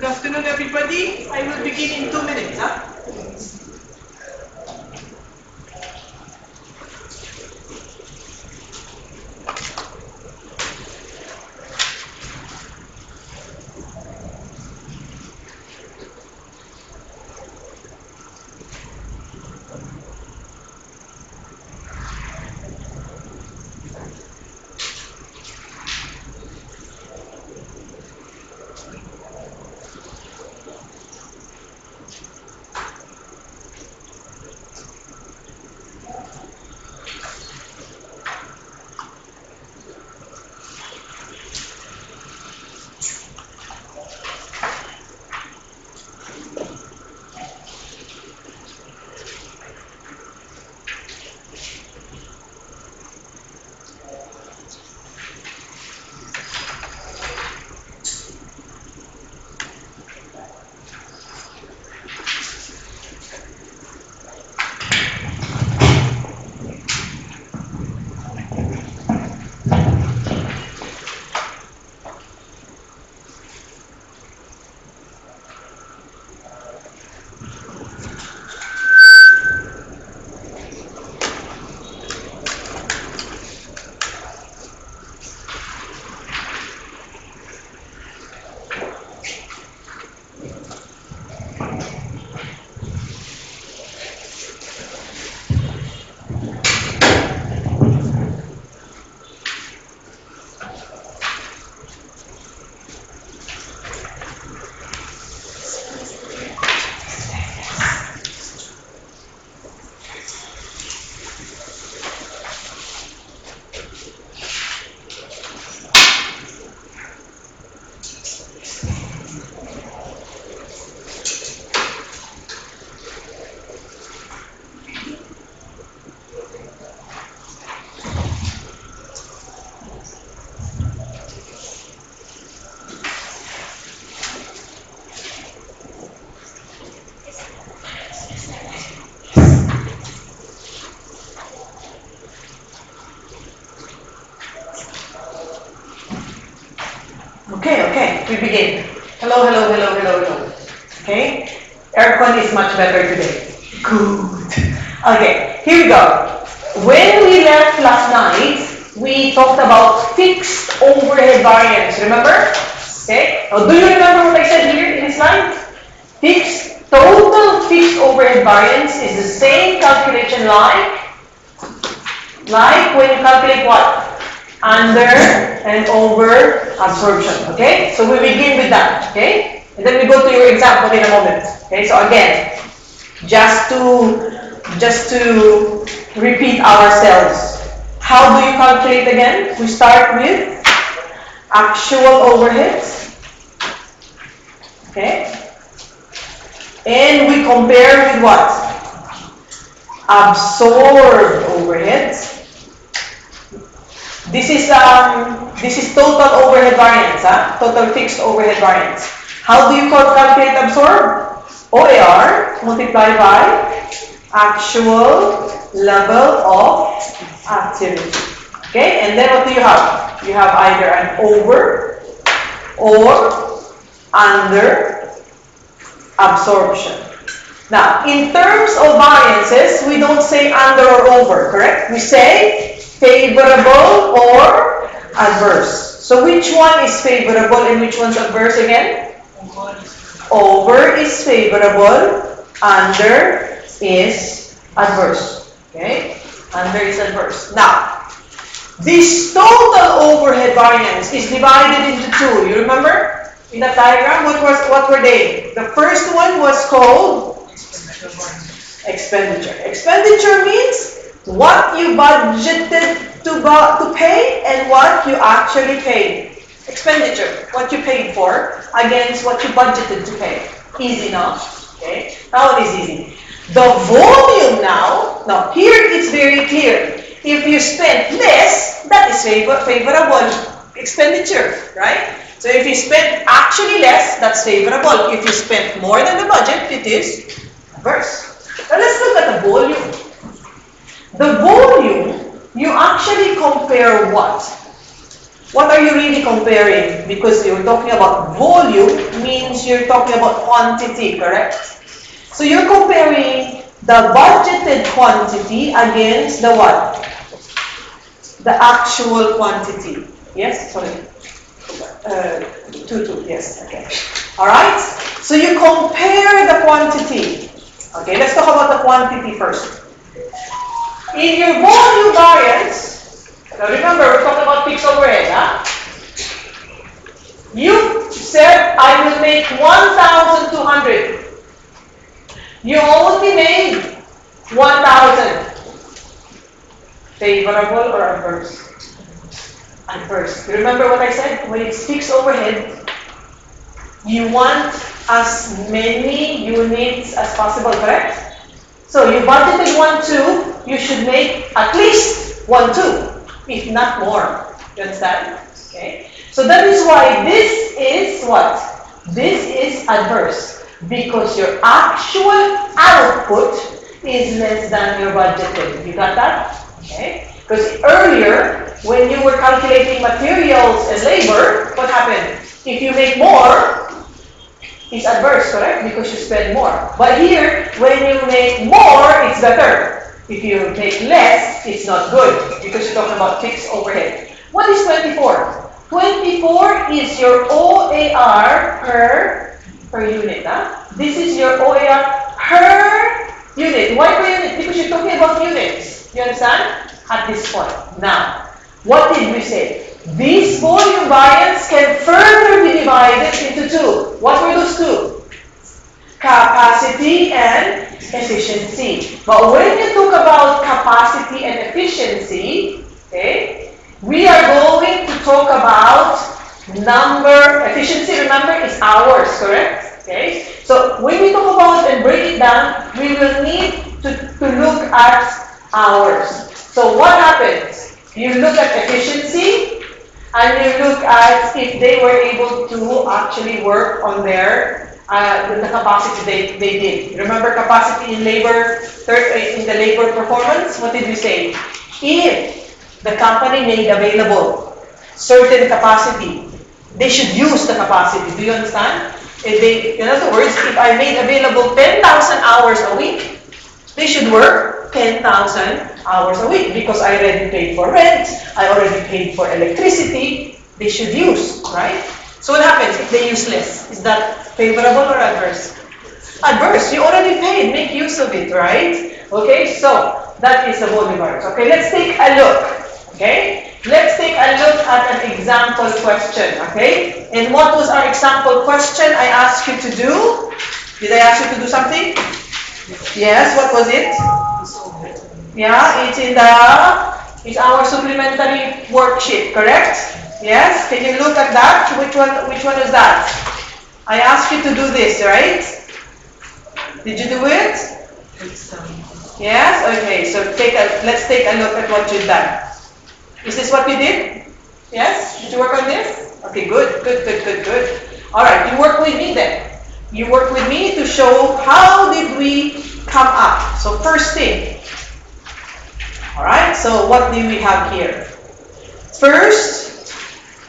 afternoon, everybody. I will begin in 2 minutes. Huh? Okay, we begin. Hello. Okay, aircon is much better today. Good. Okay, here we go. When we left last night, we talked about fixed overhead variance, remember? Okay, now do you remember what I said here in this slide? Total fixed overhead variance is the same calculation like when you calculate what? Under and over absorption, okay? So we begin with that, okay? And then we go to your example in a moment, okay? So again, just to repeat ourselves, how do you calculate again? We start with actual overheads, okay? And we compare with what? Absorbed overheads. This is total overhead variance, total fixed overhead variance. How do you calculate absorb? OAR multiplied by actual level of activity. Okay, and then what do you have? You have either an over or under absorption. Now, in terms of variances, we don't say under or over, correct? We say favorable or adverse. So which one is favorable and which one's adverse again? Over is favorable, under is adverse. Okay? Under is adverse. Now, this total overhead variance is divided into two. You remember? In that diagram, what were they? The first one was called expenditure. Expenditure means what you budgeted to pay and what you actually paid. Expenditure, what you paid for against what you budgeted to pay. Easy now. Okay, now it is easy. The volume now here it's very clear. If you spent less, that is favorable expenditure, right? So if you spent actually less, that's favorable. If you spent more than the budget, it is adverse. Now let's look at the volume. The volume, you actually compare what? what are you really comparing? Because you're talking about volume, means you're talking about quantity, correct? So you're comparing the budgeted quantity against the what? The actual quantity. Yes, sorry. Yes, okay. Alright? So you compare the quantity. Okay, let's talk about the quantity first. In your volume variance, now remember, we're talking about fixed overhead, huh? You said, I will make 1,200. You only made 1,000. Favorable or adverse? Adverse. You remember what I said? When it's fixed overhead, you want as many units as possible, correct? So you budgeted 1,2, you should make at least 1,2, if not more. You understand? Okay. So that is why this is what? This is adverse. Because your actual output is less than your budgeted. You got that? Okay. Because earlier, when you were calculating materials and labor, what happened? If you make more, it's adverse, correct? Because you spend more. But here, when you make more, it's better. If you make less, it's not good because you're talking about fixed overhead. What is 24? 24 is your OAR per unit. Huh? This is your OAR per unit. Why per unit? Because you're talking about units. You understand? At this point. Now, what did we say? These volume variance can further be divided into two. What were those two? Capacity and efficiency. But when you talk about capacity and efficiency, okay, we are going to talk about number. Efficiency, remember, is hours, correct? Okay. So when we talk about and break it down, we will need to look at hours. So what happens? You look at efficiency, and you look at if they were able to actually work on their the capacity they did. Remember capacity in labor, in the labor performance? What did we say? If the company made available certain capacity, they should use the capacity. Do you understand? In other words, if I made available 10,000 hours a week, they should work 10,000 hours a week because I already paid for rent, I already paid for electricity, they should use, right? So what happens if they use less? Is that favorable or adverse? Adverse. You already paid, make use of it, right? Okay, so that is the volume variance. Okay, let's take a look. Okay, let's take a look at an example question. Okay, and what was our example question I asked you to do? Did I ask you to do something? Yes, what was it? Yeah, it's our supplementary worksheet, correct? Yes, can you look at that? Which one is that? I asked you to do this, right? Did you do it? Yes, okay, so let's take a look at what you've done. Is this what you did? Yes? Did you work on this? Okay, good. Alright, you work with me then. You work with me to show how did we come up. So first thing. Alright, so what do we have here? First,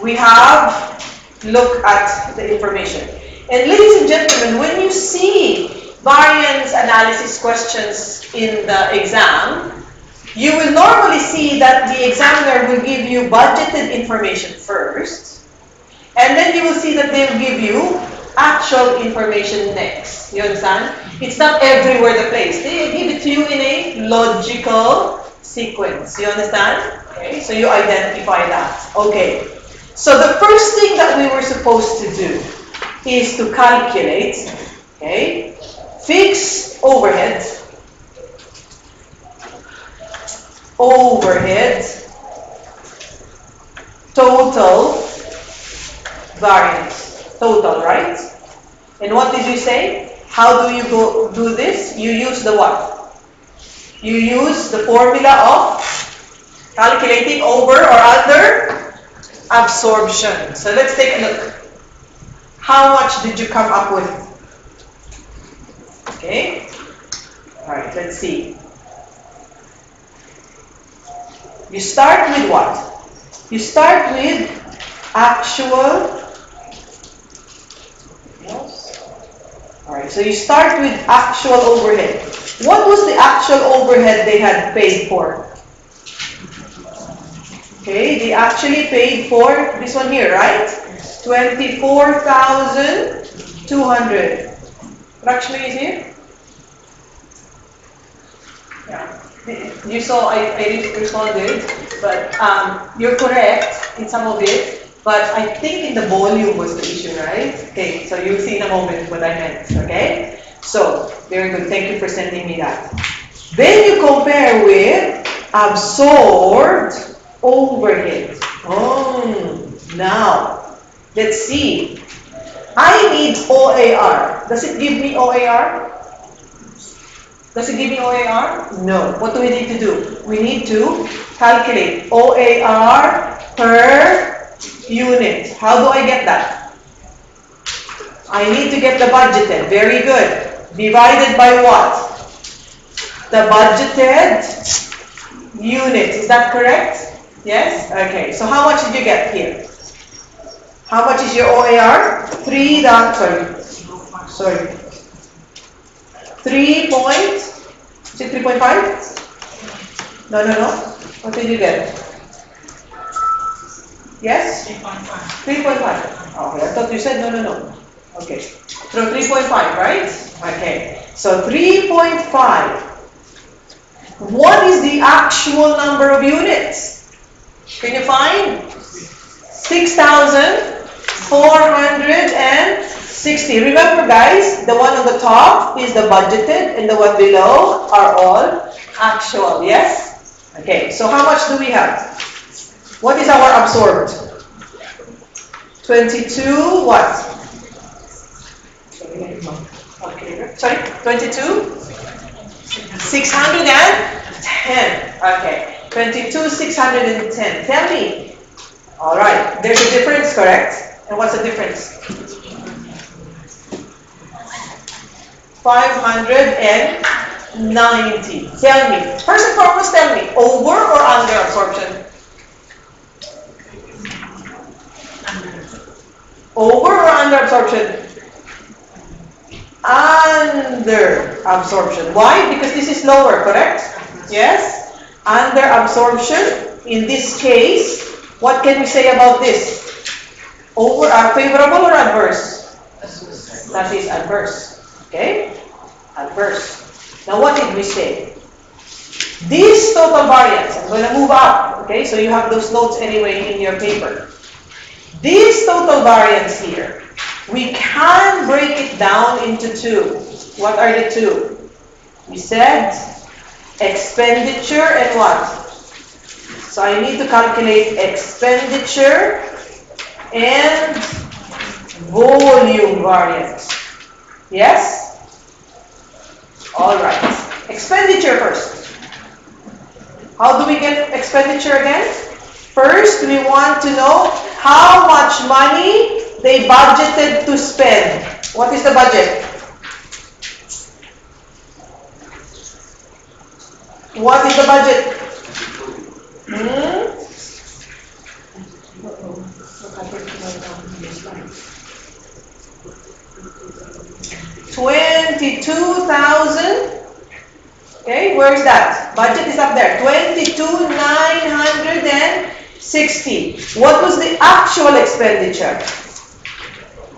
we have look at the information. And ladies and gentlemen, when you see variance analysis questions in the exam, you will normally see that the examiner will give you budgeted information first, and then you will see that they will give you actual information next. You understand? It's not everywhere the place. They give it to you in a logical sequence. You understand? Okay, so you identify that. Okay. So the first thing that we were supposed to do is to calculate, okay, fixed overhead, total variance. Total, right? And what did you say? How do you do this? You use the what? You use the formula of calculating over or under absorption. So let's take a look. How much did you come up with? Okay. Alright, let's see. You start with what? You start with Actual. Alright, so you start with actual overhead. What was the actual overhead they had paid for? Okay, they actually paid for this one here, right? 24,200. Lakshmi is here? Yeah. You saw I responded, but you're correct in some of it, but I think in the volume was the issue, right? Okay, so you'll see in a moment what I meant, okay? So, very good. Thank you for sending me that. Then you compare with absorbed overhead. Now, let's see. I need OAR. Does it give me OAR? Does it give me OAR? No. What do we need to do? We need to calculate OAR per unit. How do I get that? I need to get the budgeted. Very good. Divided by what? The budgeted units. Is that correct? Yes? Okay. So how much did you get here? How much is your OAR? 3 sorry. 3 point, is it 3.5? No. What did you get? Yes? 3.5. Okay, I thought you said no. Okay. So 3.5, right? Okay. So 3.5. What is the actual number of units? Can you find? 6,460. Remember guys, the one on the top is the budgeted and the one below are all actual, yes? Okay, so how much do we have? What is our absorbed? 22 what? Sorry, 22? 610. Okay, 22, 610. Tell me. All right, there's a difference, correct? And what's the difference? 590. Tell me. First and foremost, tell me, over or under absorption? Over or under absorption? Under absorption. Why? Because this is lower, correct? Yes? Under absorption, in this case, what can we say about this? Favorable or adverse? That is adverse. Okay? Adverse. Now what did we say? This total variance, I'm going to move up. Okay? So you have those notes anyway in your paper. This total variance here, we can break it down into two. What are the two? We said expenditure and what? So I need to calculate expenditure and volume variance. Yes? Alright. Expenditure first. How do we get expenditure again? First, we want to know how much money they budgeted to spend. What is the budget? What is the budget? 22,000. Okay, where is that? Budget is up there. 22,960. What was the actual expenditure?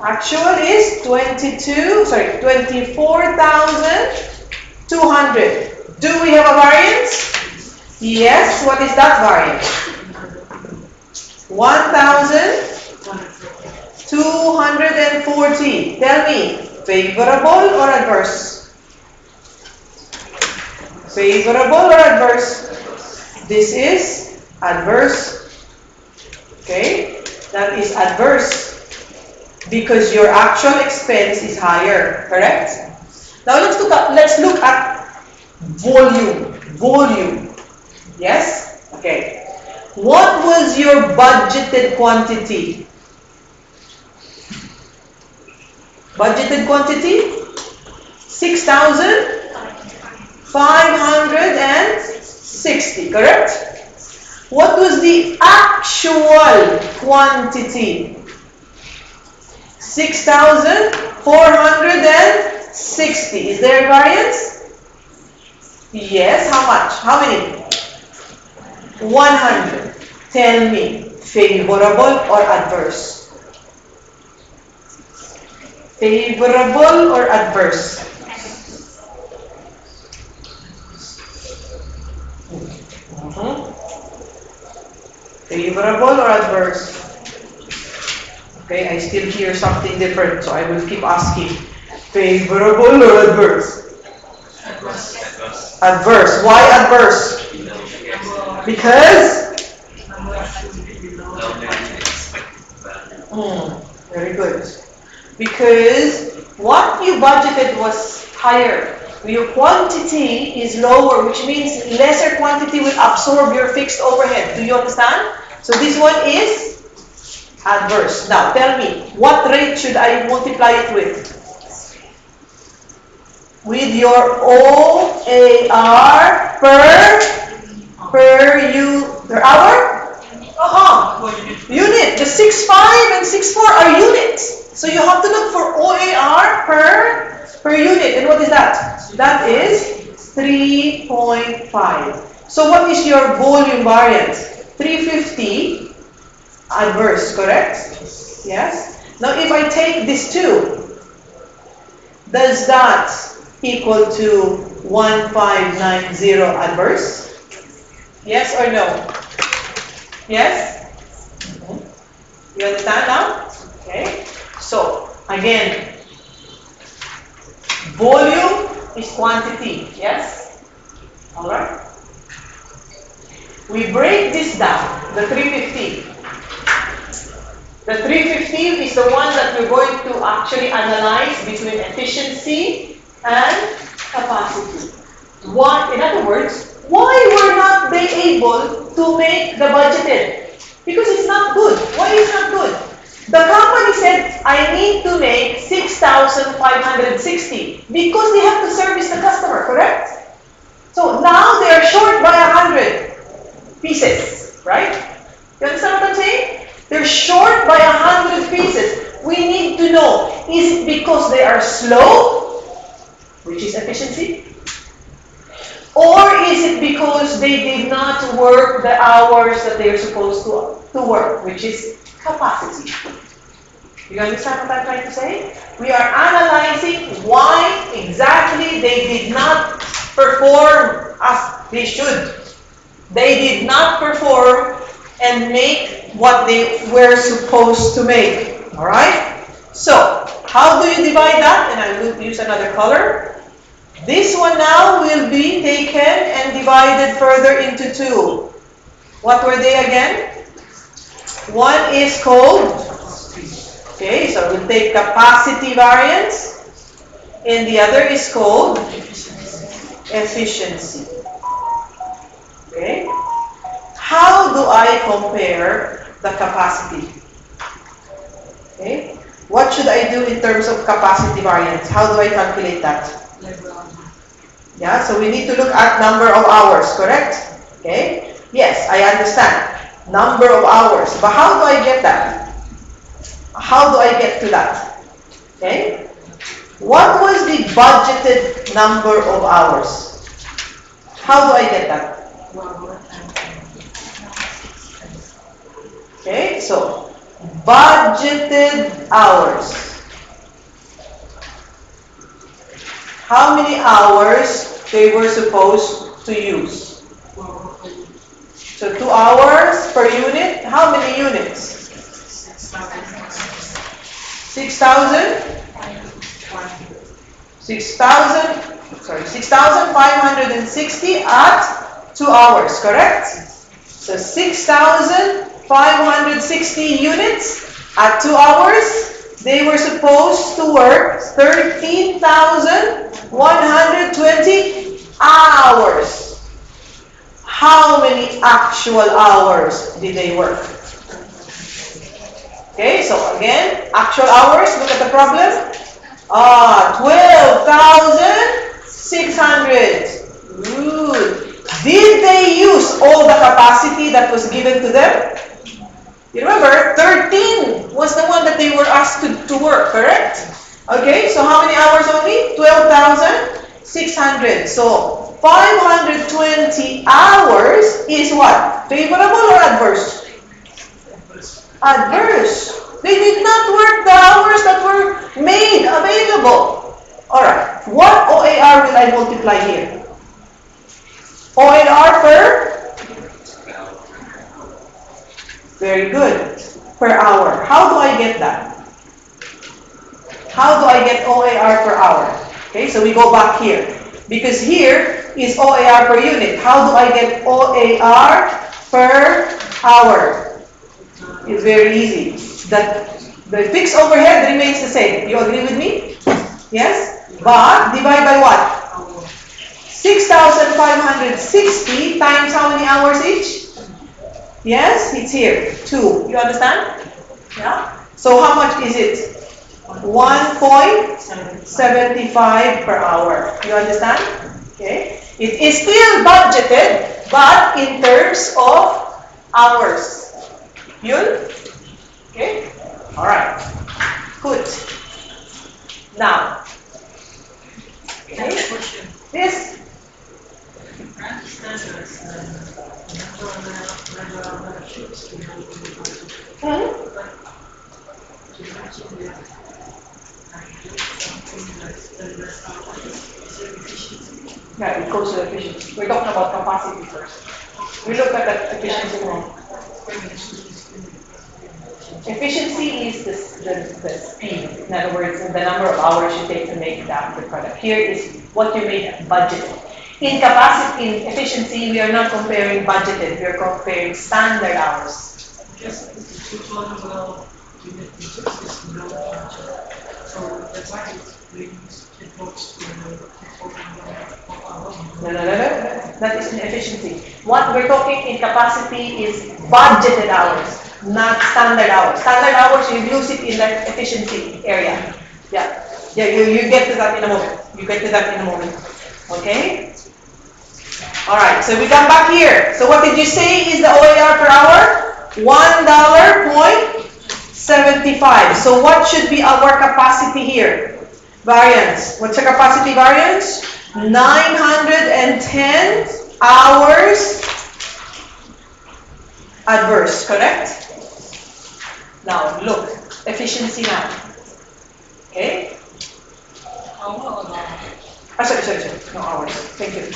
Actual is 24,200. Do we have a variance? Yes. What is that variance? 1,240. Tell me, favorable or adverse? Favorable or adverse? This is adverse. Okay? That is adverse because your actual expense is higher, correct? Now let's look at volume. Volume. Yes? Okay. What was your budgeted quantity? Budgeted quantity? 6,560, correct? What was the actual quantity? 6,460. Is there a variance? Yes. How much? How many? 100. Tell me, favorable or adverse? Favorable or adverse? Favorable or adverse? Okay, I still hear something different, so I will keep asking. Favorable or adverse? Adverse. Why adverse? Because? Very good. Because what you budgeted was higher. Your quantity is lower, which means lesser quantity will absorb your fixed overhead. Do you understand? So this one is adverse. Now tell me, what rate should I multiply it with? With your OAR per hour? Unit. The 6.5 and 6.4 are units. So you have to look for OAR per unit. And what is that? That is 3.5. So what is your volume variance? 350 adverse, correct? Yes. Now if I take this 2, does that equal to 1590 adverse? Yes or no? Yes? You understand now? Okay. So, again, volume is quantity. Yes? Alright? We break this down, the 350. The 350 is the one that we're going to actually analyze between efficiency and capacity. What, in other words, why were not they able to make the budgeted? Because it's not good. Why is it not good? The company said, I need to make 6,560 because they have to service the customer, correct? So now they are short by 100 pieces, right? You understand what I'm saying? They're short by 100 pieces. We need to know, is it because they are slow, which is efficiency? Or is it because they did not work the hours that they are supposed to work, which is capacity? You understand what I'm trying to say? We are analyzing why exactly they did not perform as they should. They did not perform and make what they were supposed to make. Alright? So, how do you divide that? And I will use another color. This one now will be taken and divided further into 2. What were they again? One is called, okay, so we'll take capacity variance, and the other is called efficiency. Okay? How do I compare the capacity? Okay? What should I do in terms of capacity variance? How do I calculate that? Yeah, so we need to look at number of hours, correct? Okay? Yes, I understand. Number of hours. But how do I get that? How do I get to that? Okay? What was the budgeted number of hours? How do I get that? Okay, so budgeted hours. How many hours they were supposed to use? So 2 hours per unit. How many units? 6,000? 6,560 at 2 hours, correct? So 6,560 units at 2 hours. They were supposed to work 13,120 hours. How many actual hours did they work? Okay, so again, actual hours, look at the problem. 12,600. Good. Did they use all the capacity that was given to them? You remember, 13 was the one that they were asked to work, correct? Okay, so how many hours only? 12,600. So 520 hours is what? Favorable or adverse? Adverse. They did not work the hours that were made available. Alright, what OAR will I multiply here? OAR per? Very good. Per hour. How do I get that? How do I get OAR per hour? Okay, so we go back here. Because here is OAR per unit. How do I get OAR per hour? It's very easy. The fixed overhead remains the same. You agree with me? Yes? But divide by what? 6,560 times how many hours each? Yes, it's here. 2. You understand? Yeah? So how much is it? 1.75 per hour. You understand? Okay. It is still budgeted, but in terms of hours. Yun? Okay? Alright. Good. Now. Okay. This. Yeah, it goes to efficiency. We're talking about capacity first. We look at the efficiency one. Efficiency is the speed. In other words, the number of hours you take to make the product. Here is what you made budgeted. In capacity, in efficiency, we are not comparing budgeted. We are comparing standard hours. No. That is in efficiency. What we're talking in capacity is budgeted hours, not standard hours. Standard hours, you use it in the efficiency area. Yeah, you get to that in a moment. Okay? Alright, so we come back here. So what did you say is the OAR per hour? $1.75. So what should be our capacity here? Variance. What's the capacity variance? 910 hours adverse, correct? Now, look. Efficiency now. Okay? Sorry. No hours. Thank you.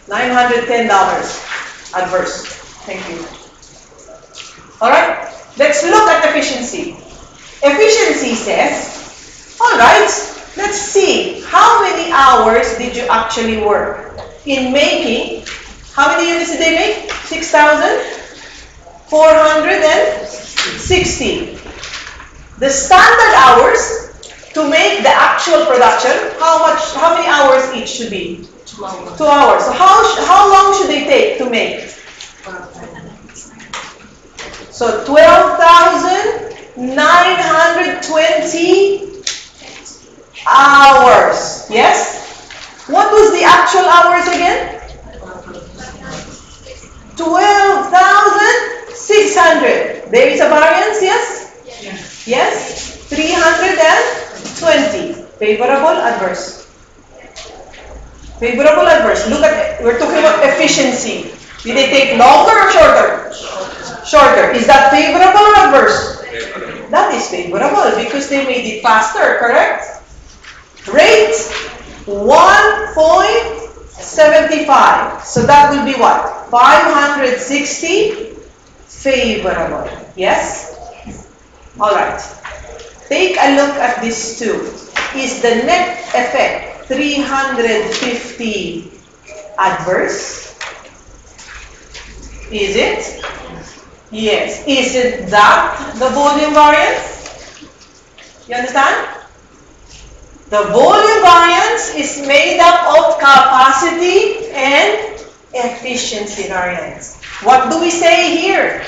$910 adverse. Thank you. Alright? Let's look at efficiency. Efficiency says, alright, let's see, how many hours did you actually work in making, how many units did they make? 6,460. The standard hours to make the actual production, how many hours each should be? 2 hours. 2 hours. So how long should they take to make? So 12,920 hours. Yes? What was the actual hours again? 12,600. There is a variance, yes? Yes? 320. Favorable, adverse. Favorable, adverse. Look at, we're talking about efficiency. Did they take longer or shorter? Shorter. Is that favorable or adverse? Favorable. That is favorable because they made it faster, correct? Rate 1.75. So that will be what? 560 favorable. Yes? Alright. Take a look at this too. Is the net effect 350 adverse? Is it? Yes. Isn't that the volume variance? You understand? The volume variance is made up of capacity and efficiency variance. What do we say here?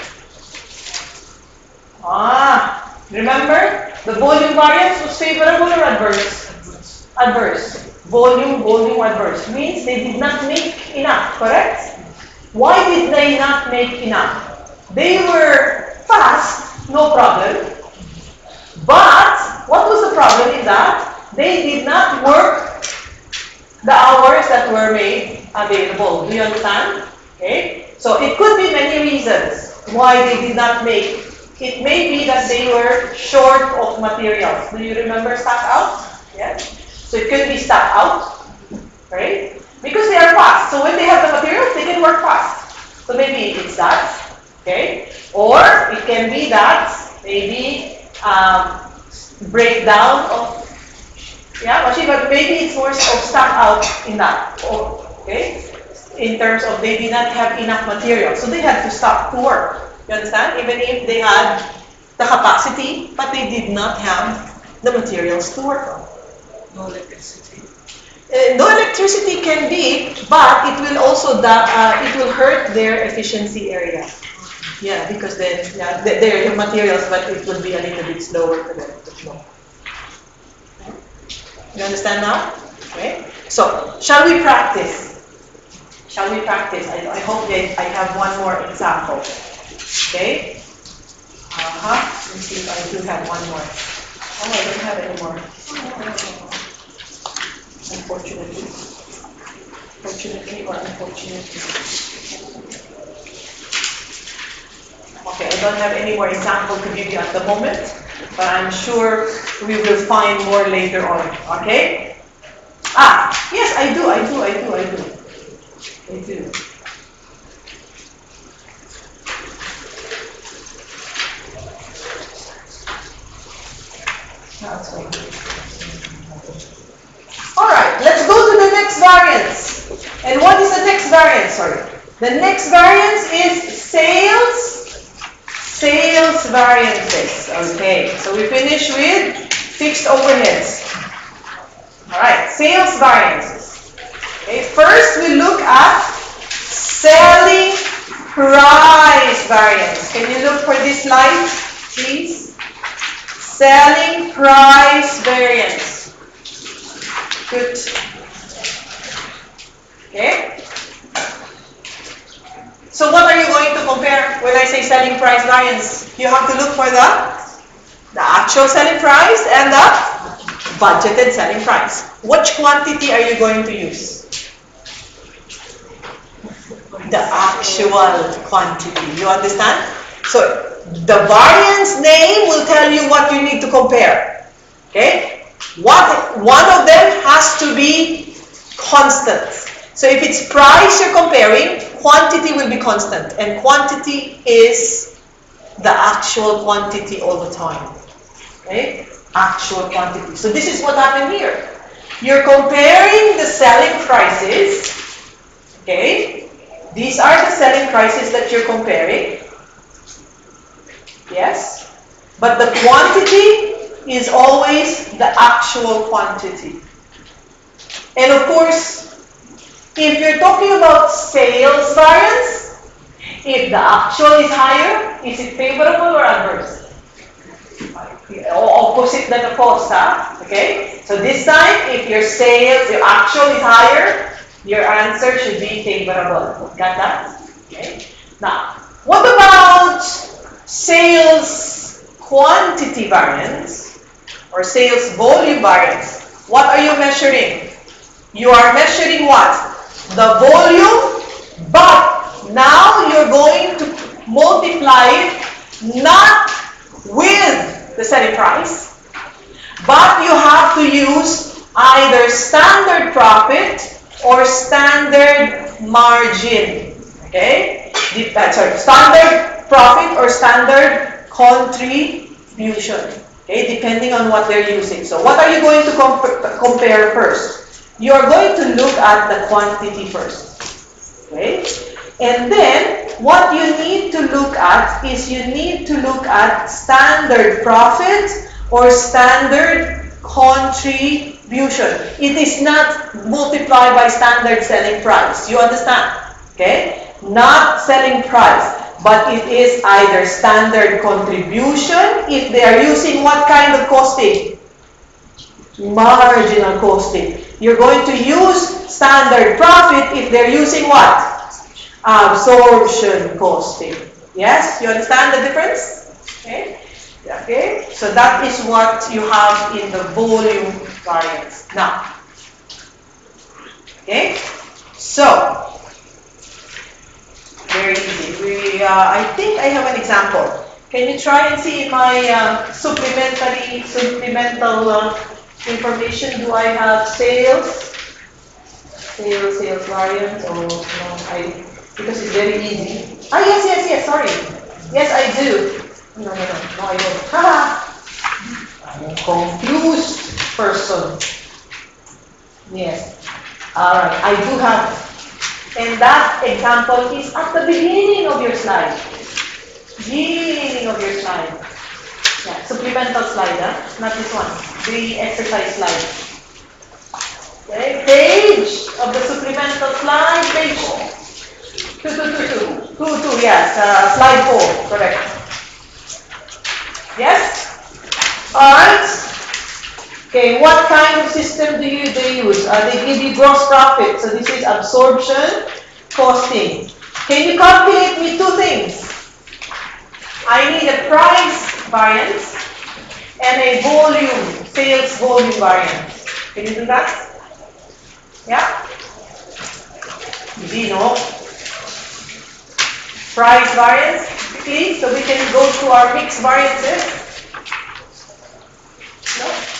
Remember? The volume variance was favorable or adverse? Adverse. volume adverse. Means they did not make enough, correct? Why did they not make enough? They were fast, no problem. But what was the problem is that they did not work the hours that were made available. Do you understand? Okay. So it could be many reasons why they did not make. It may be that they were short of materials. Do you remember stock out? Yes. So it could be stock out, right? Because they are fast. So when they have the materials, they can work fast. So maybe it's that, okay? Or it can be that maybe breakdown of machine, but maybe it's more of stock out in that. Okay? In terms of they did not have enough material. So they had to stop to work. You understand? Even if they had the capacity, but they did not have the materials to work on. No electricity. No electricity can be, but it will also it will hurt their efficiency area. Yeah, because then they have materials, but it will be a little bit slower for them to flow. You understand now? Okay. So, shall we practice? Shall we practice? I hope that I have one more example. Okay. Let me see if I do have one more. Oh, I don't have any more. Unfortunately. Fortunately or unfortunately. Okay, I don't have any more example to give you at the moment, but I'm sure we will find more later on. Okay? Yes, I do. That's right. Alright, let's go to the next variance. And what is the next variance? Sorry. The next variance is sales variances. Okay, so we finish with fixed overheads. Alright, sales variances. Okay, first we look at selling price variance. Can you look for this slide, please? Selling price variance. Good. Okay. So what are you going to compare when I say selling price variance? You have to look for the actual selling price and the budgeted selling price. Which quantity are you going to use? The actual quantity. You understand? So the variance name will tell you what you need to compare. Okay? One of them has to be constant. So if it's price you're comparing, quantity will be constant. And quantity is the actual quantity all the time. Okay? Actual quantity. So this is what happened here. You're comparing the selling prices. Okay? These are the selling prices that you're comparing. Yes? But the quantity is always the actual quantity. And of course, if you're talking about sales variance, if the actual is higher, is it favorable or adverse? Opposite than the cost, okay? So this time, if your actual is higher, your answer should be favorable. Got that? Okay. Now, what about sales quantity variance or sales volume variance? What are you measuring? You are measuring what? The volume, but now you're going to multiply it not with the selling price, but you have to use either standard profit or standard margin. Okay? Standard profit or standard contribution. Okay? Depending on what they're using. So what are you going to compare first? You are going to look at the quantity first. Okay? And then, what you need to look at is you need to look at standard profit or standard contribution. It is not multiplied by standard selling price. You understand? Okay? Not selling price, but it is either standard contribution if they are using what kind of costing? Marginal costing. You're going to use standard profit if they're using what? Absorption costing. Yes? You understand the difference? Okay? Okay? So that is what you have in the volume variance. Now, okay? So, very easy. I think I have an example. Can you try and see my supplemental information? Do I have sales variance? Oh no, because it's very easy. Ah, yes. Sorry. Yes, I do. No, I don't. I'm a confused person. Yes. All right, I do have. And that example is at the beginning of your slide. Beginning of your slide. Yeah, supplemental slide, not this one. The exercise slide. Okay, page of the supplemental slide, page 2, yes, slide 4, correct. Yes? Alright. Okay, what kind of system do they use? They give you gross profit, so this is absorption costing. Can you calculate me two things? I need a price variance and a volume, sales volume variance. Can you do that? Yeah? Easy, no? Price variance, quickly, so we can go through our mixed variances. No?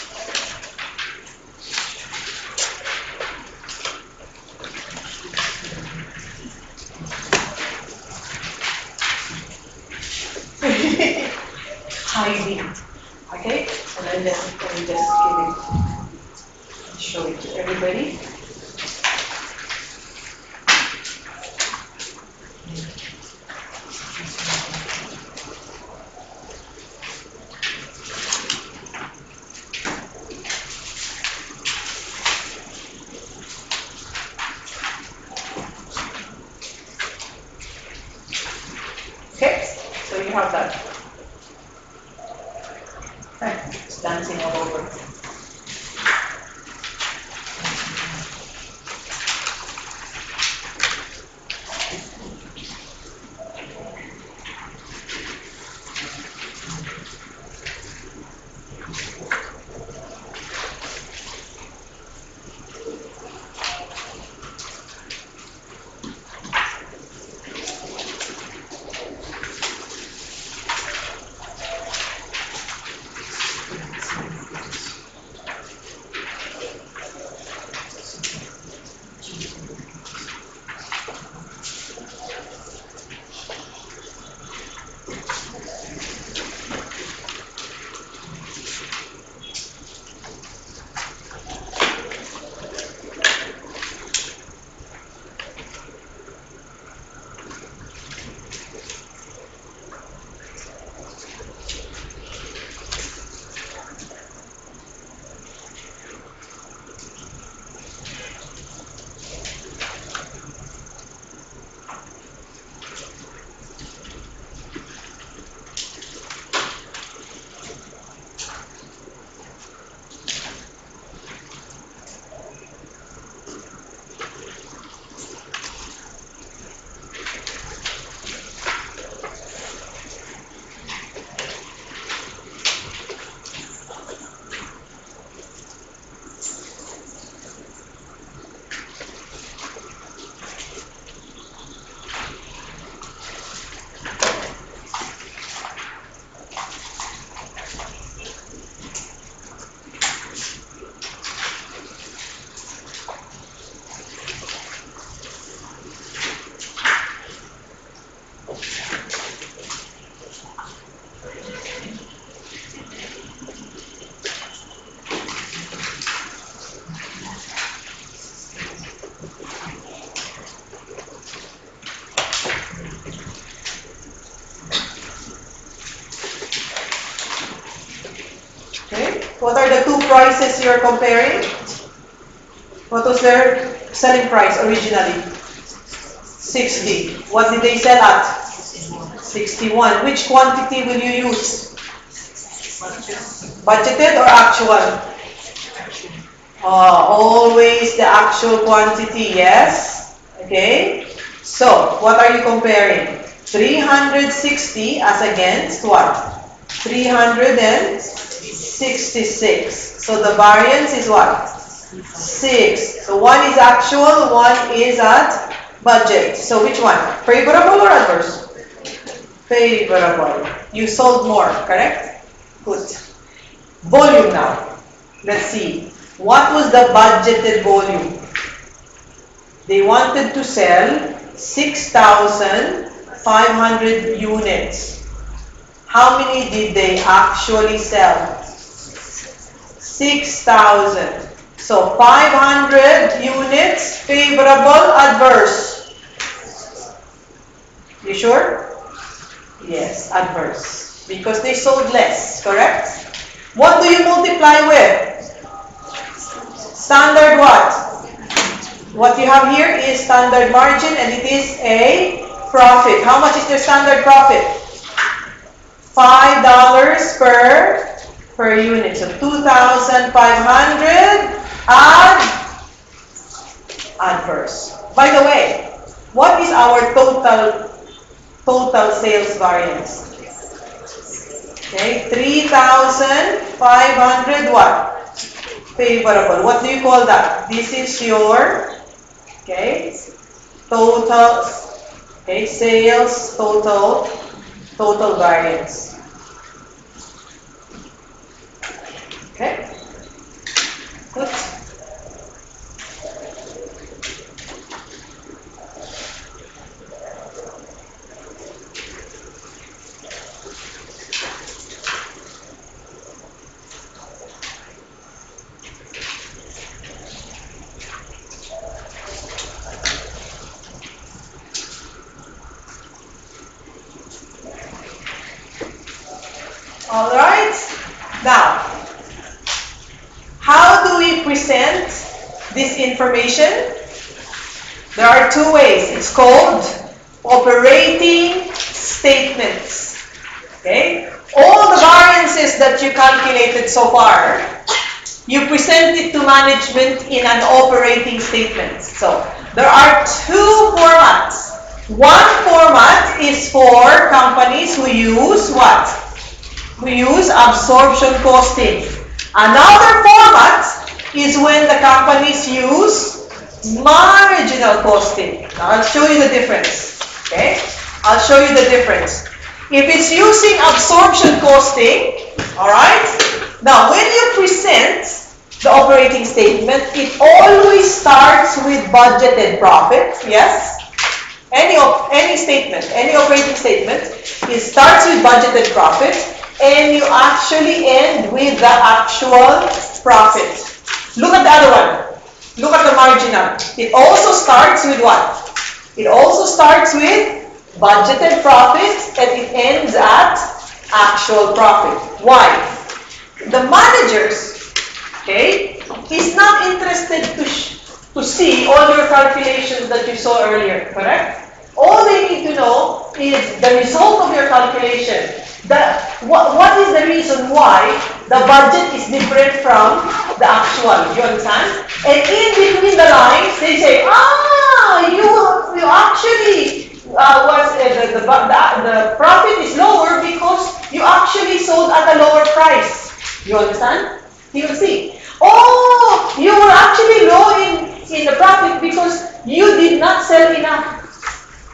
Hiding. Okay? And then let me just give it, show it to everybody. Okay? So you have that. It's dancing all over. What are the two prices you're comparing? What was their selling price originally? 60. What did they sell at? 61. Which quantity will you use? Budgeted or actual? Always the actual quantity, yes? Okay. So, what are you comparing? 360 as against what? 366. So, the variance is what? 6. So, one is actual, one is at budget. So, which one? Favorable or adverse? Favorable. You sold more, correct? Good. Volume now. Let's see. What was the budgeted volume? They wanted to sell 6,500 units. How many did they actually sell? 6,000. So 500 units, favorable, adverse. You sure? Yes, adverse. Because they sold less, correct? What do you multiply with? Standard what? What you have here is standard margin and it is a profit. How much is their standard profit? $5 per unit. So 2,500 adverse. By the way, what is our total sales variance? Okay, 3,500 what? Favorable. What do you call that? This is your, okay, total, okay, sales total variance. Okay, good. All right. Now, how do we present this information? There are two ways. It's called operating statements. Okay? All the variances that you calculated so far, you present it to management in an operating statement. So, there are two formats. One format is for companies who use what? Who use absorption costing. Another format is when the companies use marginal costing. Now, I'll show you the difference. Okay? I'll show you the difference. If it's using absorption costing, alright? Now, when you present the operating statement, it always starts with budgeted profit. Yes? Any statement, any operating statement, it starts with budgeted profit and you actually end with the actual profit. Look at the other one. Look at the marginal. It also starts with what? It also starts with budgeted profit and it ends at actual profit. Why? The managers, okay, is not interested to see all your calculations that you saw earlier, correct? All they need to know is the result of your calculation. What is the reason why the budget is different from the actual? You understand? And in between the lines, they say, you actually the profit is lower because you actually sold at a lower price. You understand? You will see. Oh, you were actually low in the profit because you did not sell enough.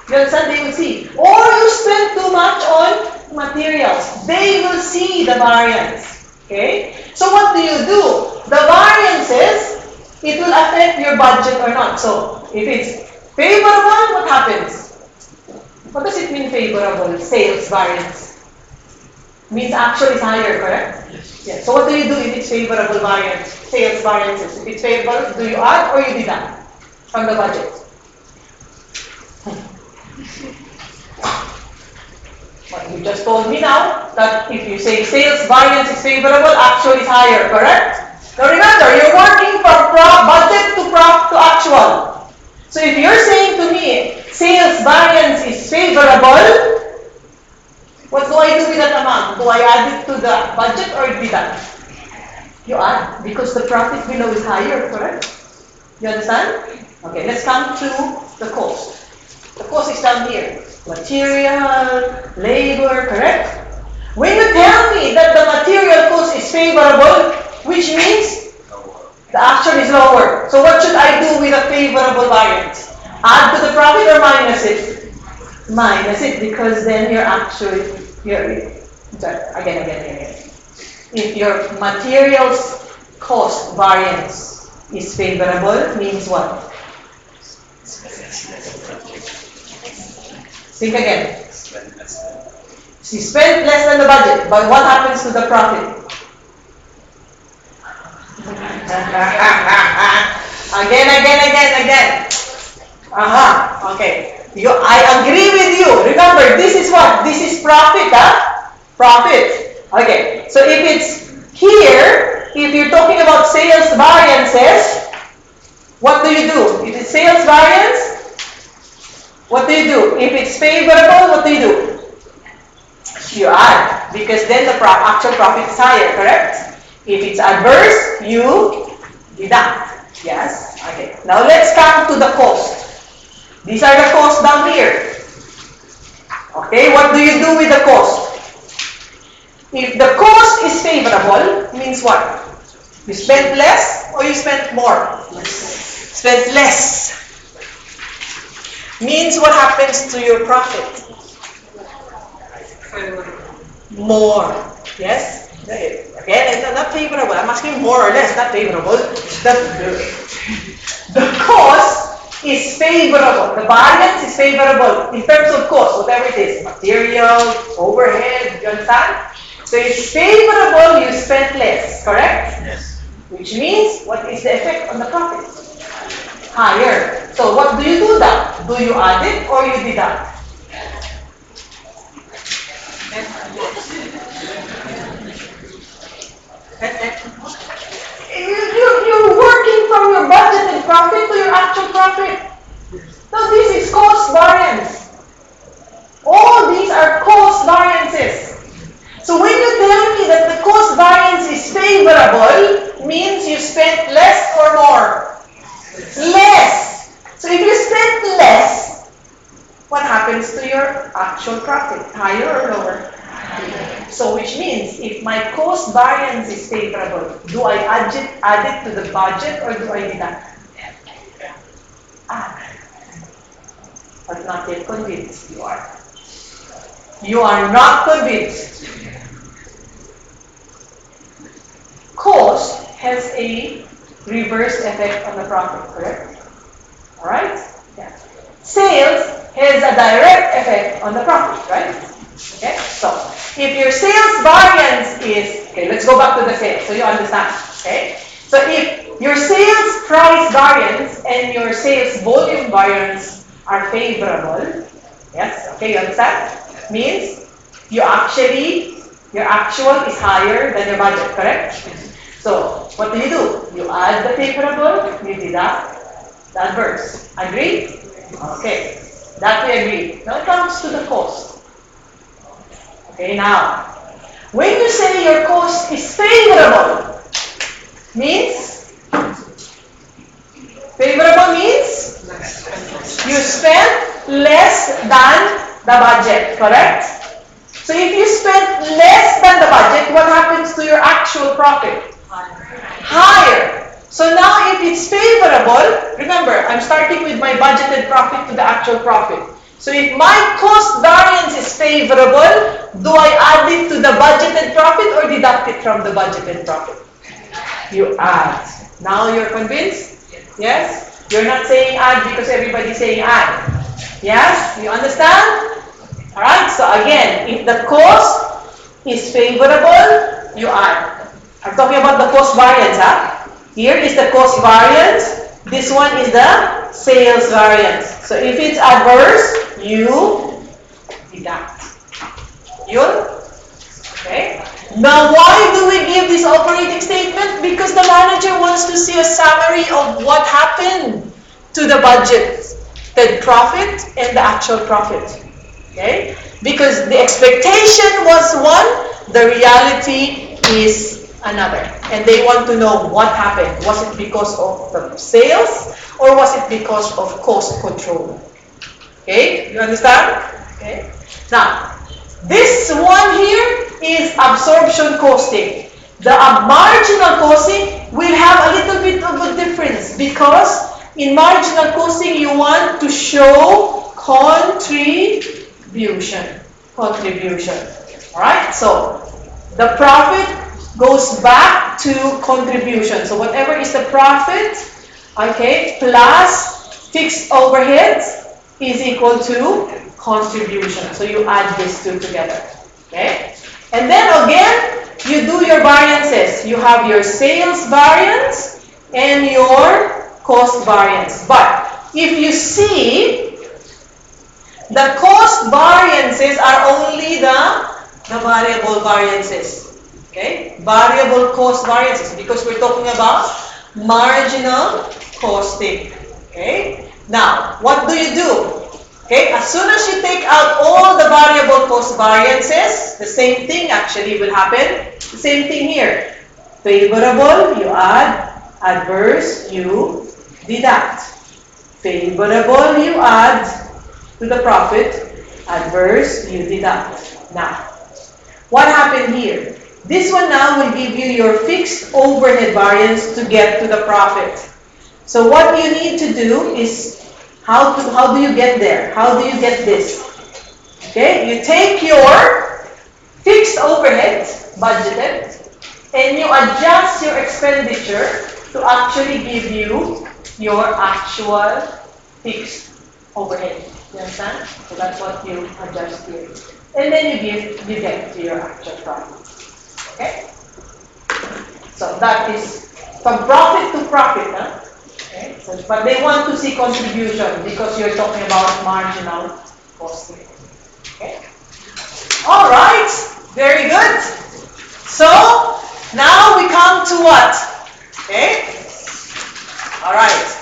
You understand? They will see. Or you spent too much on materials. They will see the variance. Okay? So what do? The variances, it will affect your budget or not. So if it's favorable, what happens? What does it mean favorable? Sales variance. Means actually is higher, correct? Yes. Yeah. So what do you do if it's favorable variance? Sales variances. If it's favorable, do you add or you deduct from the budget? Well, you just told me now that if you say sales variance is favorable, actual is higher, correct? Now remember, you're working from budget to actual. So if you're saying to me, sales variance is favorable, what do I do with that amount? Do I add it to the budget or deduct? You add because the profit below is higher, correct? You understand? Okay, let's come to the cost. The cost is down here. Material, labor, correct? When you tell me that the material cost is favorable, which means the actual is lower. So what should I do with a favorable variance? Add to the profit or minus it? Minus it because then your actual, again. If your materials cost variance is favorable, means what? Think again. You spent less than the budget, but what happens to the profit? Again. Okay. I agree with you. Remember, this is what? This is profit, huh? Profit. Okay. So if it's here, if you're talking about sales variances, what do you do? If it's sales variance, what do you do? If it's favorable, what do you do? You add, because then the actual profit is higher, correct? If it's adverse, you deduct. Yes? Okay. Now let's come to the cost. These are the costs down here. Okay, what do you do with the cost? If the cost is favorable, means what? You spent less or you spent more? Spent less. Means what happens to your profit? More. Yes? Again, not favorable. I'm asking more or less, not favorable. The cost is favorable. The variance is favorable in terms of cost, whatever it is. Material, overhead, you understand? So it's favorable, you spent less, correct? Yes. Which means, what is the effect on the profit? Higher. So what do you do then? Do you add it or you deduct? You're working from your budgeted profit to your actual profit. Now this is cost variance. All these are cost variances. So when you tell me that the cost variance is favorable, means you spent less or more? Less. So if you spent less, what happens to your actual profit? Higher or lower? So which means, if my cost variance is favorable, do I add it to the budget or do I deduct? Add. But not yet convinced you are. You are not convinced. Cost has a reverse effect on the profit, correct? Alright? Yeah. Sales has a direct effect on the profit, right? Okay? So, if your sales variance is, okay, let's go back to the sales so you understand, okay? So if your sales price variance and your sales volume variance are favorable, yes, okay, you understand? Means your actual is higher than your budget, correct? So, what do? You add the favorable, you deduct the adverse. Agree? Okay, that we agree. Now it comes to the cost. Okay, now, when you say your cost is favorable, means? Favorable means? You spend less than the budget, correct? So if you spend less than the budget, what happens to your actual profit? Higher. So now if it's favorable, remember, I'm starting with my budgeted profit to the actual profit. So if my cost variance is favorable, do I add it to the budgeted profit or deduct it from the budgeted profit? You add. Now you're convinced? Yes? You're not saying add because everybody's saying add. Yes? You understand? Alright, so again, if the cost is favorable, you add. I'm talking about the cost variance, huh? Here is the cost variance. This one is the sales variance. So if it's adverse, you deduct. Yun? Okay? Now, why do we give this operating statement? Because the manager wants to see a summary of what happened to the budgeted profit and the actual profit. Okay? Because the expectation was one, the reality is another. And they want to know what happened. Was it because of the sales or was it because of cost control? Okay, you understand? Okay. Now, this one here is absorption costing. The marginal costing will have a little bit of a difference because in marginal costing you want to show contribution. Alright, so the profit goes back to contribution. So whatever is the profit, okay, plus fixed overheads is equal to contribution. So you add these two together. Okay? And then again, you do your variances. You have your sales variance and your cost variance. But if you see, the cost variances are only the variable variances. Okay? Variable cost variances because we're talking about marginal costing. Okay? Now, what do you do? Okay, as soon as you take out all the variable cost variances, the same thing actually will happen. The same thing here. Favorable, you add. Adverse, you deduct. Favorable, you add to the profit. Adverse, you deduct. Now, what happened here? This one now will give you your fixed overhead variance to get to the profit. So what you need to do is how do you get there? How do you get this? Okay, you take your fixed overhead budgeted and you adjust your expenditure to actually give you your actual fixed overhead. You understand? So that's what you adjust here. And then you get to your actual profit. Okay? So that is from profit to profit, huh? Okay, so, but they want to see contribution because you're talking about marginal costing. Okay. All right. Very good. So now we come to what? Okay. All right.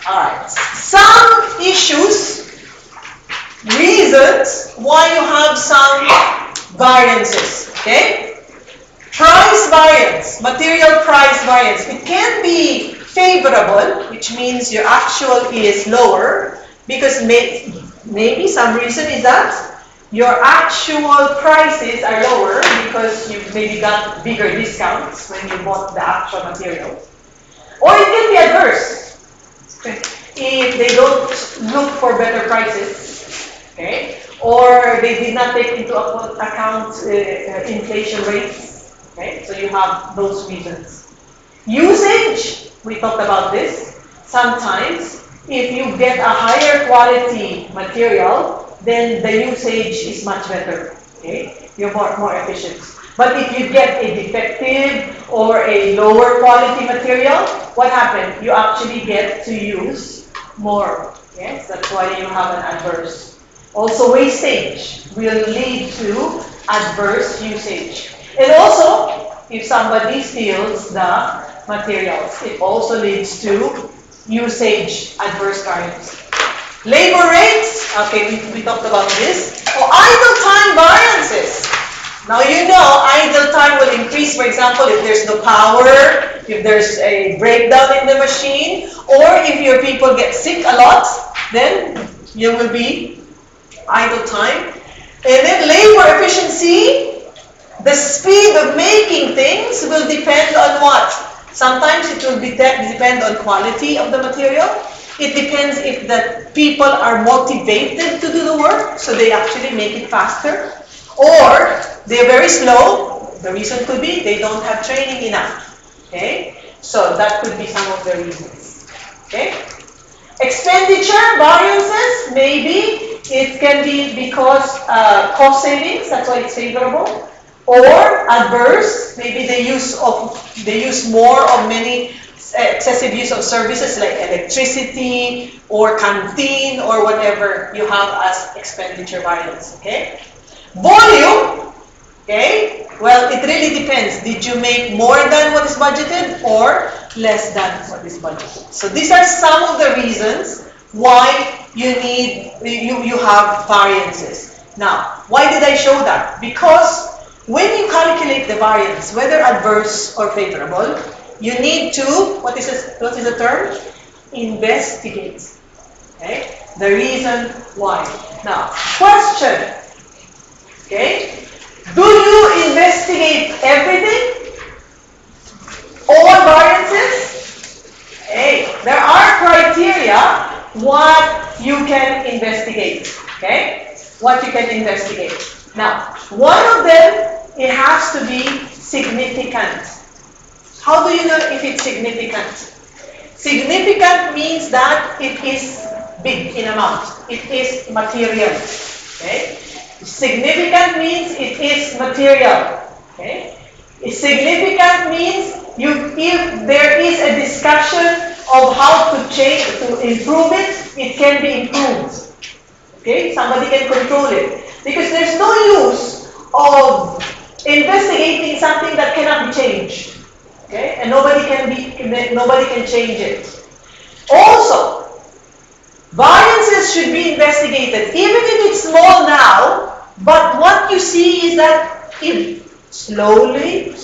All right. Some issues, reasons why you have some variances. Okay. Price variance, material price variance. It can be favorable, which means your actual is lower because maybe some reason is that your actual prices are lower because you maybe got bigger discounts when you bought the actual material. Or it can be adverse. If they don't look for better prices, okay, or they did not take into account inflation rates. Okay, so you have those reasons. Usage, we talked about this. Sometimes, if you get a higher quality material, then the usage is much better. Okay, you're more efficient. But if you get a defective or a lower quality material, what happened? You actually get to use more. Yes, that's why you have an adverse. Also, wastage will lead to adverse usage. And also, if somebody steals the materials, it also leads to usage adverse variance. Labor rates, okay, we talked about this. Oh, idle time variances. Now you know idle time will increase, for example, if there's no power, if there's a breakdown in the machine, or if your people get sick a lot, then you will be idle time. And then labor efficiency. The speed of making things will depend on what? Sometimes it will depend on quality of the material. It depends if the people are motivated to do the work, so they actually make it faster. Or they're very slow. The reason could be they don't have training enough. Okay? So that could be some of the reasons. Okay? Expenditure variances, maybe it can be because cost savings, that's why it's favorable. Or adverse, maybe they use more of many excessive use of services like electricity or canteen or whatever you have as expenditure variance. Okay, volume. Okay, well it really depends. Did you make more than what is budgeted or less than what is budgeted? So these are some of the reasons why you have variances. Now, why did I show that? Because when you calculate the variance, whether adverse or favorable, you need to, what is the term? Investigate. Okay? The reason why. Now, question. Okay? Do you investigate everything? All variances? Hey, there are criteria what you can investigate. Okay? What you can investigate. Now, one of them, it has to be significant. How do you know if it's significant? Significant means that it is big in amount. It is material. Okay? Significant means it is material. Okay? Significant means if there is a discussion of how to change, to improve it, it can be improved. Okay? Somebody can control it. Because there's no use of investigating something that cannot be changed. Okay? And nobody can change it. Also, variances should be investigated, even if it's small now, but what you see is that if slowly,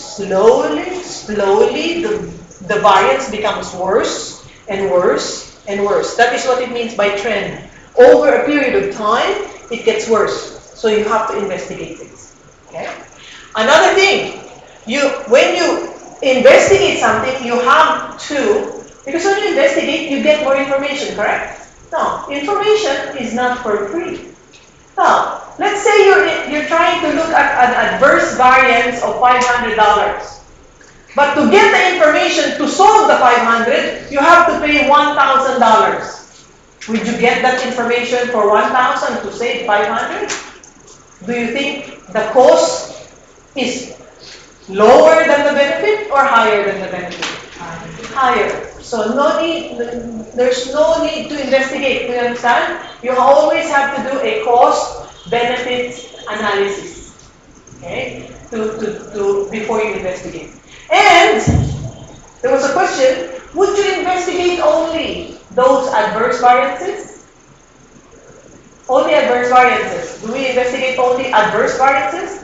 the variance becomes worse and worse and worse. That is what it means by trend. Over a period of time, it gets worse. So you have to investigate it. Okay? Another thing, when you investigate something, you have to, because when you investigate, you get more information, correct? No, information is not for free. Now, let's say you're trying to look at an adverse variance of $500. But to get the information to solve the 500, you have to pay $1,000. Would you get that information for 1,000 to save 500? Do you think the cost is lower than the benefit or higher than the benefit? Higher. So there's no need to investigate. Do you understand? You always have to do a cost-benefit analysis. Okay? Before you investigate. And there was a question, would you investigate only those adverse variances? Only adverse variances. Do we investigate only adverse variances?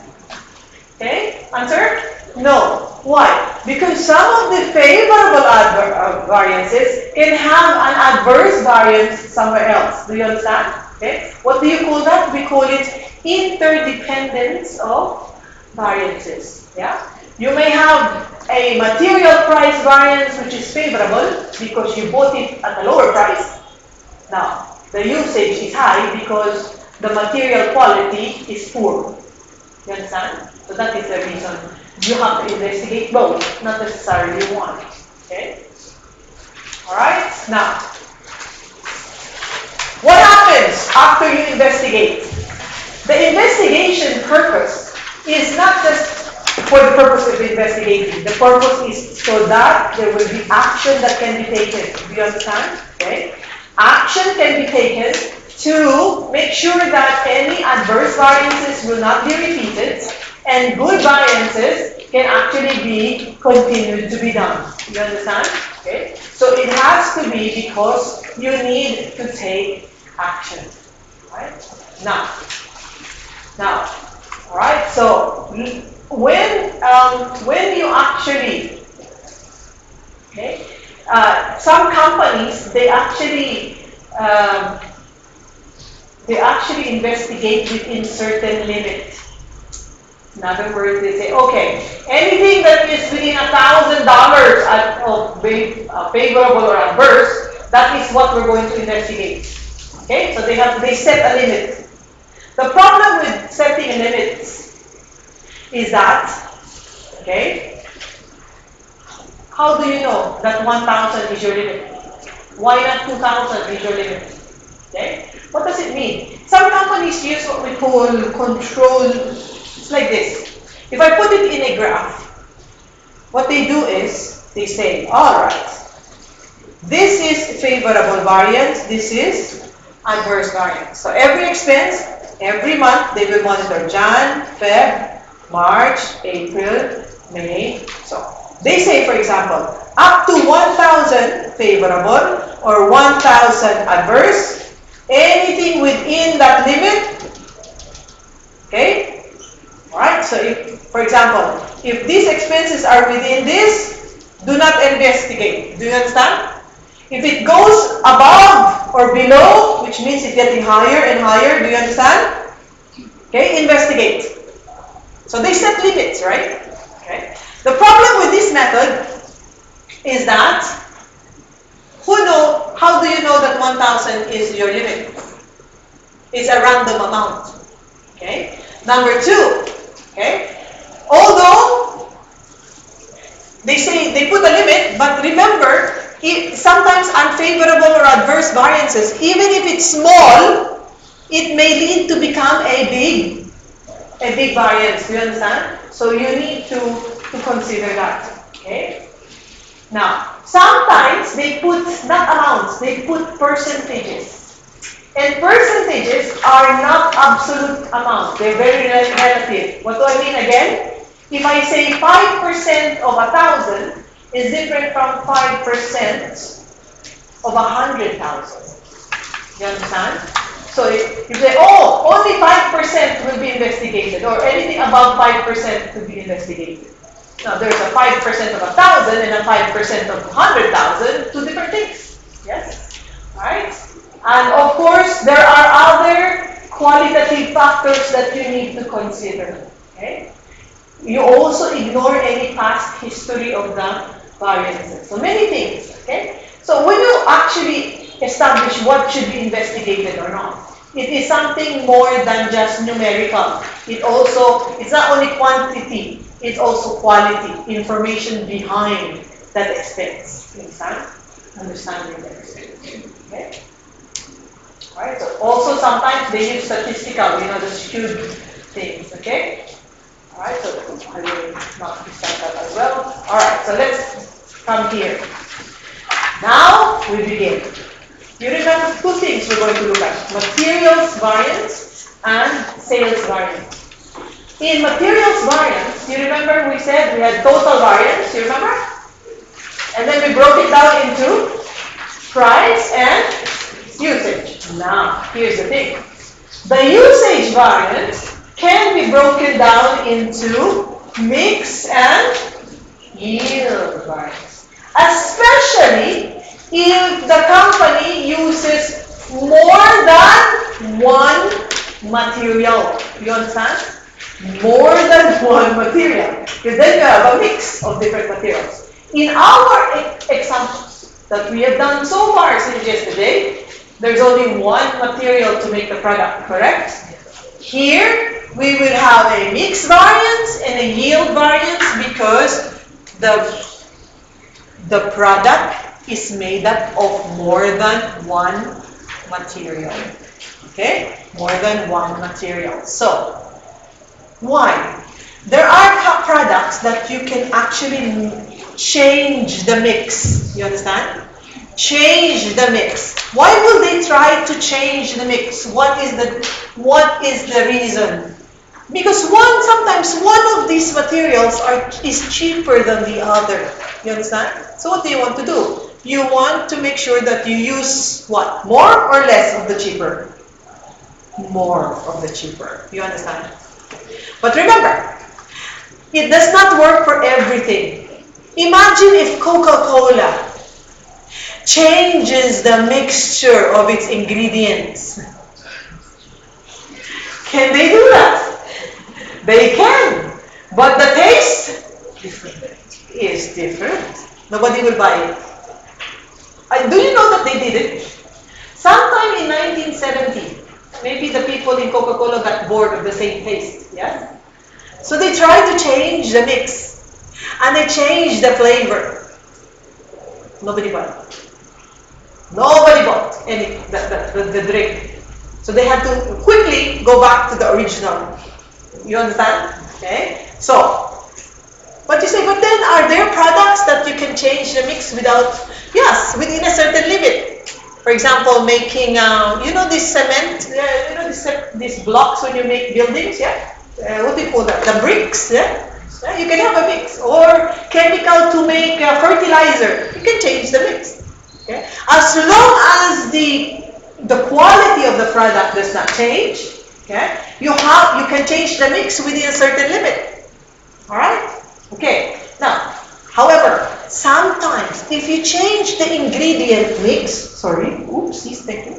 Okay? Answer? No. Why? Because some of the favorable variances can have an adverse variance somewhere else. Do you understand? Okay? What do you call that? We call it interdependence of variances. Yeah? You may have a material price variance which is favorable because you bought it at a lower price. Now, the usage is high because the material quality is poor. You understand? So that is the reason you have to investigate both, not necessarily one. Okay? Alright? Now, what happens after you investigate? The investigation purpose is not just for the purpose of investigating. The purpose is so that there will be action that can be taken. Do you understand? Okay? Action can be taken to make sure that any adverse variances will not be repeated and good variances can actually be continued to be done. You understand? Okay? So it has to be because you need to take action. Right? Now, all right. So when you actually, okay, some companies they actually investigate within certain limit. In other words, they say, okay, anything that is within $1,000 of favorable or adverse, that is what we're going to investigate. Okay, so they set a limit. The problem with setting a limit is that, okay, how do you know that 1,000 is your limit? Why not 2,000 is your limit? Okay, what does it mean? Some companies use what we call control. It's like this. If I put it in a graph, what they do is they say, all right, this is favorable variance, this is adverse variance. So every expense, every month, they will monitor Jan, Feb, March, April, May. So they say, for example, up to 1,000 favorable or 1,000 adverse, anything within that limit, okay? Alright, so if, for example, if these expenses are within this, do not investigate. Do you understand? If it goes above or below, which means it's getting higher and higher, do you understand? Okay, investigate. So they set limits, right? Okay. The problem with this method is that, how do you know that 1,000 is your limit? It's a random amount. Okay. Number two, okay, although they say they put a limit, but remember, sometimes unfavorable or adverse variances, even if it's small, it may lead to become a big variance. Do you understand? So you need to consider that. Okay. Now, sometimes they put not amounts, they put percentages. And percentages are not absolute amounts. They're very relative. What do I mean again? If I say 5% of 1,000 is different from 5% of 100,000. You understand? So if you say, oh, only 5% will be investigated, or anything above 5% to be investigated. Now there's a 5% of 1,000 and a 5% of 100,000, two different things. Yes? Alright? And of course, there are other qualitative factors that you need to consider. Okay? You also ignore any past history of the variances. So many things. Okay? So when you actually establish what should be investigated or not, it is something more than just numerical. It's not only quantity, it's also quality, information behind that expense. Understand? Understanding the expense. Okay? Alright, so also sometimes they use statistical, the skewed things, okay? Alright, so I will not present that as well. Alright, so let's come here. Now we begin. You remember two things we're going to look at: materials variance and sales variance. In materials variance, you remember we said we had total variance, you remember? And then we broke it down into price and usage. Now, here's the thing. The usage variance can be broken down into mix and yield variance. Especially if the company uses more than one material. You understand? More than one material. Because then you have a mix of different materials. In our examples that we have done so far since yesterday, there's only one material to make the product, correct? Here, we will have a mix variance and a yield variance because the product is made up of more than one material. Okay? More than one material. So, why? There are products that you can actually change the mix. You understand? Change the mix. Why will they try to change the mix? What is the reason? Because sometimes one of these materials is cheaper than the other. You understand? So what do you want to do? You want to make sure that you use what? More or less of the cheaper? More of the cheaper. You understand? But remember, it does not work for everything. Imagine if Coca-Cola changes the mixture of its ingredients. Can they do that? They can. But the taste is different. Nobody will buy it. Do you know that they did it? Sometime in 1970, maybe the people in Coca-Cola got bored of the same taste. Yes? So they tried to change the mix. And they changed the flavor. Nobody bought it. Nobody bought the drink. So they had to quickly go back to the original. You understand? Okay? So, but you say, but then are there products that you can change the mix without? Yes, within a certain limit. For example, making, this cement, these blocks when you make buildings, yeah? What do you call that? The bricks, yeah? You can have a mix. Or chemical to make fertilizer. You can change the mix. Okay? As long as the quality of the product does not change, okay, you can change the mix within a certain limit. Alright? Okay. Now, however, sometimes if you change the ingredient mix, sorry, oopsies, thank you.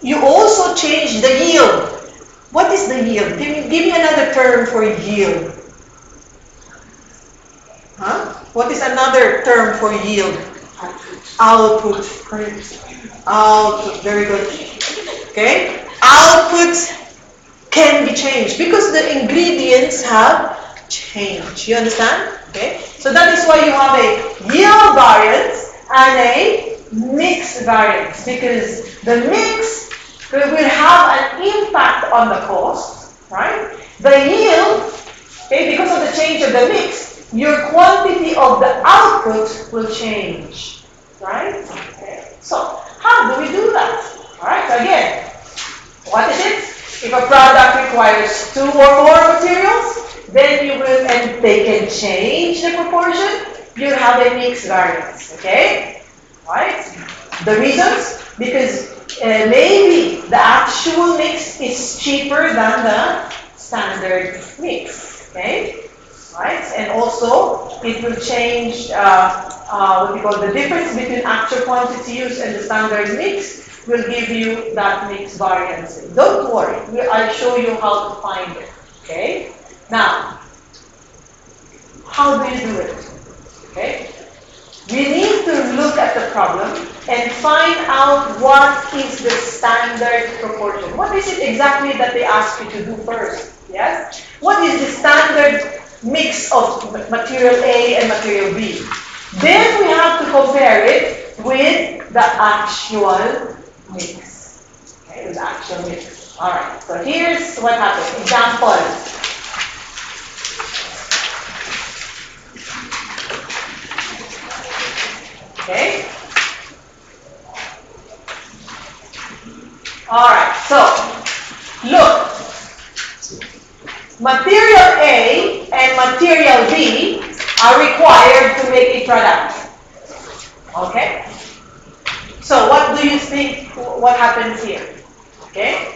You also change the yield. What is the yield? Give me another term for yield. Huh? What is another term for yield? Output. Output. Very good. Okay? Output can be changed because the ingredients have changed. You understand? Okay? So that is why you have a yield variance and a mix variance, because the mix will have an impact on the cost, right? The yield, okay, because of the change of the mix, your quantity of the output will change, right? Okay. So how do we do that? All right. So again, what is it? If a product requires 2 or more materials, then you will, and they can change the proportion, you'll have a mix variance, okay? Right? The reasons? Because maybe the actual mix is cheaper than the standard mix, okay? Right? And also, it will change what we call the difference between actual quantity used and the standard mix will give you that mix variance. Don't worry, I'll show you how to find it. Okay? Now, how do you do it? Okay? We need to look at the problem and find out what is the standard proportion. What is it exactly that they ask you to do first? Yes? What is the standard mix of material A and material B? Then we have to compare it with the actual mix. Okay, with the actual mix. Alright, so here's what happened. Example. Okay? Alright, so look. Material A and material B are required to make a product. Okay? So what do you think, what happens here? Okay?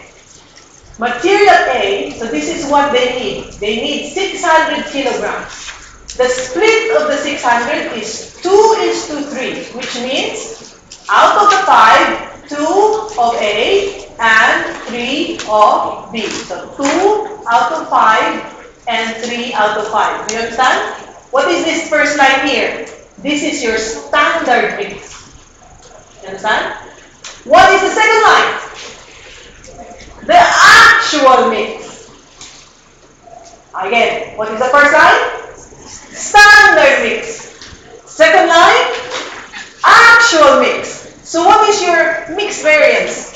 Material A, so this is what they need. They need 600 kilograms. The split of the 600 is 2:3, which means out of the 5, 2 of A and 3 of B. So 2 out of 5 and 3 out of 5. Do you understand? What is this first line here? This is your standard mix. You understand? What is the second line? The actual mix. Again, what is the first line? Standard mix. Second line? Actual mix. So what is your mix variance?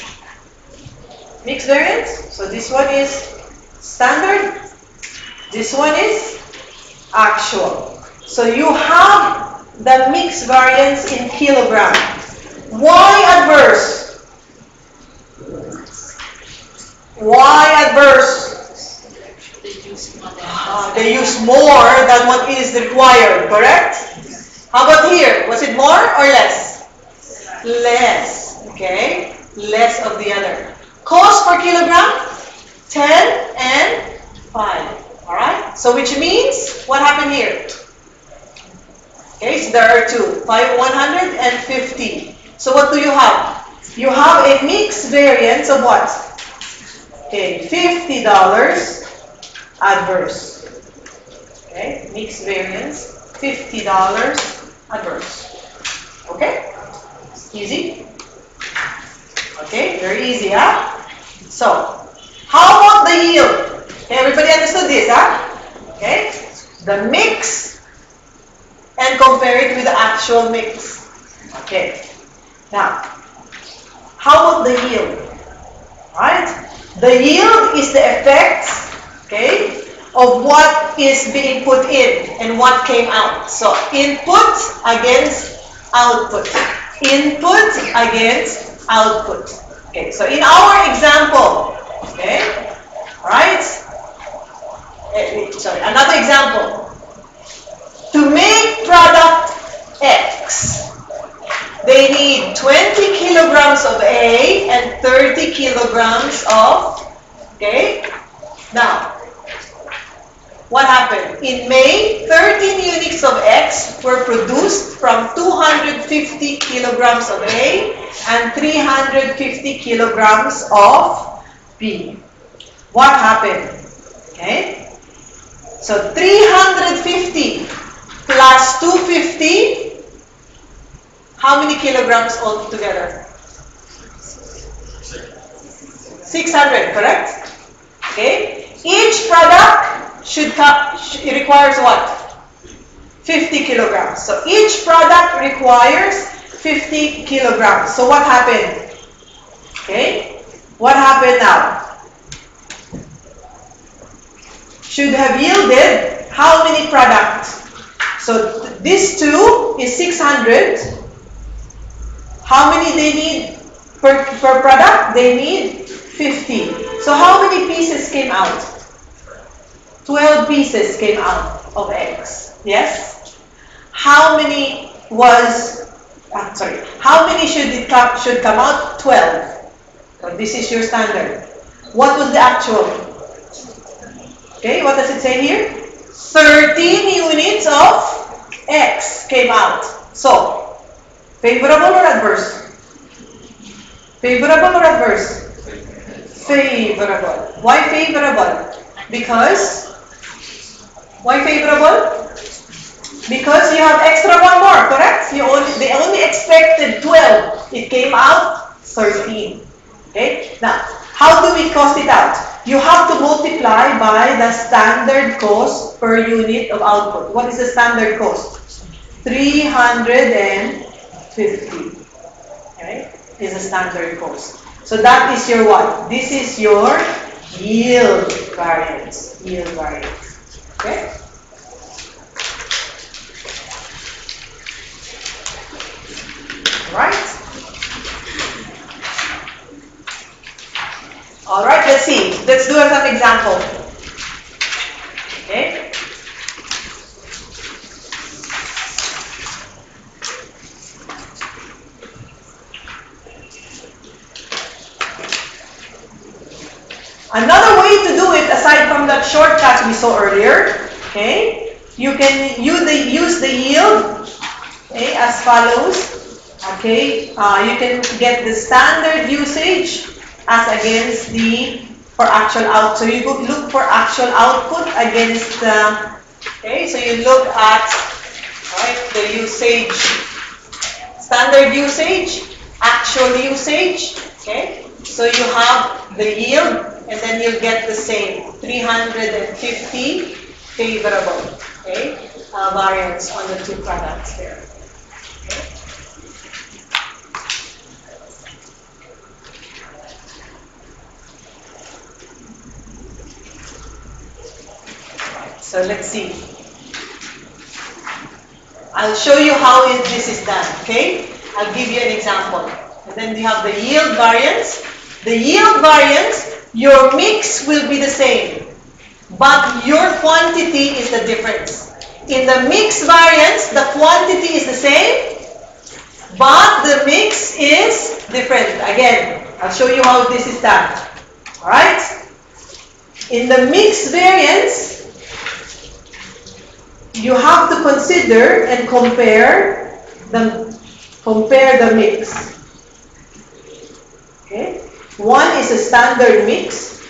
Mix variance? So this one is standard. This one is actual. So you have the mix variance in kilogram. Why adverse? Why adverse? They use more than what is required, correct? How about here? Was it more or less? Less, okay? Less of the other. Cost per kilogram? 10 and 5, alright? So which means, what happened here? Okay, so there are 2, 100 and 50. So what do you have? You have a mix variance of what? Okay, $50 adverse. Okay, mix variance, $50 adverse. Okay? Easy? Okay, very easy, huh? So, how about the yield? Okay, everybody understood this, huh? Okay? The mix and compare it with the actual mix. Okay. Now, how about the yield? Right? The yield is the effects, okay, of what is being put in and what came out. So input against output. Input against output. Okay, so in our example, okay, alright, sorry, another example. To make product X, they need 20 kilograms of A and 30 kilograms of, okay, now, what happened? In May, 13 units of X were produced from 250 kilograms of A and 350 kilograms of B. What happened? Okay? So 350 plus 250, how many kilograms altogether? 600, correct? Okay? Each product it requires what? 50 kilograms. So each product requires 50 kilograms. So what happened? Okay? What happened now? Should have yielded how many products? So this two is 600. How many they need per product? They need 50. So how many pieces came out? 12 pieces came out of X. Yes? How many how many should come out? 12. So this is your standard. What was the actual? Okay, what does it say here? 13 units of X came out. So, favorable or adverse? Favorable or adverse? Favorable. Why favorable? Because? Why favorable? Because you have extra one more, correct? They only expected 12. It came out 13. Okay? Now, how do we cost it out? You have to multiply by the standard cost per unit of output. What is the standard cost? 350. Okay? Is the standard cost. So that is your what? This is your yield variance. Yield variance. Okay? Right? Alright, let's see. Let's do some example. Okay? Another way to do it, aside from that shortcut we saw earlier, okay, you can use the yield, okay, as follows. Okay, you can get the standard usage as against for actual out. So you look for actual output against okay, so you look at the usage, standard usage, actual usage. Okay, so you have the yield, and then you'll get the same 350 favorable, okay, variance on the two products there. Okay. So let's see. I'll show you how this is done, okay? I'll give you an example. And then you have the yield variance. The yield variance, your mix will be the same, but your quantity is the difference. In the mix variance, the quantity is the same, but the mix is different. Again, I'll show you how this is done. Alright? In the mix variance, you have to consider and compare the mix. Okay? One is a standard mix,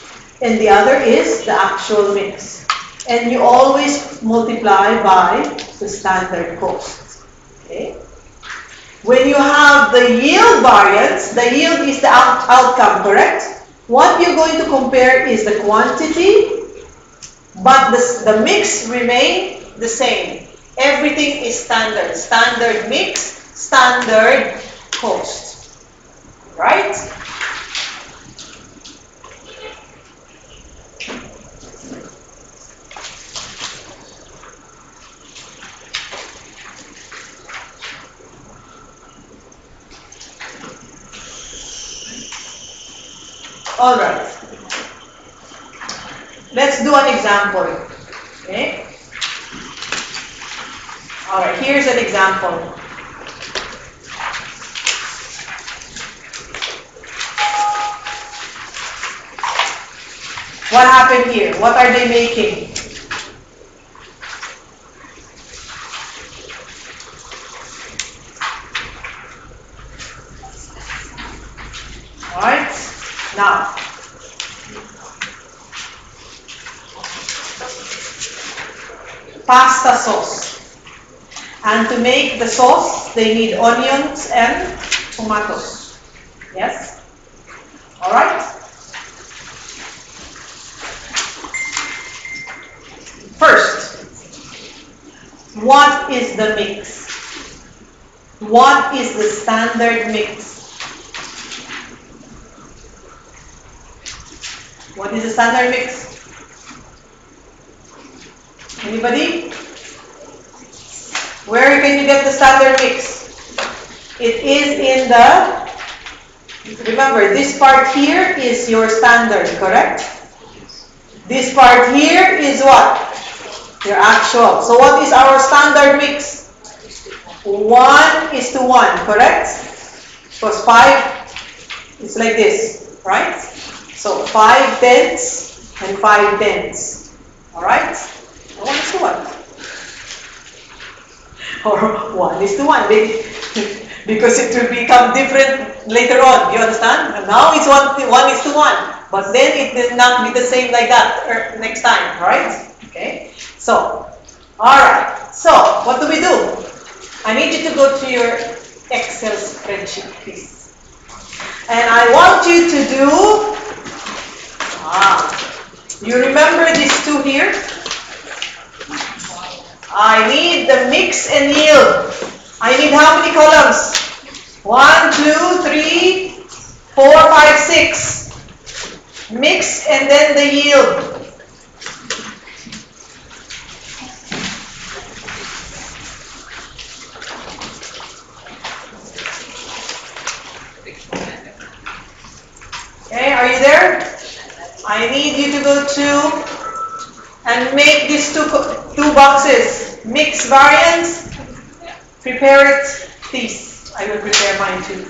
and the other is the actual mix. And you always multiply by the standard cost. Okay? When you have the yield variance, the yield is the outcome, correct? What you're going to compare is the quantity, but the mix remain the same. Everything is standard. Standard mix, standard cost. Right? Alright. Let's do an example. Okay? Alright, here's an example. What happened here? What are they making? pasta sauce. And to make the sauce, they need onions and tomatoes. Yes? Alright? First, what is the mix? What is the standard mix? What is the standard mix? Anybody? Where can you get the standard mix? It is in the, remember, this part here is your standard, correct? This part here is what? Your actual. So what is our standard mix? 1:1, correct? Because 5 is like this, right? So 5 tenths and 5 tenths. Alright? 1:1. Or 1:1, because it will become different later on. You understand? And now it's 1:1, but then it will not be the same like that next time, right? Okay. So, all right. So, what do we do? I need you to go to your Excel spreadsheet, please, and I want you to do. You remember these two here? I need the mix and yield. I need how many columns? 1, 2, 3, 4, 5, 6. Mix and then the yield. Okay, are you there? I need you to go to and make these two boxes. Mix variance. Prepare it, please. I will prepare mine too.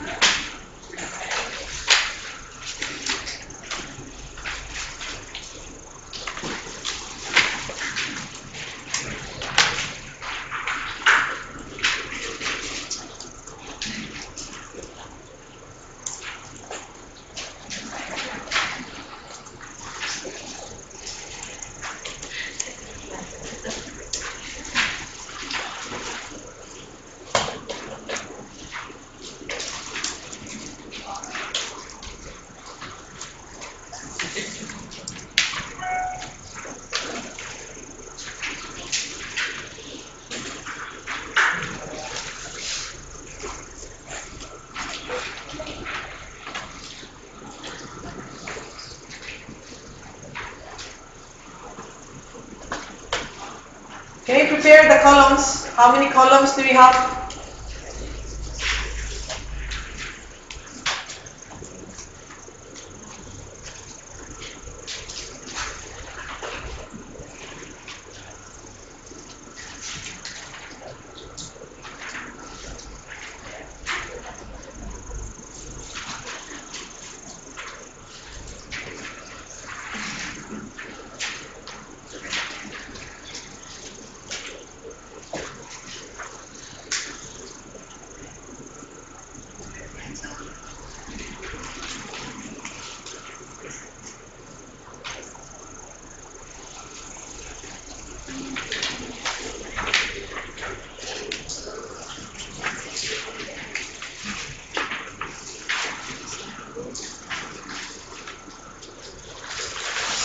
Okay, prepare the columns. How many columns do we have?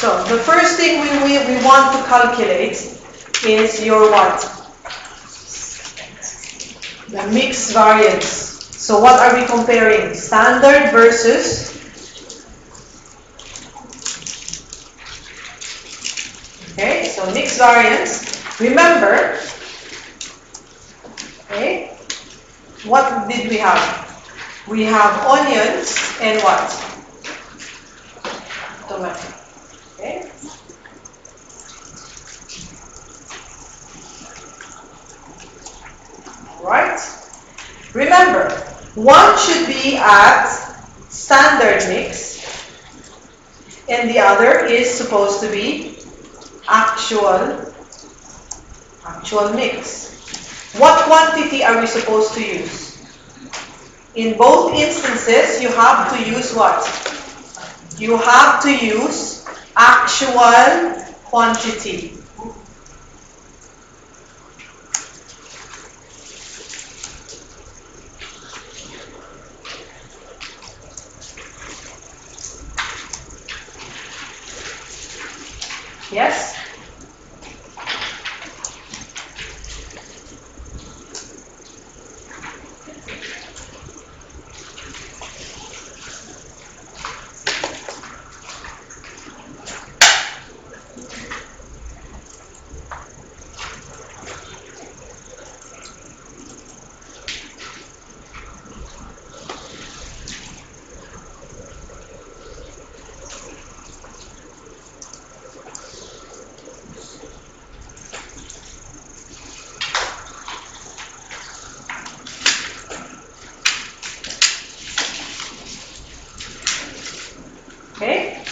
So the first thing we want to calculate is your what? The mix variance. So what are we comparing? Standard versus okay, so mix variance. Remember, okay, what did we have? We have onions and what? Tomato. Okay. Right? Remember, one should be at standard mix and the other is supposed to be actual mix. What quantity are we supposed to use? In both instances, you have to use what? You have to use actual quantity. Yes? Okay?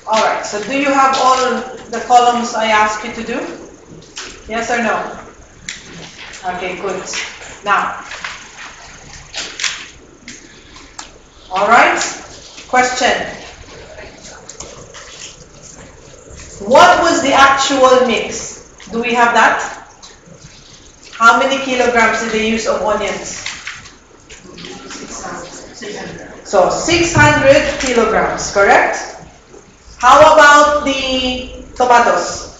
Alright, so do you have all the columns I asked you to do? Yes or no? Okay, good. Now, alright, question. What was the actual mix? Do we have that? How many kilograms did they use of onions? 600. So 600 kilograms, correct? How about the tomatoes?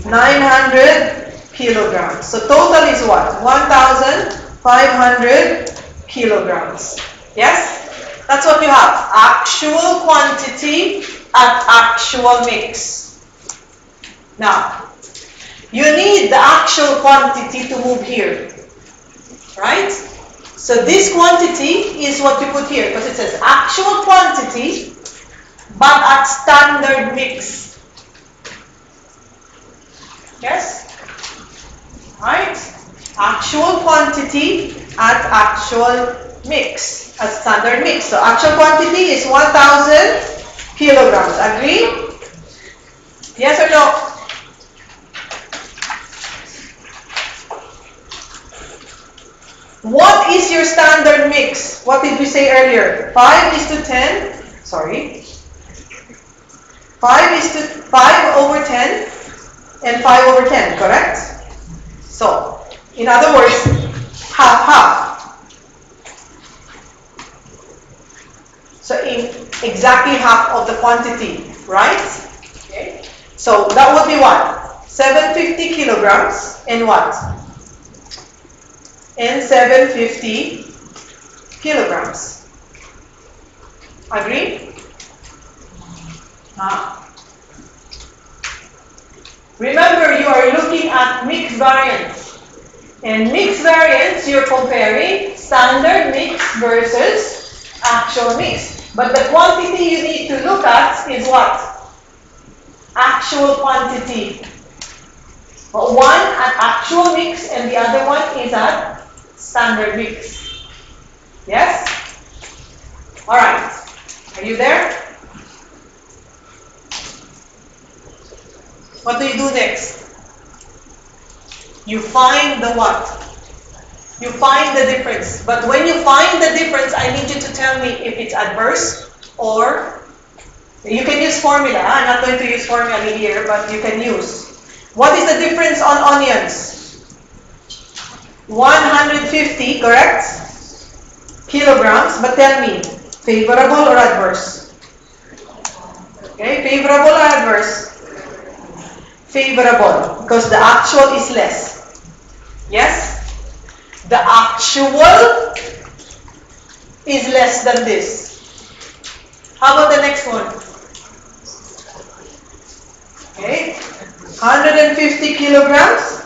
900 kilograms. So total is what? 1,500 kilograms. Yes? That's what you have. Actual quantity at actual mix. Now, you need the actual quantity to move here. Right? So this quantity is what you put here because it says actual quantity but at standard mix. Yes? Right? Actual quantity at actual mix. At standard mix. So actual quantity is 1,000 kilograms. Agree? Yes or no? What is your standard mix? What did we say earlier? 5:10. Sorry. 5:5/10 and 5/10, correct? So, in other words, half. So, in exactly half of the quantity, right? Okay. So, that would be what? 750 kilograms and what? And 750 kilograms. Agree? Remember, you are looking at mix variance. And mix variance, you're comparing standard mix versus actual mix. But the quantity you need to look at is what? Actual quantity. But one at actual mix and the other one is at standard mix. Yes? Alright. Are you there? What do you do next? You find the what? You find the difference. But when you find the difference, I need you to tell me if it's adverse or you can use formula. I'm not going to use formula here, but you can use. What is the difference on onions? 150, correct? Kilograms, but tell me, favorable or adverse? Okay, favorable or adverse? Favorable, because the actual is less. Yes? The actual is less than this. How about the next one? Okay, 150 kilograms.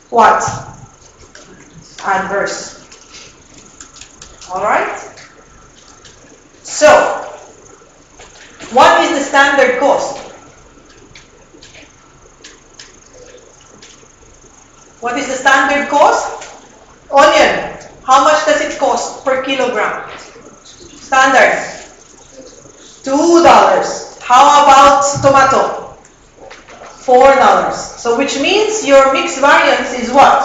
What? Adverse. Alright? So, what is the standard cost? What is the standard cost? Onion. How much does it cost per kilogram? Standard. $2. How about tomato? $4. So which means your mix variance is what?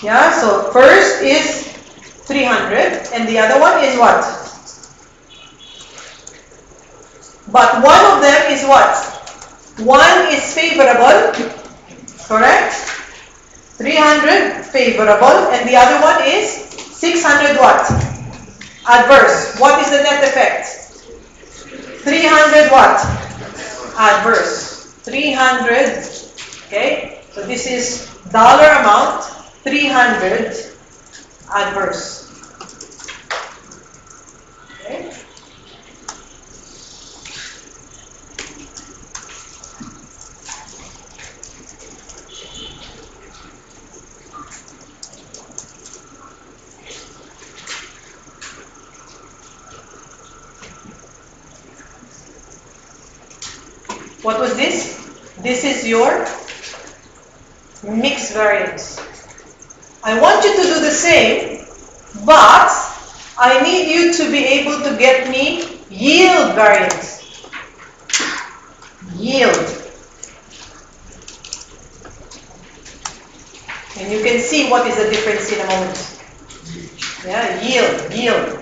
Yeah, so first is 300 and the other one is what? But one of them is what? One is favorable, correct? 300 favorable and the other one is 600 what? Adverse. What is the net effect? 300 what? Adverse. 300, okay? So this is dollar amount, 300 adverse. Okay? What was this? This is your mix variance. I want you to do the same, but I need you to be able to get me yield variance. Yield. And you can see what is the difference in a moment. Yeah, yield.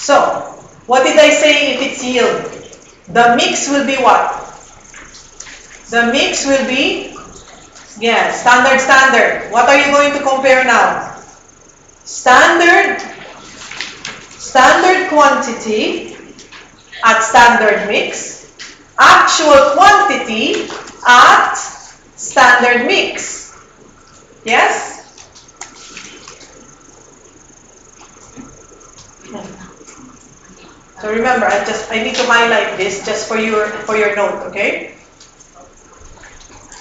So, what did I say if it's yield? The mix will be what? The mix will be, yeah, standard. What are you going to compare now? Standard quantity at standard mix, actual quantity at standard mix. Yes? So remember, I need to highlight this just for your note, okay?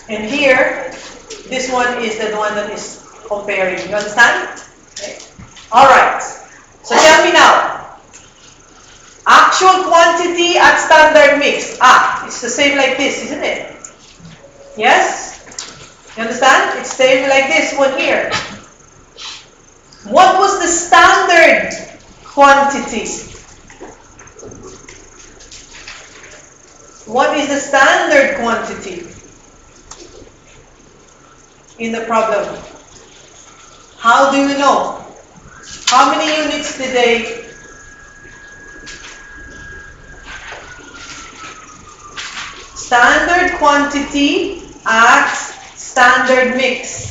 And here, this one is the one that is comparing. You understand? Okay. Alright. So tell me now. Actual quantity at standard mix. It's the same like this, isn't it? Yes? You understand? It's same like this one here. What was the standard quantity? What is the standard quantity in the problem? How do you know? How many units did they? Standard quantity at standard mix.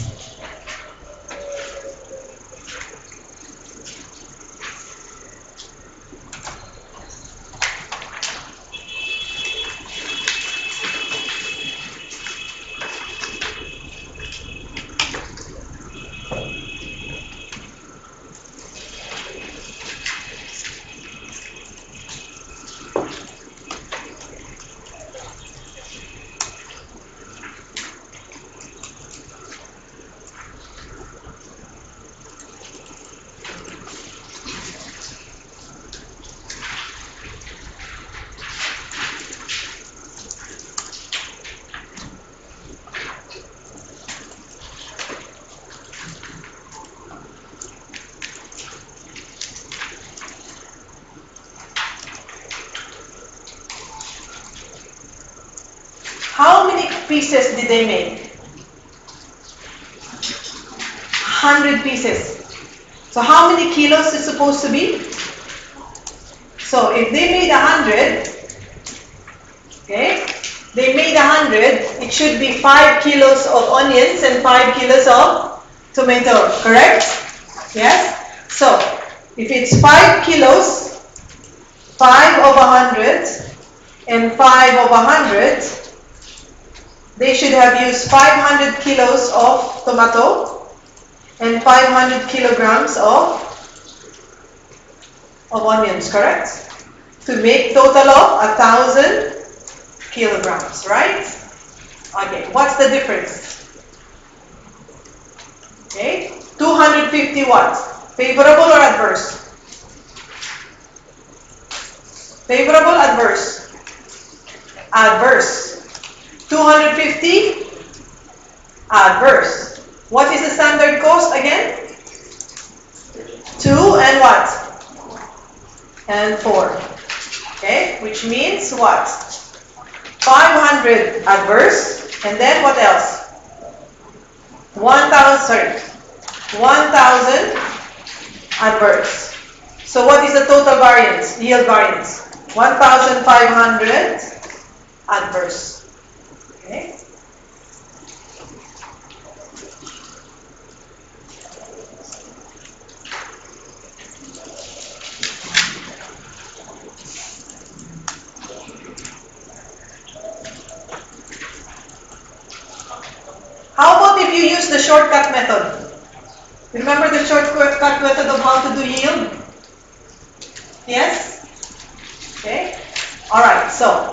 How many pieces did they make? 100 pieces. So how many kilos is supposed to be? So if they made 100, okay, they made 100, it should be 5 kilos of onions and 5 kilos of tomato, correct? Yes? So if it's 5 kilos, 5 of 100 and 5 of 100, they should have used 500 kilos of tomato and 500 kilograms of onions, correct? To make total of 1,000 kilograms, right? Okay, what's the difference? Okay, 250 what? Favorable or adverse? Favorable, adverse? Adverse. 250, adverse. What is the standard cost again? 2 and what? And 4. Okay, which means what? 500 adverse, and then what else? 1,000 adverse. So what is the total variance, yield variance? 1,500 adverse. Okay. How about if you use the shortcut method? Remember the shortcut method of how to do yield? Yes? Okay. Alright, so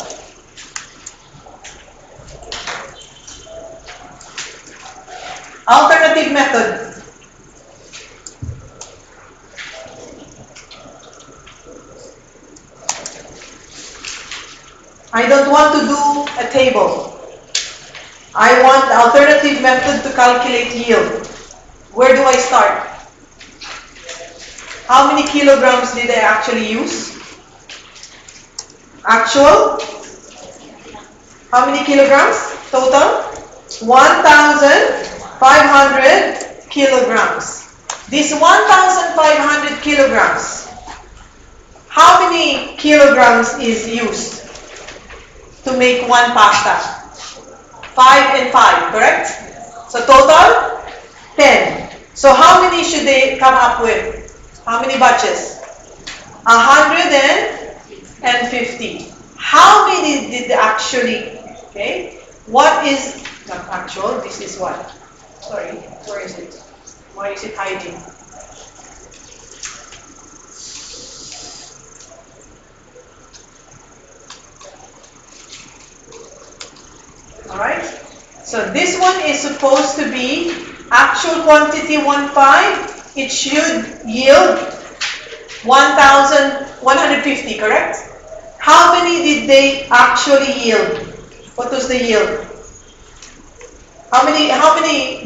alternative method. I don't want to do a table. I want the alternative method to calculate yield. Where do I start? How many kilograms did I actually use? Actual? How many kilograms total? 1,500 kilograms. This 1,500 kilograms, how many kilograms is used to make one pasta? 5 and 5, correct? So total 10. So how many should they come up with? How many batches? 150. How many did they actually, okay? What is, not actual, this is what? Sorry, where is it? Why is it hiding? Alright? So this one is supposed to be actual quantity 1,500. It should yield 1,150, correct? How many did they actually yield? What was the yield? How many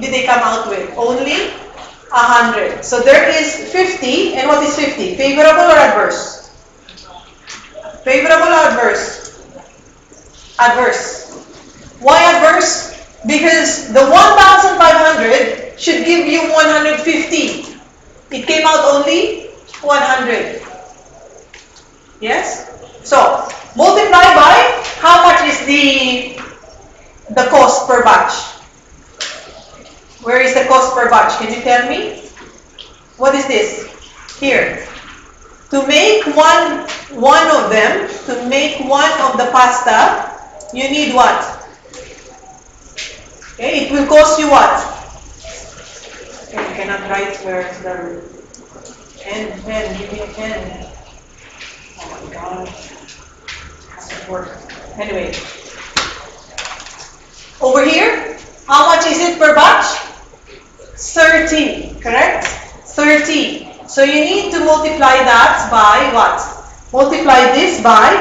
did they come out with? Only 100. So there is 50, and what is 50? Favorable or adverse? Favorable or adverse? Adverse. Why adverse? Because the 1,500 should give you 150. It came out only 100. Yes? So, multiply by how much is the cost per batch? Where is the cost per batch? Can you tell me? What is this? Here. To make one of them, to make one of the pasta, you need what? Okay, it will cost you what? Okay, you cannot write where the pen, give me a pen. Oh my god. Doesn't work. Anyway. Over here, how much is it per batch? 30, correct? 30. So you need to multiply that by what? Multiply this by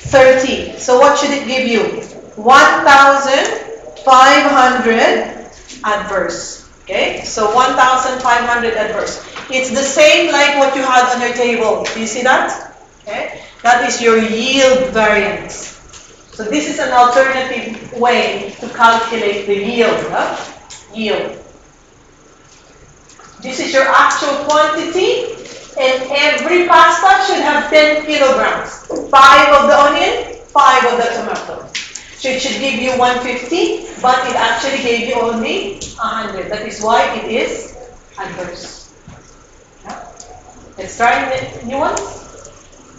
30. So what should it give you? 1,500 adverse. Okay, so 1,500 adverse. It's the same like what you had on your table. Do you see that? Okay, that is your yield variance. So this is an alternative way to calculate the yield. Yield. This is your actual quantity, and every pasta should have 10 kilograms. 5 of the onion, 5 of the tomato. So it should give you 150, but it actually gave you only 100. That is why it is adverse. Yeah. Let's try the new one.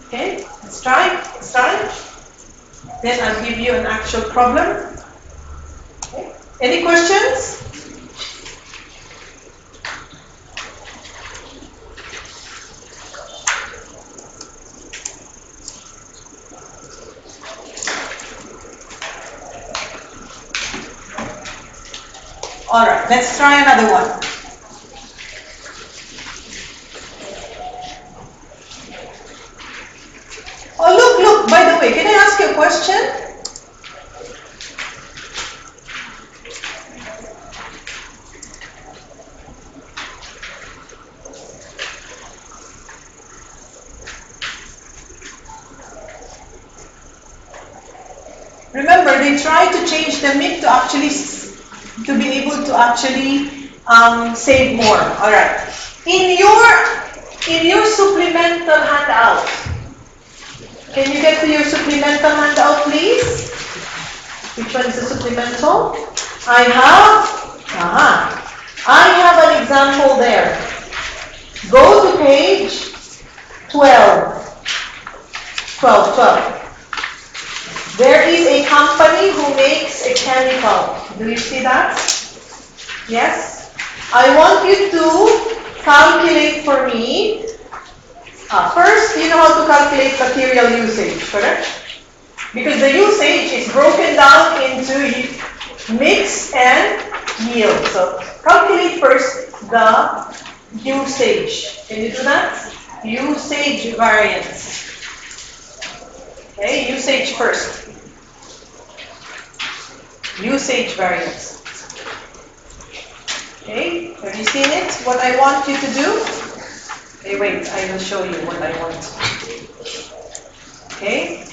Okay, let's try. Then I'll give you an actual problem. Okay. Any questions? Alright, let's try another one. Oh look, look, by the way, can I ask you a question? Remember, they tried to change the MIC to actually to be able to actually save more. All right. In your supplemental handout, can you get to your supplemental handout, please? Which one is the supplemental? I have an example there. Go to page 12. 12. There is a company who makes a chemical. Do you see that? Yes? I want you to calculate for me. First, you know how to calculate material usage, correct? Because the usage is broken down into mix and yield. So calculate first the usage. Can you do that? Usage variance. Okay, usage first. Usage variance. Okay, have you seen it? What I want you to do? Okay, wait, I will show you what I want. Okay.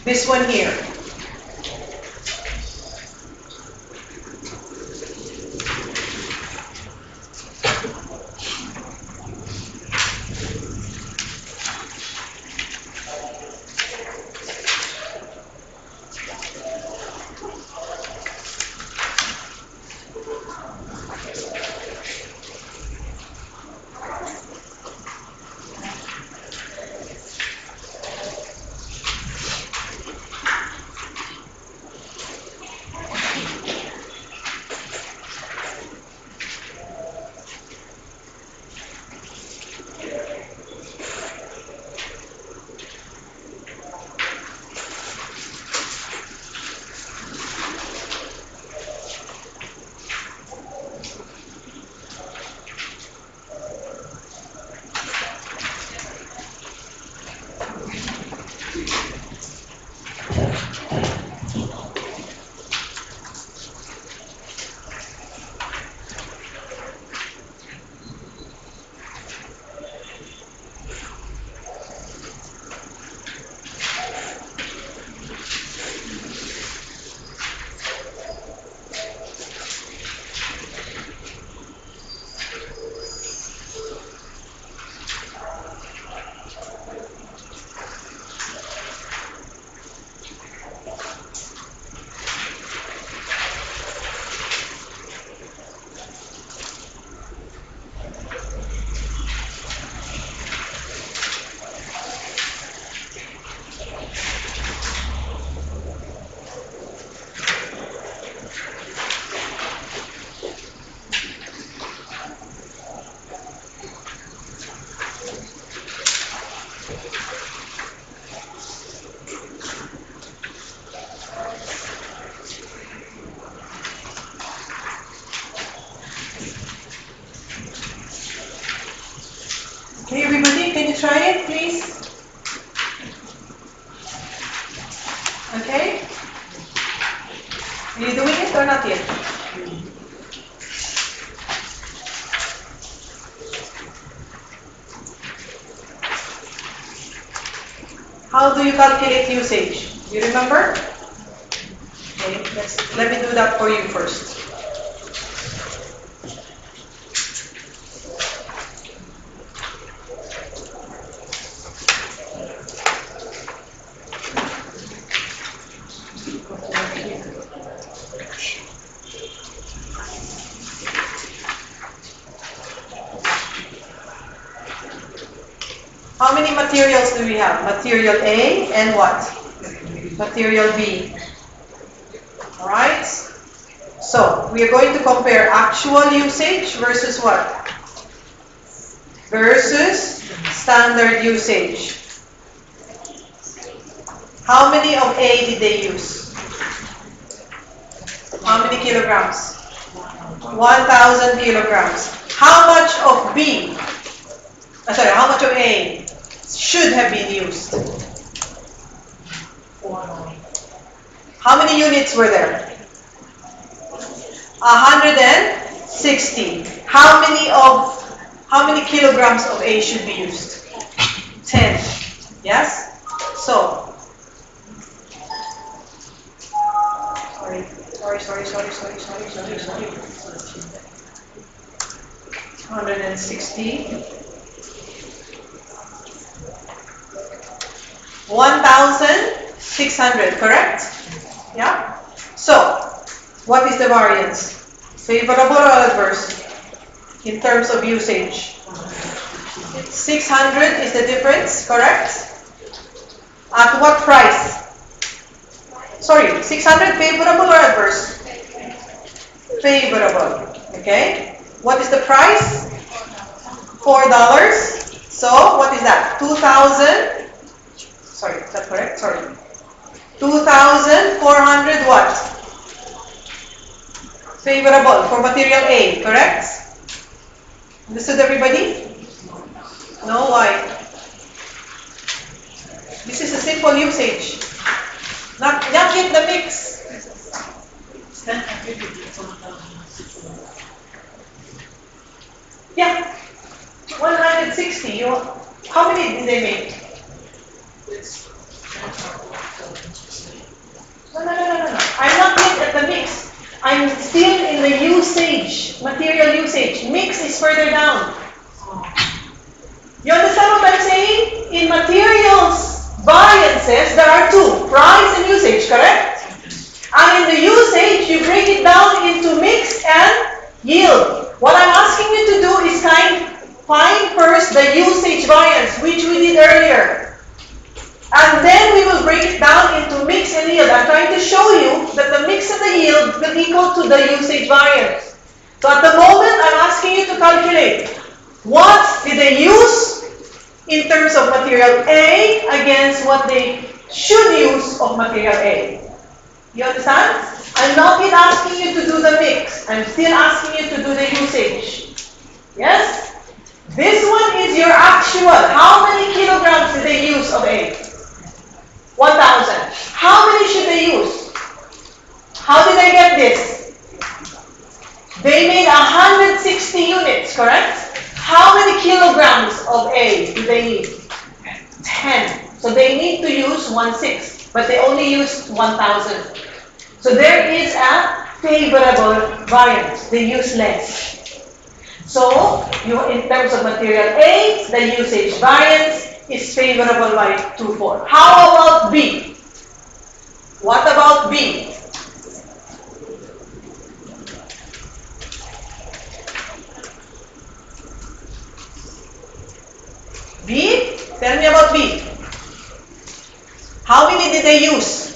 This one here. Okay, everybody, can you try it, please? Okay? Are you doing it or not yet? How do you calculate usage? You remember? Okay, let me do that for you first. How many materials do we have? Material A and what? Material B. Alright? So, we are going to compare actual usage versus what? Versus standard usage. How many of A did they use? How many kilograms? 1,000 kilograms. How much of B, how much of A should have been used? How many units were there? 160. How many kilograms of A should be used? 10. Yes? So, sorry. 160. 1,600, correct? Yeah? So, what is the variance? Favorable or adverse? In terms of usage. 600 is the difference, correct? At what price? Sorry, 600 favorable or adverse? Favorable. Okay. What is the price? $4. So, what is that? 2,000. Sorry, is that correct? Sorry. 2,400 what? Favorable for material A, correct? Understood everybody? No, why? This is a simple usage. Not yet the mix. Yeah. 160. How many did they make? No. I'm not yet at the mix. I'm still in the usage, material usage. Mix is further down. You understand what I'm saying? In materials variances, there are two, price and usage, correct? And in the usage, you break it down into mix and yield. What I'm asking you to do is find first the usage variance, which we did earlier. And then we will break it down into mix and yield. I'm trying to show you that the mix and the yield will equal to the usage variance. So at the moment, I'm asking you to calculate what did they use in terms of material A against what they should use of material A. You understand? I'm not yet asking you to do the mix. I'm still asking you to do the usage. Yes? This one is your actual. How many kilograms did they use of A? 1,000. How many should they use? How did they get this? They made 160 units, correct? How many kilograms of A do they need? 10. So they need to use 1/6, but they only used 1,000. So there is a favorable variance. They use less. So in terms of material A, the usage variance is favorable by 2/4. How about B? What about B? B? Tell me about B. How many did they use?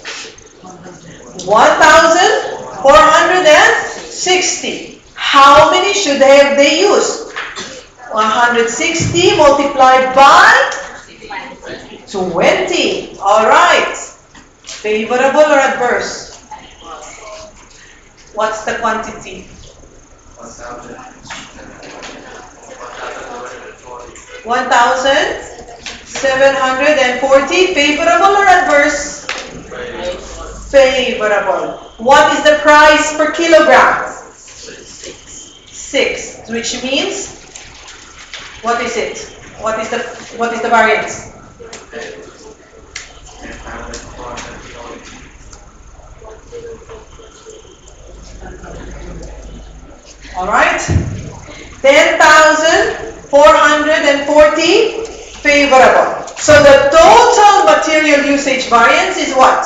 1,460. How many should have they used? 160 multiplied by 20. All right. Favorable or adverse? What's the quantity? 1,740. Favorable or adverse? Favorable. What is the price per kilogram? 6. Which means, what is it? What is the variance? All right. 10,440 favorable. So the total material usage variance is what?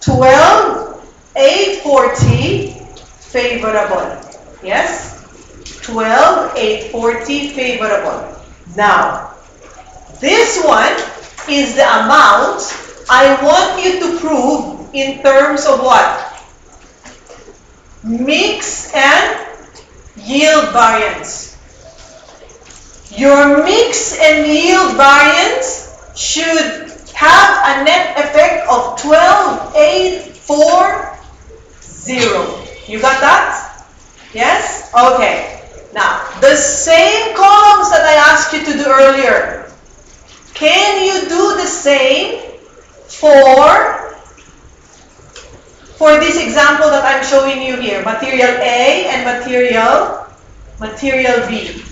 12,840 favorable. Yes? 12,840 favorable. Now, this one is the amount I want you to prove in terms of what? Mix and yield variance. Your mix and yield variance should have a net effect of 12,840. You got that? Yes? Okay. Now, the same columns that I asked you to do earlier. Can you do the same for this example that I'm showing you here? Material A and material B.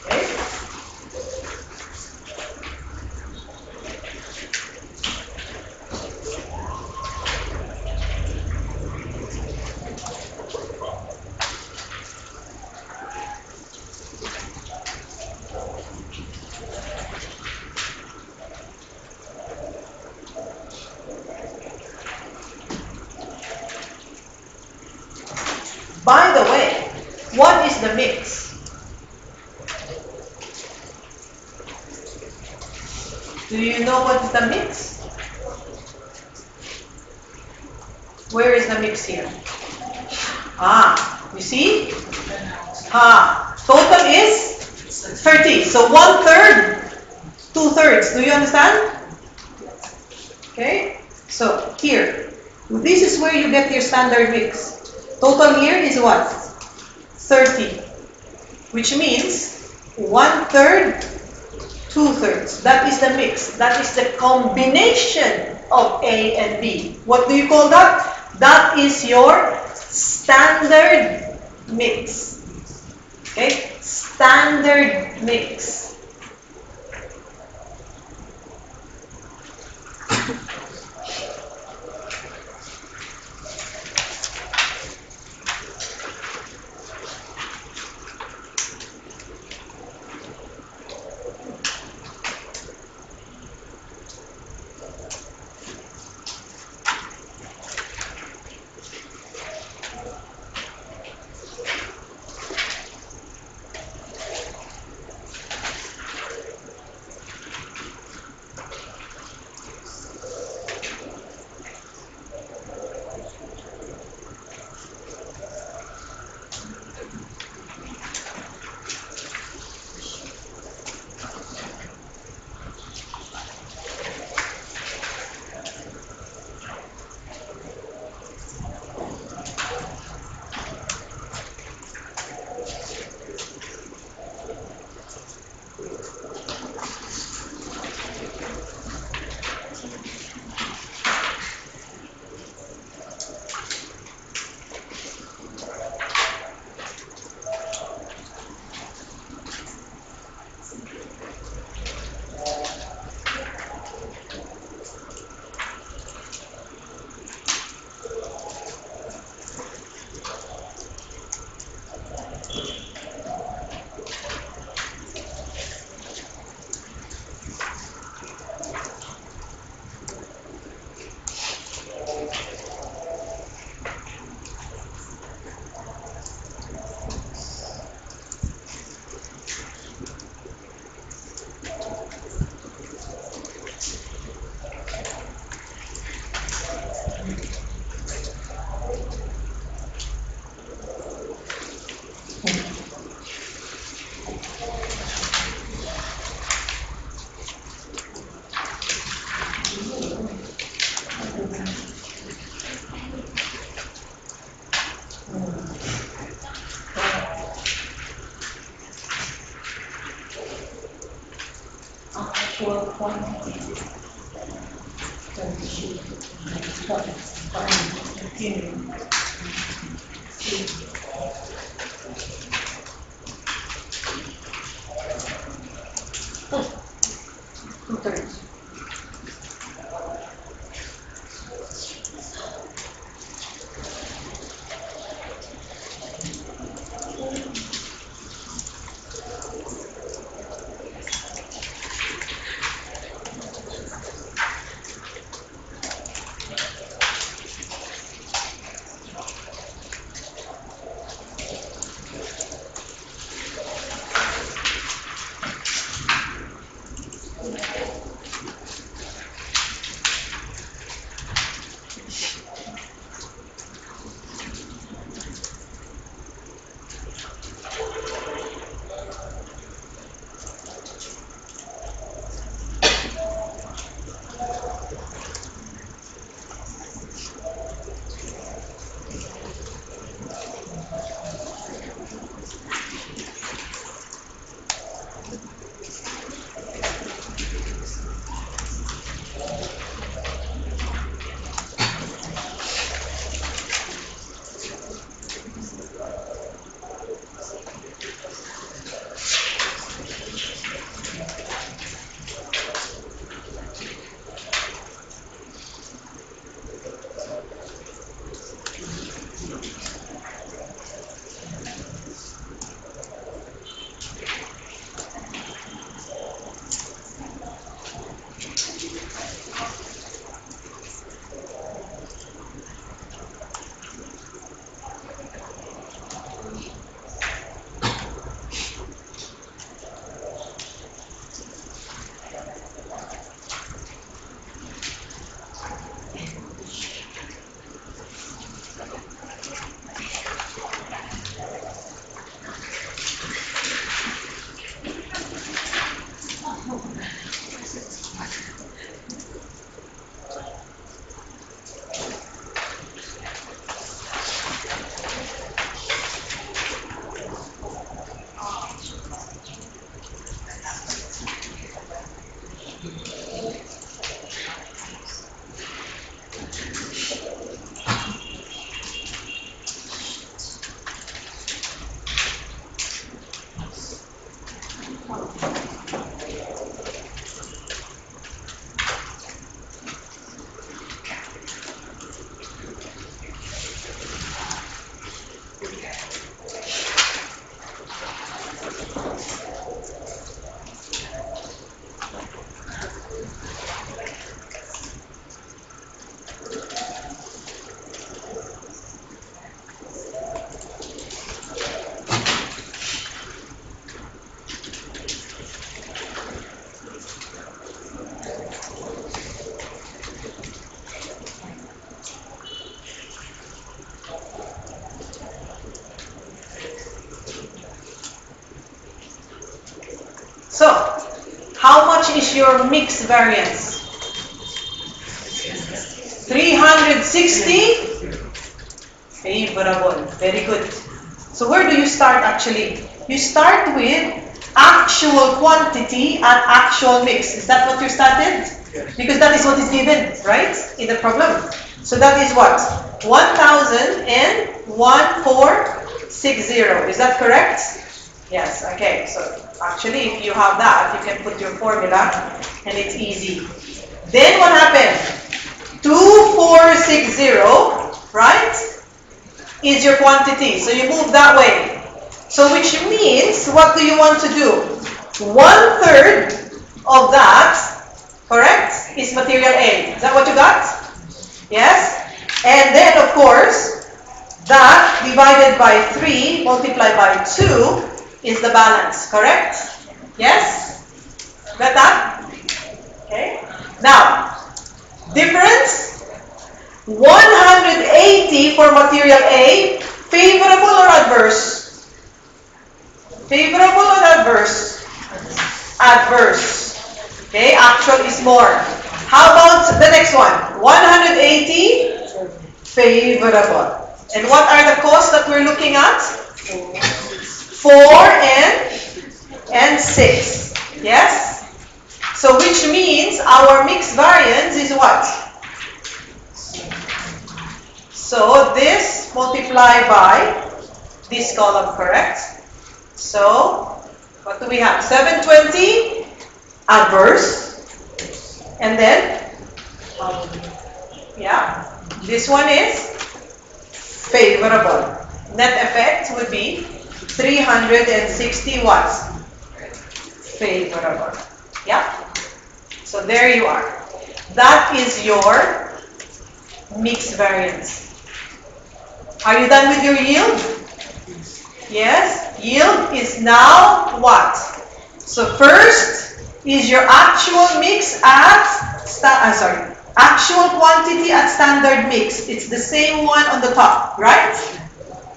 Okay? By the way, what is the mix? Do you know what is the mix? Where is the mix here? You see? Total is 30. So 1/3, 2/3. Do you understand? Okay. So here, this is where you get your standard mix. Total here is what? 30. Which means 1/3, 2/3. That is the mix. That is the combination of A and B. What do you call that? That is your standard mix. Okay? Standard mix. So, how much is your mix variance? 360? Favorable. Very good. So where do you start actually? You start with actual quantity and actual mix. Is that what you started? Yes. Because that is what is given, right? In the problem. So that is what? 1,01460. Is that correct? Yes, okay. So actually if you have that, you can put your formula and it's easy. Then what happened? 2460, right? Is your quantity. So you move that way. So which means, what do you want to do? 1/3 of that, correct, is material A. Is that what you got? Yes? And then, of course, that divided by 3 multiplied by 2 is the balance, correct? Yes? Got that? Okay. Now, difference? 180 for material A, favorable or adverse? Favorable or adverse? Adverse. Okay, actual is more. How about the next one? 180, favorable. And what are the costs that we're looking at? 4 and 6. Yes? So which means our mixed variance is what? So this multiplied by this column, correct? So what do we have? 720 adverse. And then, yeah, this one is favorable. Net effect would be 360 watts. Favorable. Yeah? So there you are. That is your mixed variance. Are you done with your yield? Yes? Yield is now what? So first is your actual mix at, actual quantity at standard mix. It's the same one on the top, right?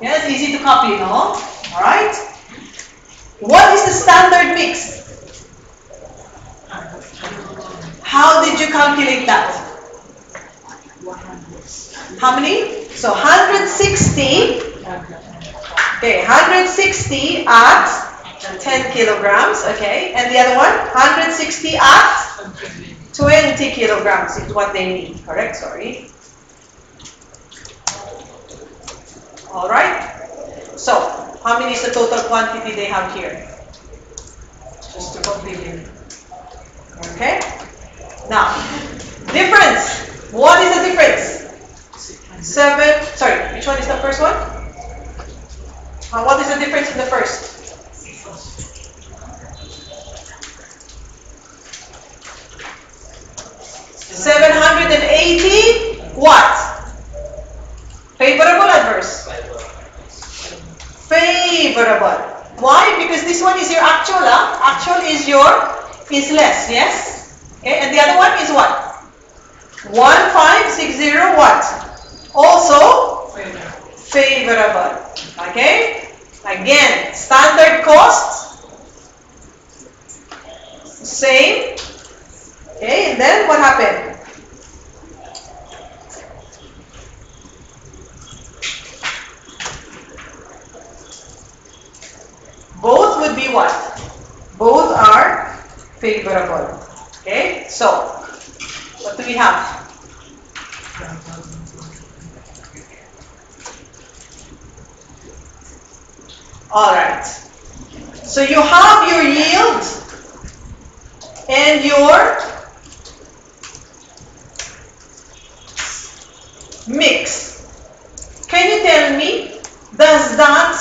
Yes, easy to copy, no? Alright? What is the standard mix? How did you calculate that? How many? So 160. Okay, 160 at 10 kilograms. Okay, and the other one? 160 at 20 kilograms is what they need. Correct? Sorry. All right. So, how many is the total quantity they have here? Just to complete it. Okay. Now, difference. What is the difference? 7. Sorry, which one is the first one? What is the difference in the first? 780 what? Favorable, adverse? Favorable. favorable. Why? Because this one is your actual, actual is less, yes? Okay, and the other one is what? 1560 what? Also favorable. Okay? Again, standard cost, same. Okay, and then what happened? Both would be what? Both are favorable. Okay, so what do we have? All right. So you have your yield and your mix. Can you tell me, does that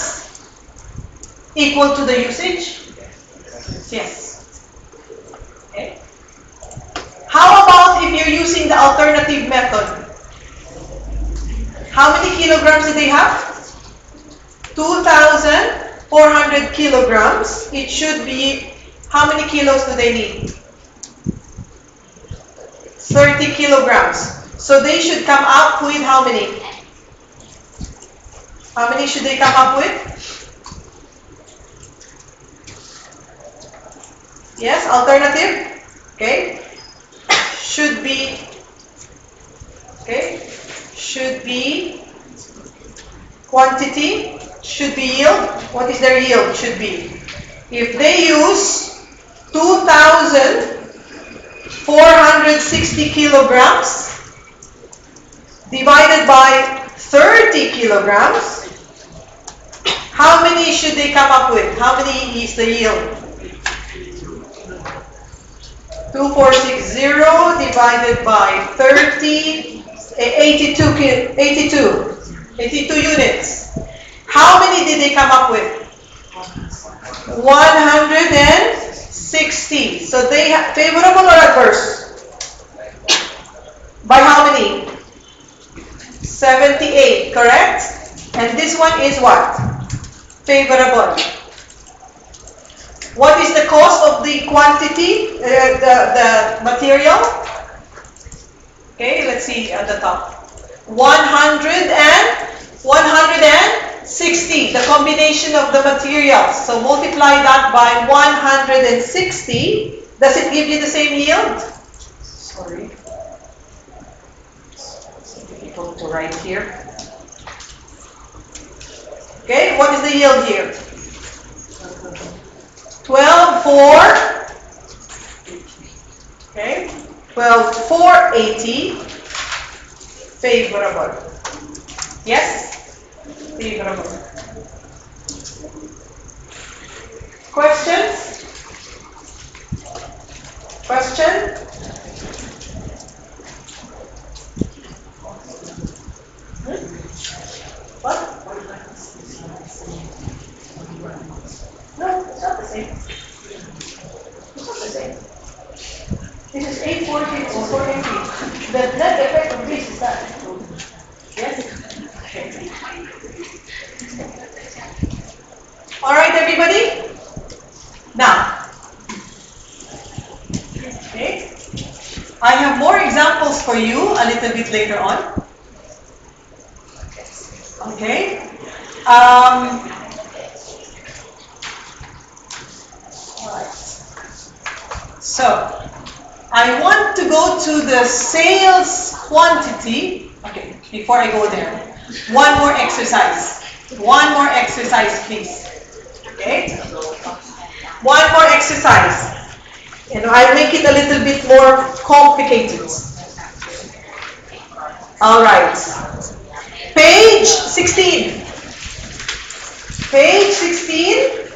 equal to the usage? Yes. Okay. How about if you're using the alternative method? How many kilograms do they have? 2,400 kilograms. It should be, how many kilos do they need? 30 kilograms. So they should come up with how many? How many should they come up with? Yes, alternative. Okay. Should be, okay, should be quantity, should be yield. What is their yield? Should be. If they use 2,460 kilograms divided by 30 kilograms, how many should they come up with? How many is the yield? 2460 divided by 30, 82 units. How many did they come up with? 160. So they have favorable or adverse? By how many? 78, correct? And this one is what? Favorable. What is the cost of the quantity, the material? Okay, let's see at the top. 160, the combination of the materials. So multiply that by 160. Does it give you the same yield? Sorry. It's difficult to write here. Okay, what is the yield here? 12,480. Okay, 12,480. Favorable. Yes? Favorable. Questions? Question? What? No, it's not the same. It's not the same. This is 840, this is 480. The net effect of this is that. Yes? Okay. All right, everybody? Now, okay, I have more examples for you a little bit later on. Okay. All right. So, I want to go to the sales quantity. Okay, before I go there, one more exercise. One more exercise, please. Okay? One more exercise. And I'll make it a little bit more complicated. All right. Page 16. Page 16.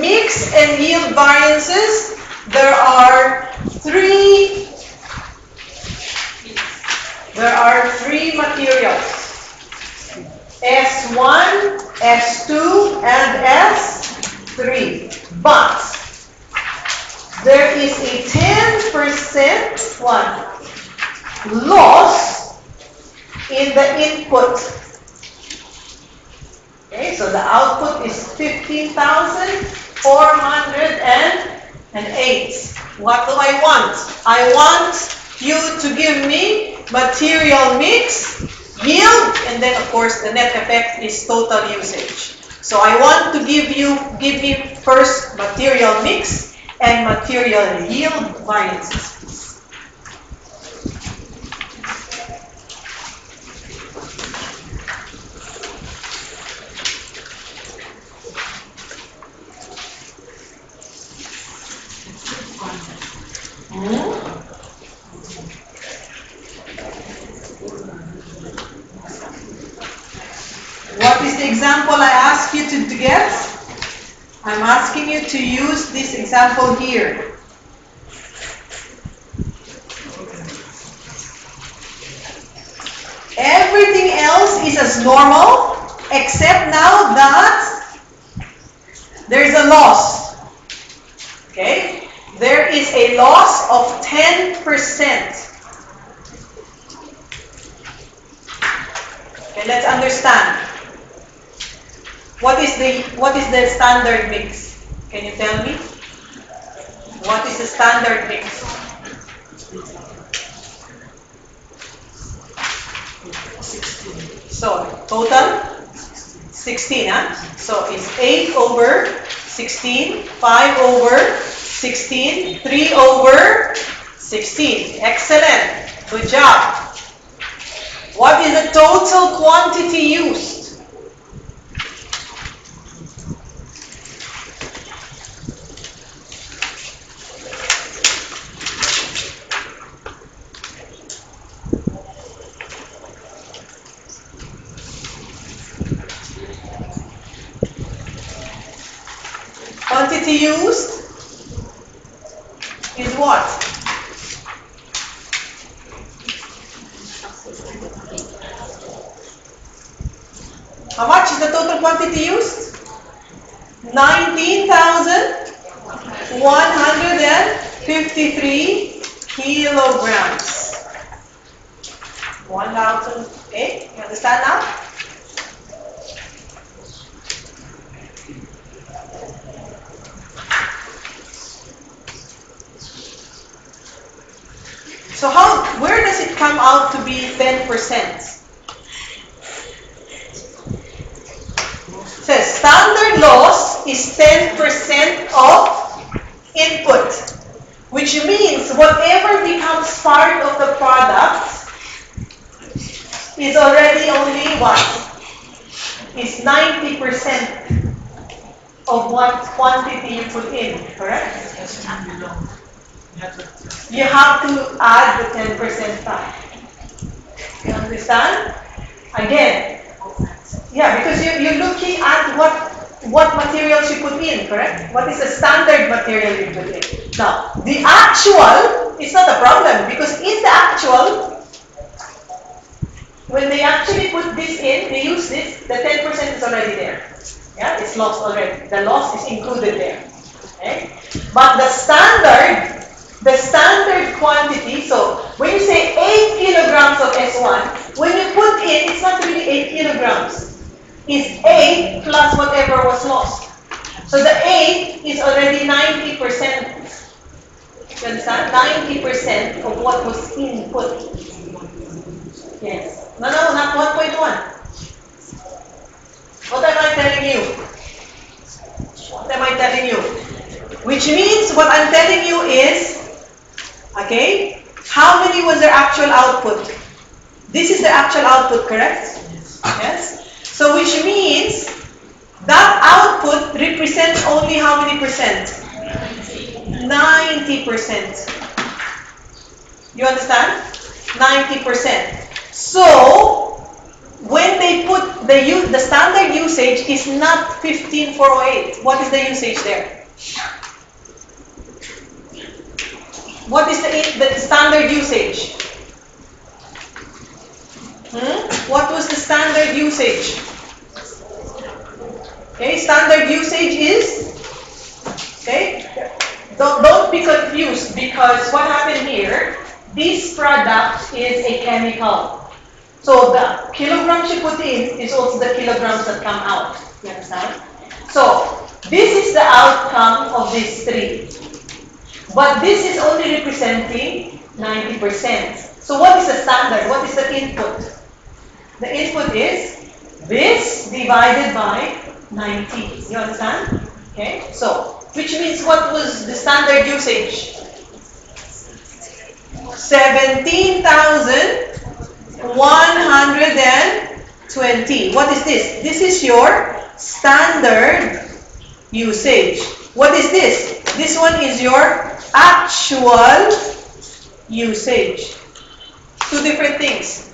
Mix and yield variances. There are three materials. S1, S2, and S3. But there is a 10% loss in the input Okay, so the output is 15,408. What do I want? I want you to give me material mix, yield, and then of course the net effect is total usage. So I want to give me first material mix and material yield variances. What is the example I ask you to get? I'm asking you to use this example here. Everything else is as normal, except now that there's a loss. Okay? There is a loss of 10%. Okay, let's understand. What is the standard mix? Can you tell me? What is the standard mix? So, total? 16, huh? So, it's 8 over 16, 5 over 16, 3 over 16. Excellent. Good job. What is the total quantity used? Quantity used is what? How much is the total quantity used? 19,153 kilograms. 1,000. Okay, you understand now? So where does it come out to be 10%? It says standard loss is 10% of input, which means whatever becomes part of the product is already only what? Is 90% of what quantity you put in, correct? You have to add the 10% back. You understand? Again, yeah, because you're looking at what materials you put in, correct? What is the standard material you put in? Now, the actual is not a problem because in the actual, when they actually put this in, they use this, the 10% is already there. Yeah, it's lost already. The loss is included there. Okay? But the standard quantity, so when you say 8 kilograms of S1, when you put in, it's not really 8 kilograms. It's 8 plus whatever was lost. So the 8 is already 90%. You understand? 90% of what was input. Yes. No, not 1.1. What am I telling you? What am I telling you? Which means what I'm telling you is, okay, how many was their actual output? This is the actual output, correct? Yes. So which means that output represents only how many percent? 90%. You understand? 90%. So when they put the standard usage is not 15,408. What is the usage there? What is the standard usage? What was the standard usage? Okay, standard usage is, okay, don't be confused because what happened here, this product is a chemical. So the kilograms you put in is also the kilograms that come out. You understand? So this is the outcome of these three. But this is only representing 90%. So what is the standard? What is the input? The input is this divided by 90. You understand? Okay? So, which means what was the standard usage? 17,120. What is this? This is your standard usage. What is this? This one is your actual usage. Two different things.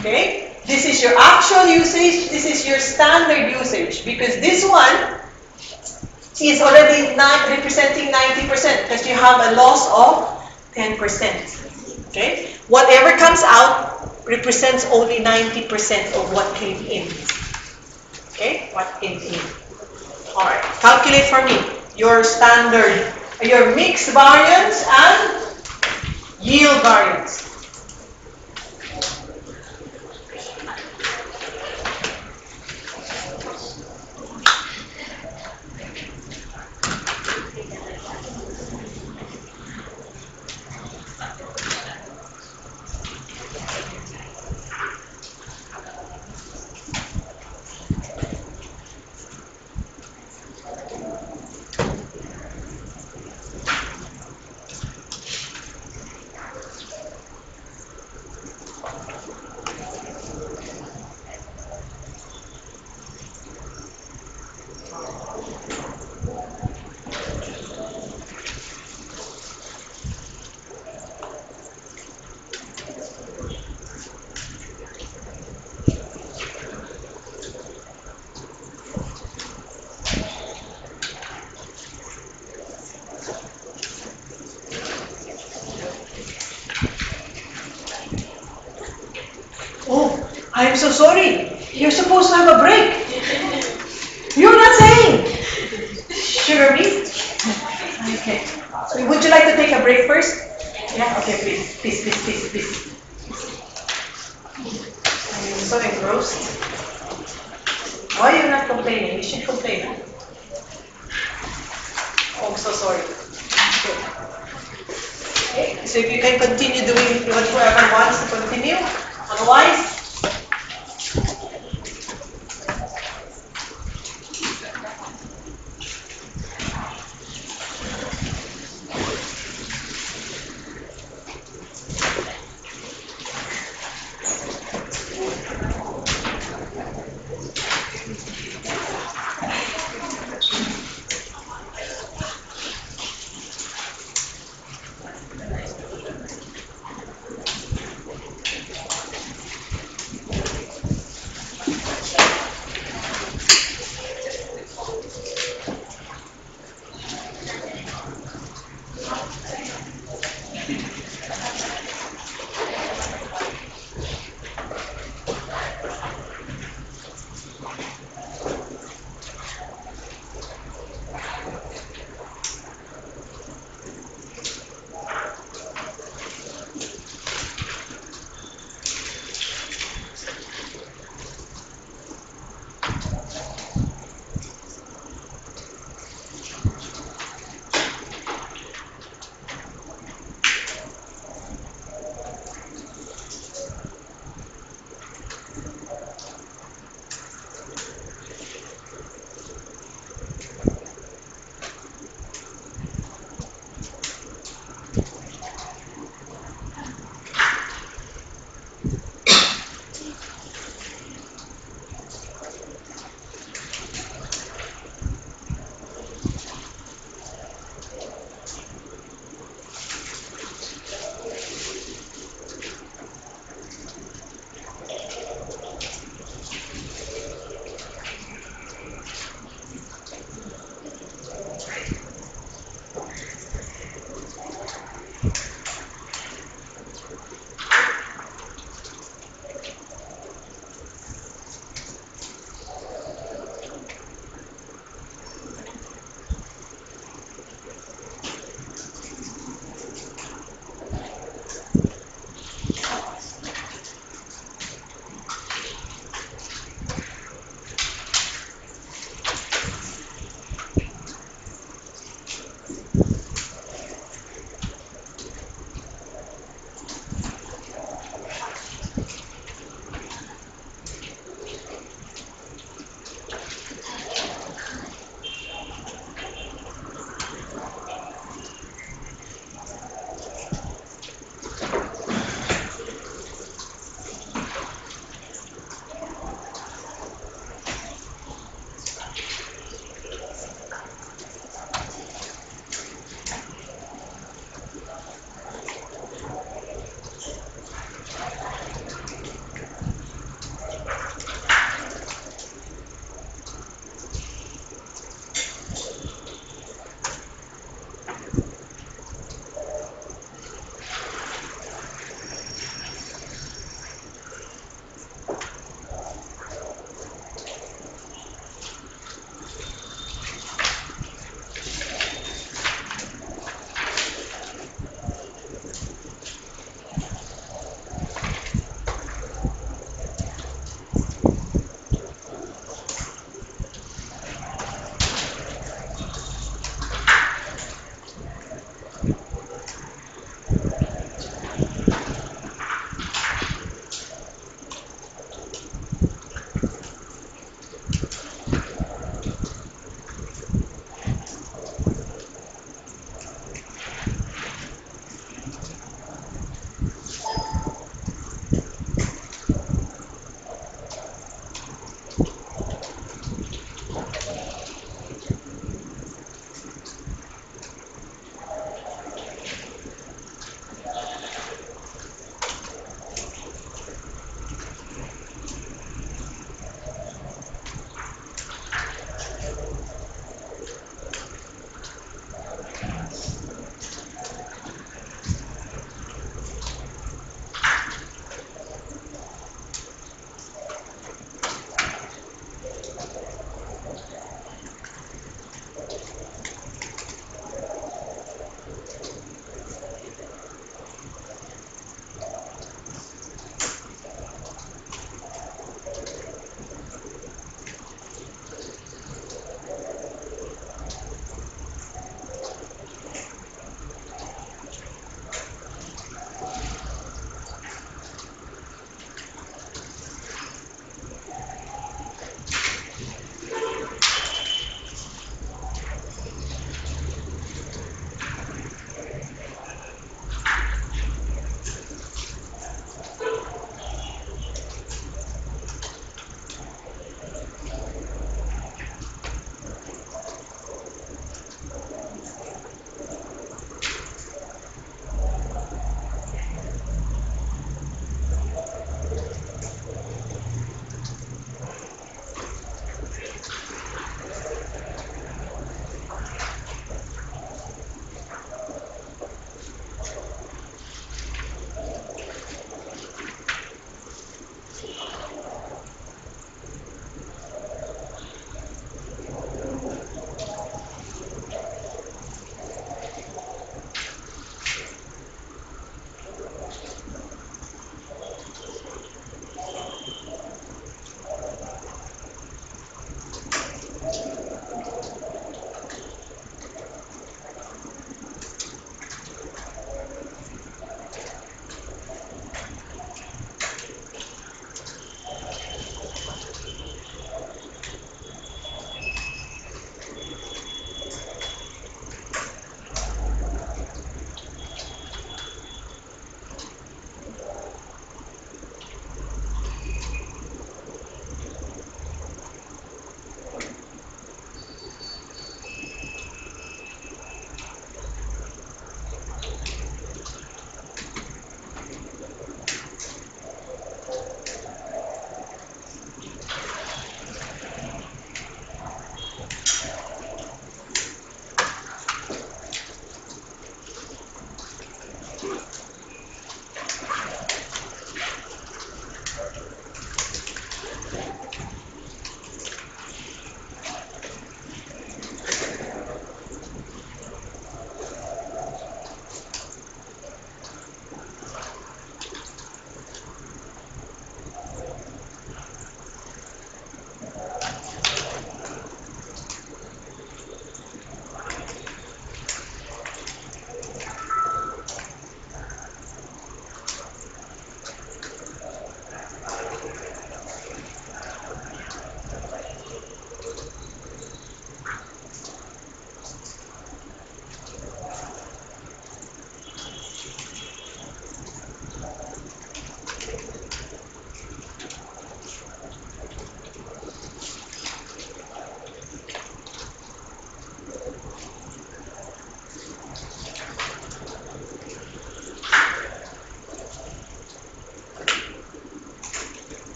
Okay? This is your actual usage, this is your standard usage. Because this one is already not representing 90% because you have a loss of 10%. Okay? Whatever comes out represents only 90% of what came in. Okay? What came in. Alright. Calculate for me your standard, your mix variance and yield variance. Oh, I'm so sorry. You're supposed to have a break. You're not saying. Sugar beet? Okay. So would you like to take a break first? Yeah? Okay, please. Please. I'm so engrossed. Why are you not complaining? You should complain. Huh? Oh, I'm so sorry. Okay. So if you can continue doing what whoever wants to continue. Otherwise,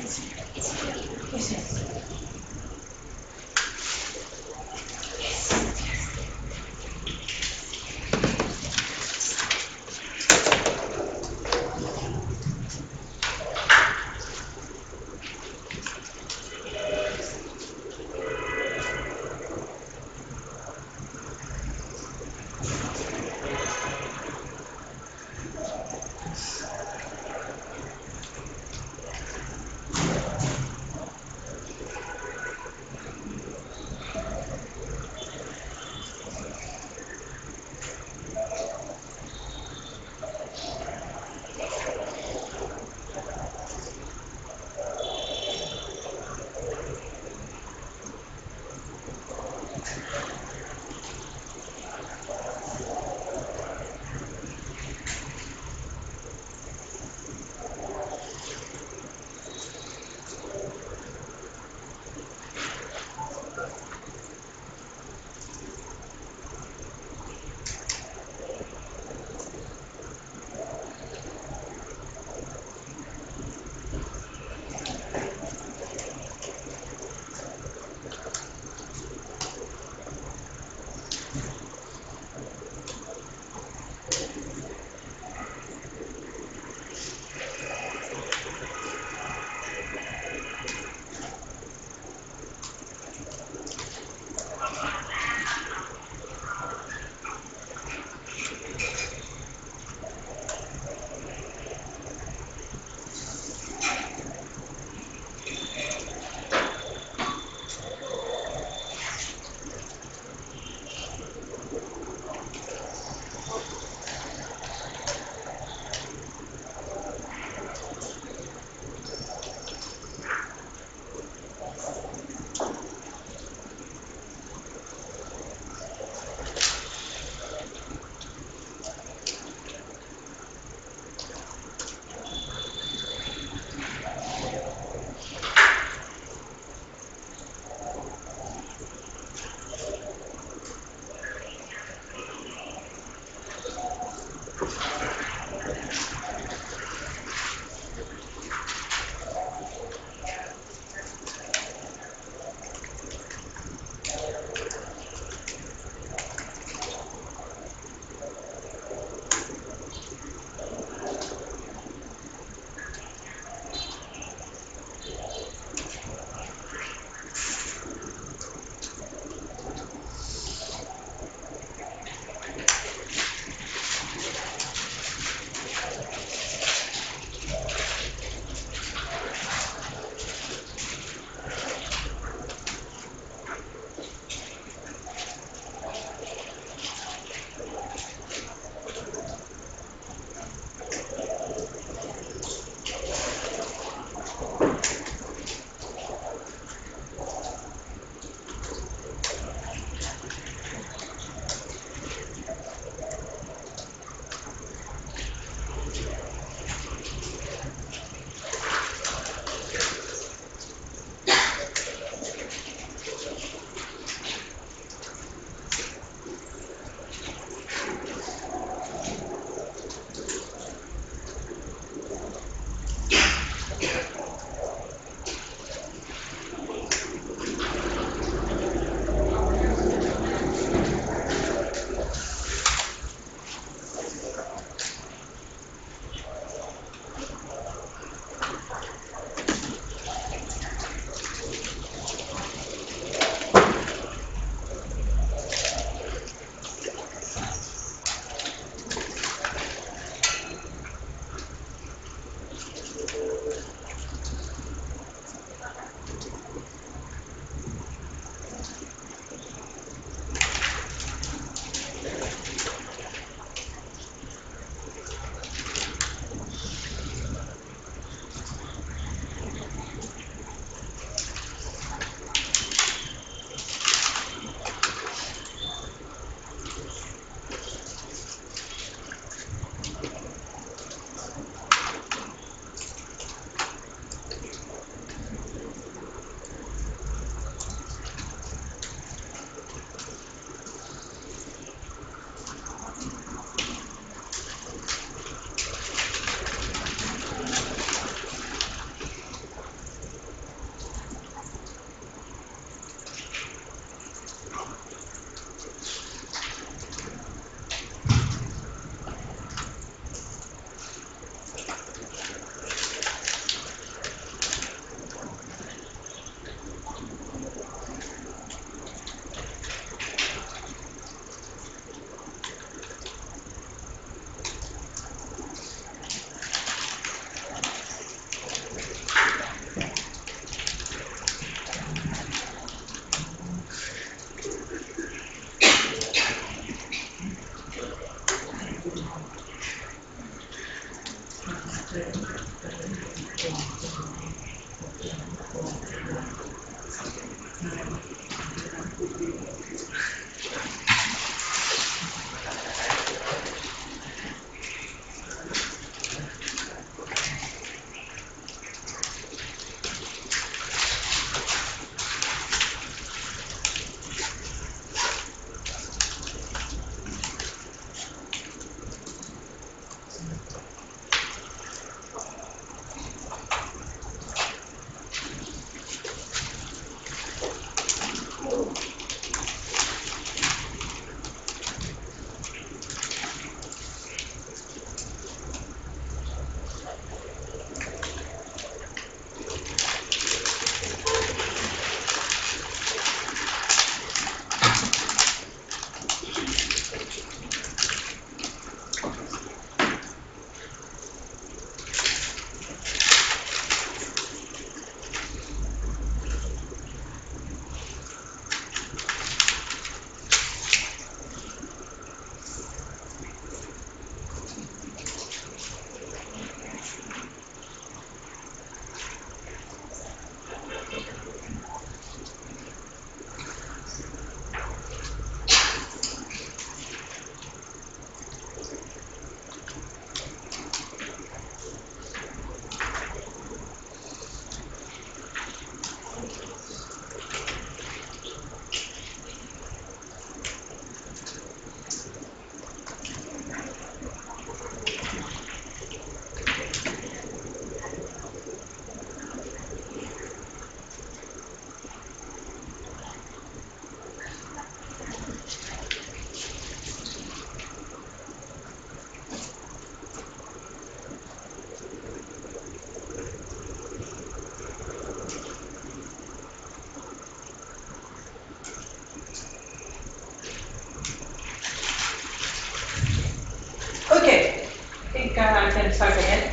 Yes, yes.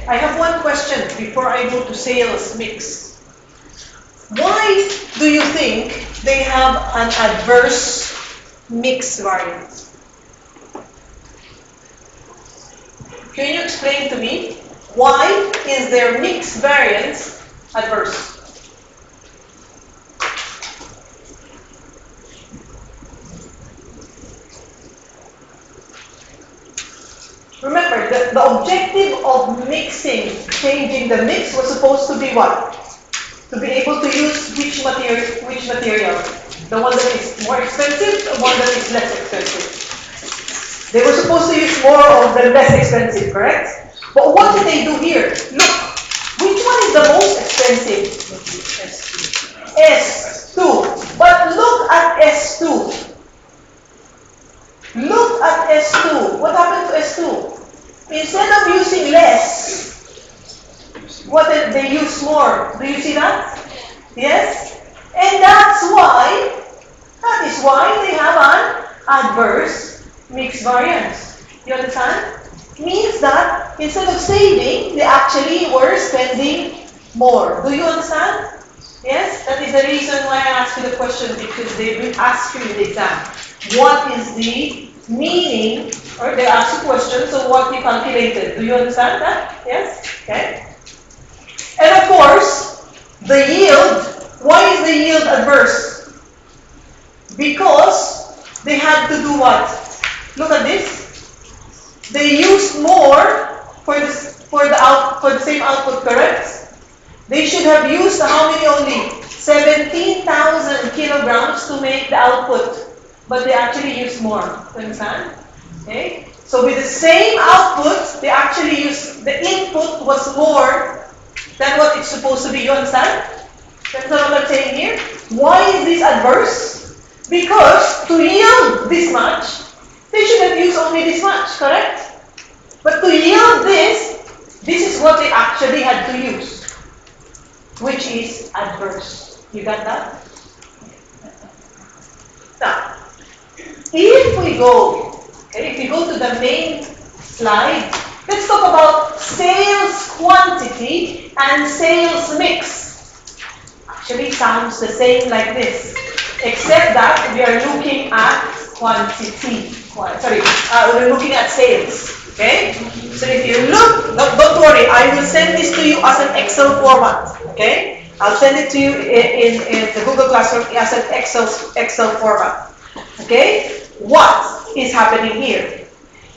I have one question before I go to sales mix. Why do you think they have an adverse mix variance? Can you explain to me why is their mix variance adverse? Remember, the objective of mixing, changing the mix was supposed to be what? To be able to use which material? The one that is more expensive, the one that is less expensive. They were supposed to use more of the less expensive, correct? But what did they do here? Look, which one is the most expensive? S2. But look at S2. Look at S2. What happened to S2? Instead of using less, what did they use more? Do you see that? Yes? And that is why they have an adverse mix variance. You understand? Means that instead of saving, they actually were spending more. Do you understand? Yes? That is the reason why I asked you the question, because they will ask you in the exam. What is the meaning, or they ask you questions of what you calculated. Do you understand that? Yes? Okay. And of course, the yield, why is the yield adverse? Because they had to do what? Look at this. They used more for the same output, correct? They should have used how many only? 17,000 kilograms to make the output. But they actually use more. Do you understand? Okay? So with the same output, they actually use, the input was more than what it's supposed to be. You understand? That's what I'm saying here. Why is this adverse? Because to yield this much, they should have used only this much, correct? But to yield this is what they actually had to use, which is adverse. You got that? Now, if we go to the main slide, let's talk about sales quantity and sales mix. Actually, it sounds the same like this, except that we are looking at quantity. We're looking at sales. Okay? So if you look, don't worry, I will send this to you as an Excel format. Okay? I'll send it to you in the Google Classroom as an Excel format. Okay? What is happening here?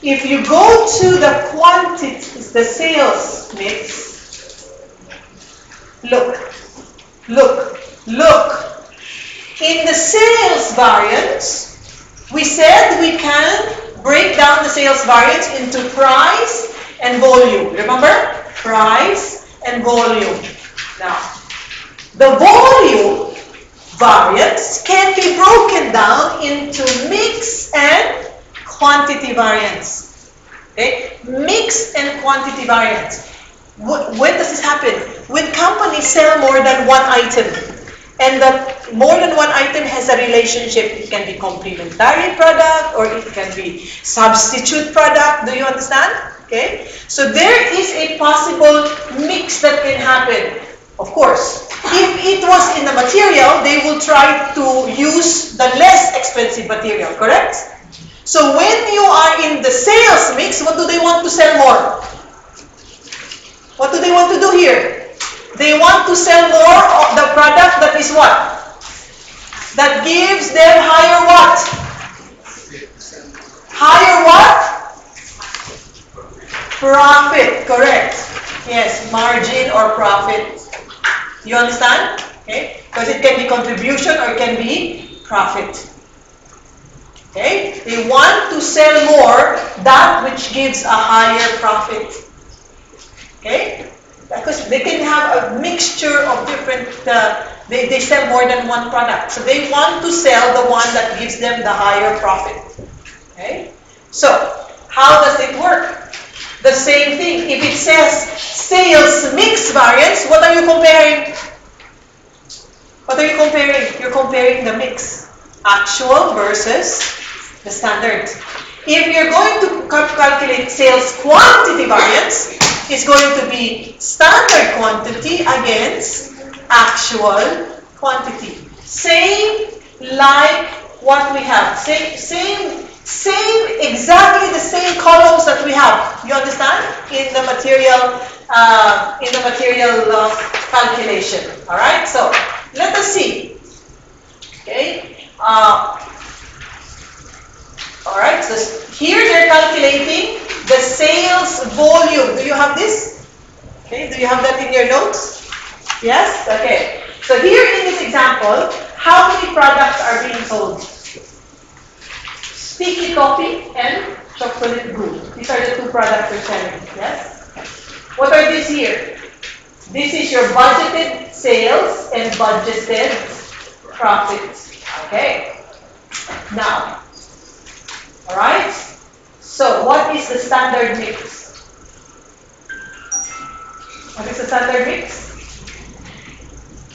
If you go to the quantities, the sales mix, look. In the sales variance, we said we can break down the sales variance into price and volume. Remember? Price and volume. Now, the volume variance can be broken down into mix and quantity variance. Okay? Mix and quantity variance. When does this happen? When companies sell more than one item, and the more than one item has a relationship. It can be complementary product or it can be substitute product. Do you understand? Okay? So there is a possible mix that can happen. Of course, if it was in the material, they will try to use the less expensive material, correct? So when you are in the sales mix, what do they want to sell more? What do they want to do here? They want to sell more of the product that is what? That gives them higher what? Higher what? Profit, correct. Yes, margin or profit. You understand? Okay? Because it can be contribution or it can be profit. Okay? They want to sell more that which gives a higher profit. Okay? Because they can have a mixture of different, they sell more than one product. So they want to sell the one that gives them the higher profit. Okay? So, how does it work? The same thing. If it says sales mix variance, what are you comparing? What are you comparing? You're comparing the mix. Actual versus the standard. If you're going to calculate sales quantity variance, is going to be standard quantity against actual quantity. Same like what we have. Same, exactly the same columns that we have. You understand? In the material, calculation. All right. So let us see. Okay. All right. So here they're calculating the sales volume. Do you have this? Okay. Do you have that in your notes? Yes. Okay. So here in this example, how many products are being sold? Sticky toffee and chocolate goo. These are the two products they're selling. Yes? What are these here? This is your budgeted sales and budgeted profits. Okay. Now, alright? So, what is the standard mix? What is the standard mix?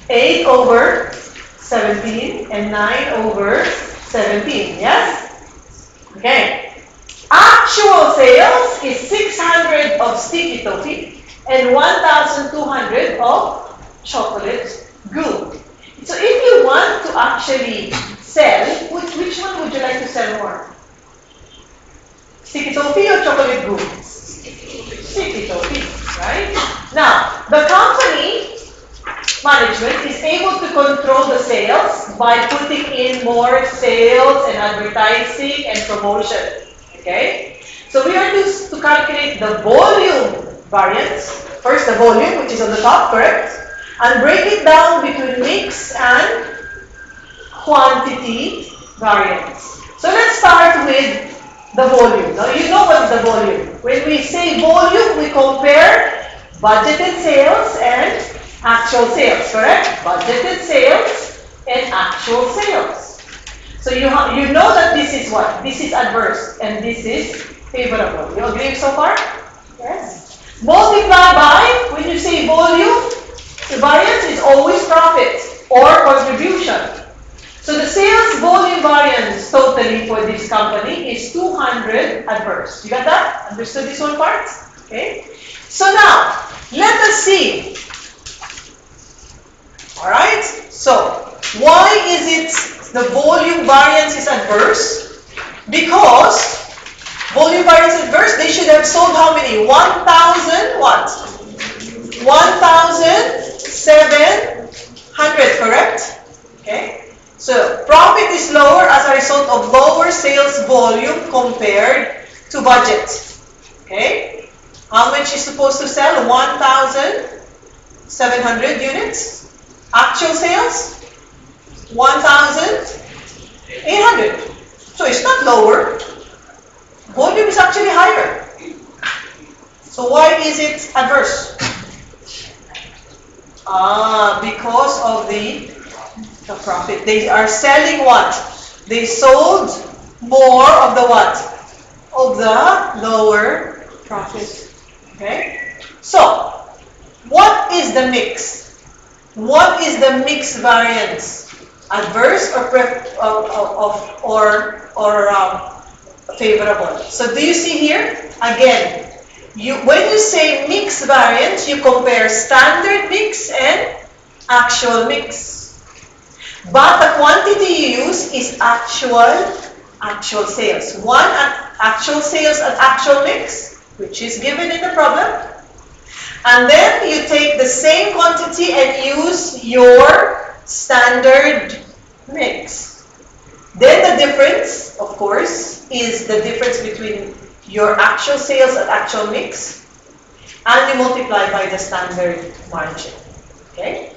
8 over 17 and 9 over 17. Yes? Okay. Actual sales is 600 of sticky toffee and 1,200 of chocolate goo. So if you want to actually sell, which one would you like to sell more? Sticky toffee or chocolate goo? Sticky toffee, right? Now, the company management is able to control the sales by putting in more sales and advertising and promotion. Okay? So we are to calculate the volume variance. First, the volume, which is on the top, correct? And break it down between mix and quantity variance. So let's start with the volume. Now, you know what is the volume. When we say volume, we compare budgeted sales and actual sales, correct? Budgeted sales and actual sales. So you know that this is what? This is adverse and this is favorable. You agree so far? Yes. Multiply by, when you say volume, the variance is always profit or contribution. So the sales volume variance totally for this company is 200 adverse. You got that? Understood this one part? Okay. So now, let us see. Alright, so why is it the volume variance is adverse? Because volume variance adverse, they should have sold how many? 1,000 what? 1,700, correct? Okay, so profit is lower as a result of lower sales volume compared to budget. Okay, how much is supposed to sell? 1,700 units. Actual sales, 1,800. So it's not lower. Volume is actually higher. So why is it adverse? Because of the profit. They are selling what? They sold more of the what? Of the lower profit. Okay? So, what is the mix? What is the mix variance? Adverse or favorable? So do you see here? Again, when you say mix variance, you compare standard mix and actual mix. But the quantity you use is actual sales. One actual sales and actual mix, which is given in the problem. And then you take the same quantity and use your standard mix. Then the difference, of course, is the difference between your actual sales and actual mix, and you multiply by the standard margin. Okay?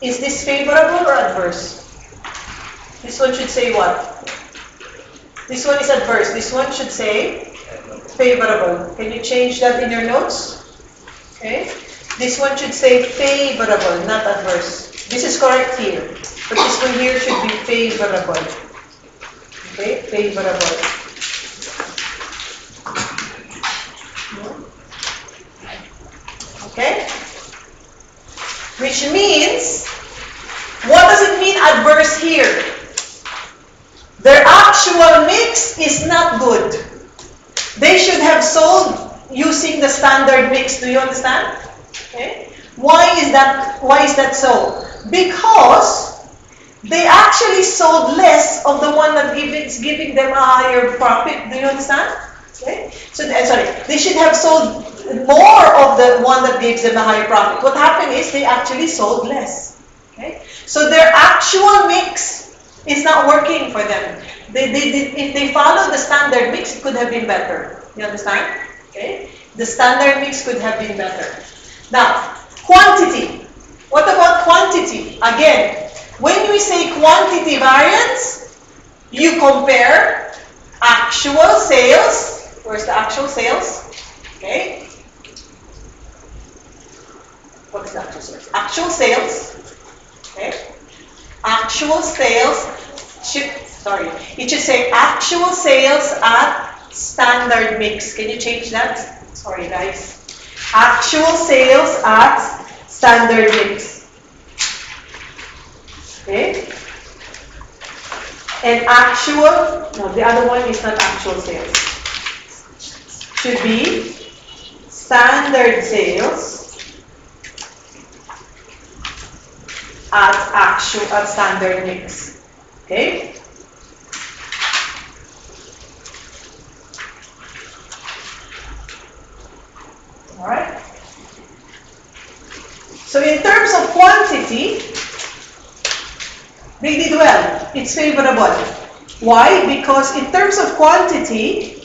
Is this favorable or adverse? This one should say what? This one is adverse. This one should say favorable. Can you change that in your notes? Okay. This one should say favorable, not adverse. This is correct here. But this one here should be favorable. Okay, favorable. Okay? Which means, what does it mean adverse here? Their actual mix is not good. They should have sold using the standard mix. Do you understand? Okay. Why is that so? Because they actually sold less of the one that is giving them a higher profit. Do you understand? Okay. So, sorry, they should have sold more of the one that gives them a higher profit. What happened is they actually sold less. Okay. So their actual mix is not working for them. If they follow the standard mix, it could have been better. You understand? Okay. The standard mix could have been better. Now, quantity. What about quantity? Again, when we say quantity variance, you compare actual sales. Where's the actual sales? Okay. What is the actual sales? Actual sales. Okay. Actual sales. It should say actual sales at standard mix. Can you change that? Sorry, guys. Actual sales at standard mix. Okay. And the other one is not actual sales. Should be standard sales at standard mix. Okay? Alright? So in terms of quantity, they did well. It's favorable. Why? Because in terms of quantity,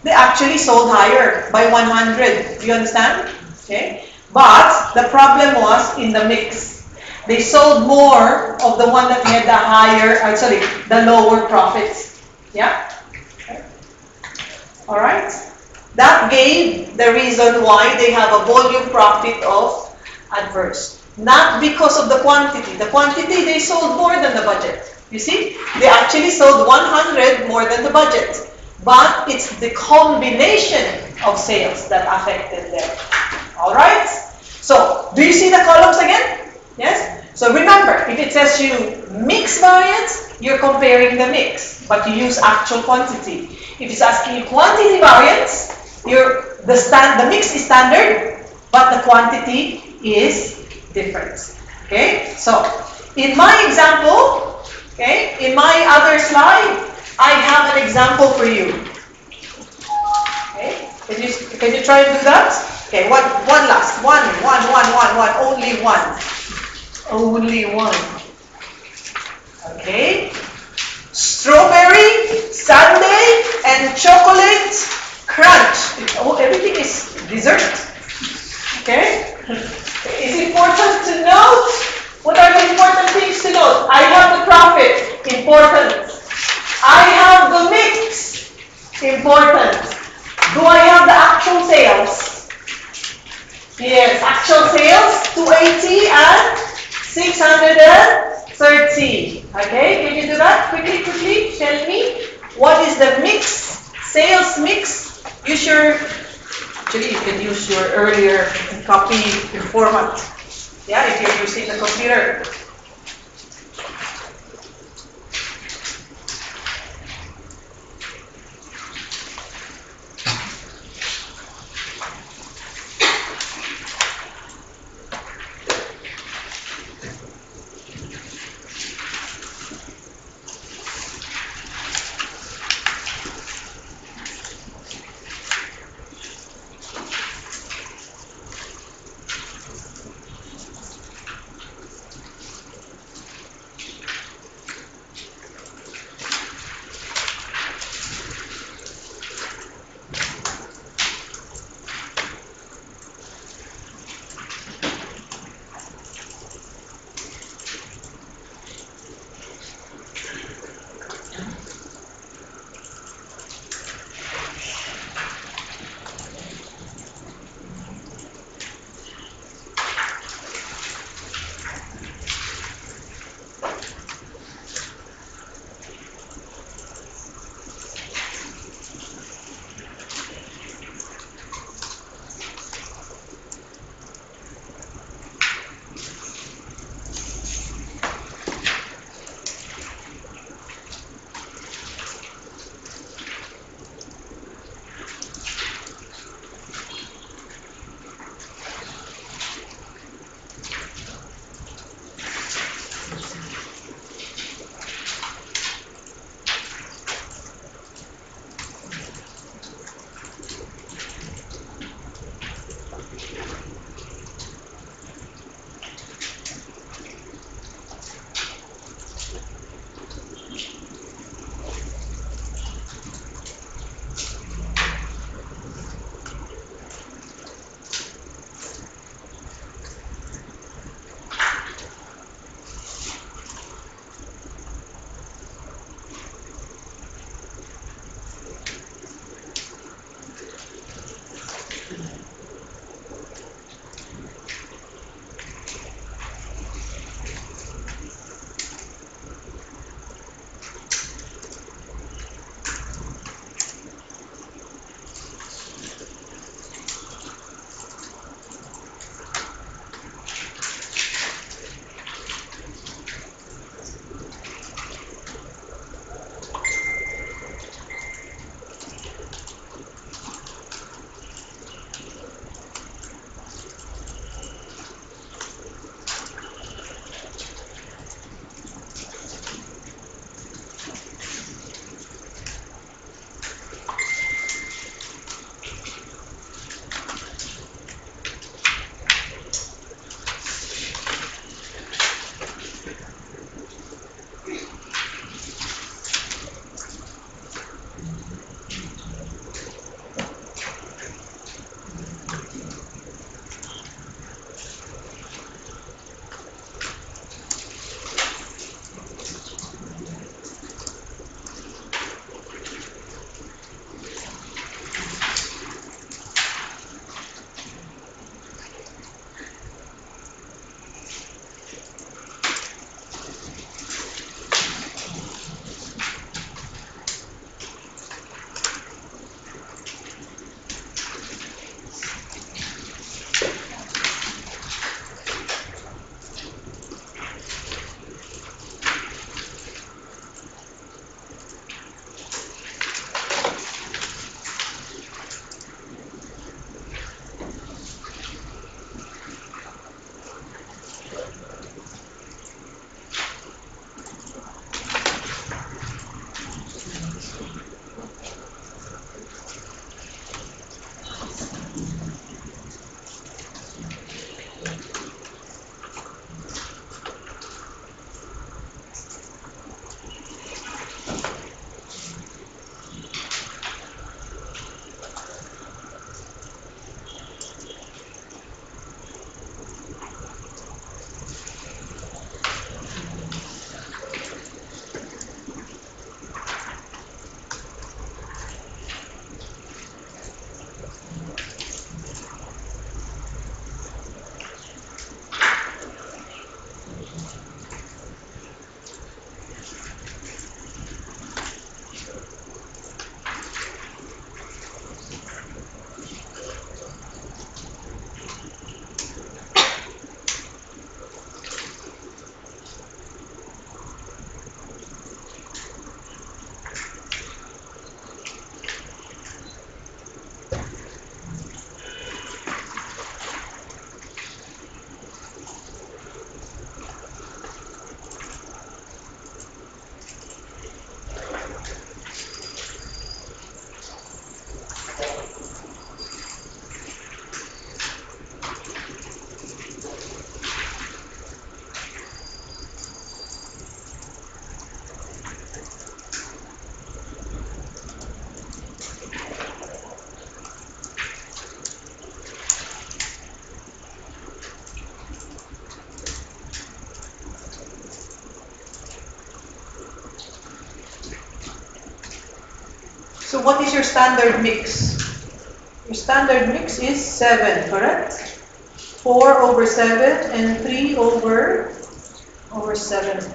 they actually sold higher by 100. Do you understand? Okay. But the problem was in the mix. They sold more of the one that had the lower profits. Yeah? Okay. Alright? That gave the reason why they have a volume profit of adverse. Not because of the quantity. The quantity, they sold more than the budget. You see? They actually sold 100 more than the budget. But it's the combination of sales that affected them. Alright? So, do you see the columns again? Yes? So remember, if it says you mix variance, you're comparing the mix, but you use actual quantity. If it's asking you quantity variance, the mix is standard, but the quantity is different. Okay? So, in my example, okay, in my other slide, I have an example for you. Okay? Can you try and do that? Okay, one last. One. Only one. Only one. Okay? Strawberry, sundae, and chocolate crunch. Everything is dessert. Okay? It's important to note. What are the important things to note? I have the profit. Important. I have the mix. Important. Do I have the actual sales? Yes, actual sales 280 and 630. Okay, can you do that? Quickly, tell me. What is the mix? Sales mix? Actually, you can use your earlier copy format. Yeah, if you're using the computer. So what is your standard mix? Your standard mix is 7, correct? 4 over 7 and 3 over 7.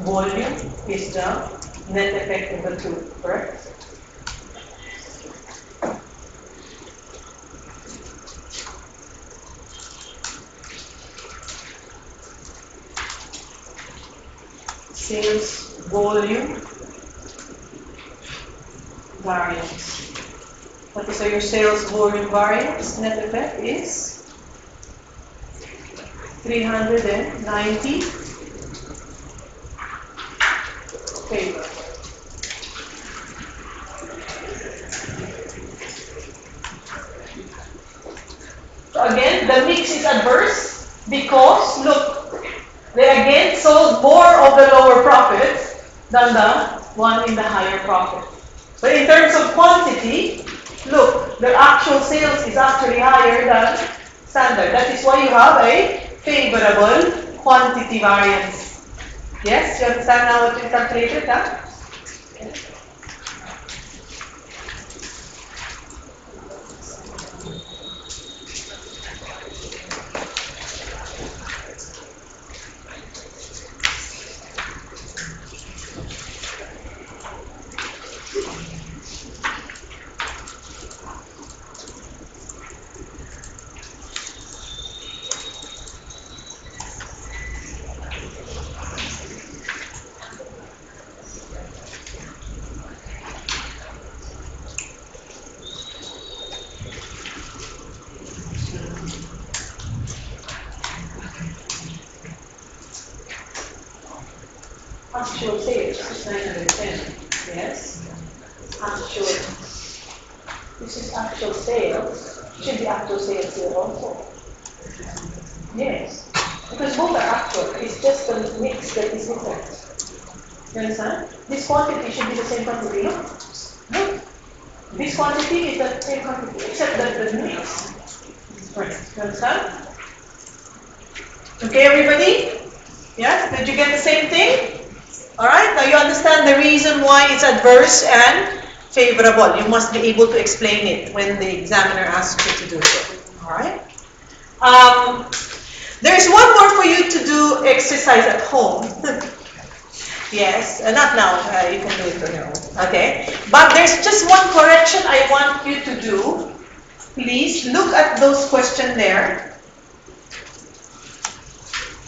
Volume is the net effect of the two, correct? Sales volume variance. What is your sales volume variance? Net effect is 390 favor. So again, the mix is adverse because, look, they again sold more of the lower profit than the one in the higher profit. But in terms of quantity, look, their actual sales is actually higher than standard. That is why you have a favorable quantity variance. Yes, you understand now what we calculated, huh? Actual sales is 910. Yes. Actual. This is actual sales. Should be actual sales here also. Yes. Because both are actual. It's just the mix that is different. You understand? This quantity should be the same quantity, no? No. This quantity is the same quantity, except that the mix. Right. You understand? Okay, everybody? Yes? Did you get the same thing? Alright, now you understand the reason why it's adverse and favorable. You must be able to explain it when the examiner asks you to do so. Alright? There's one more for you to do exercise at home. Yes, not now. You can do it on your own. Okay? But there's just one correction I want you to do. Please look at those questions there.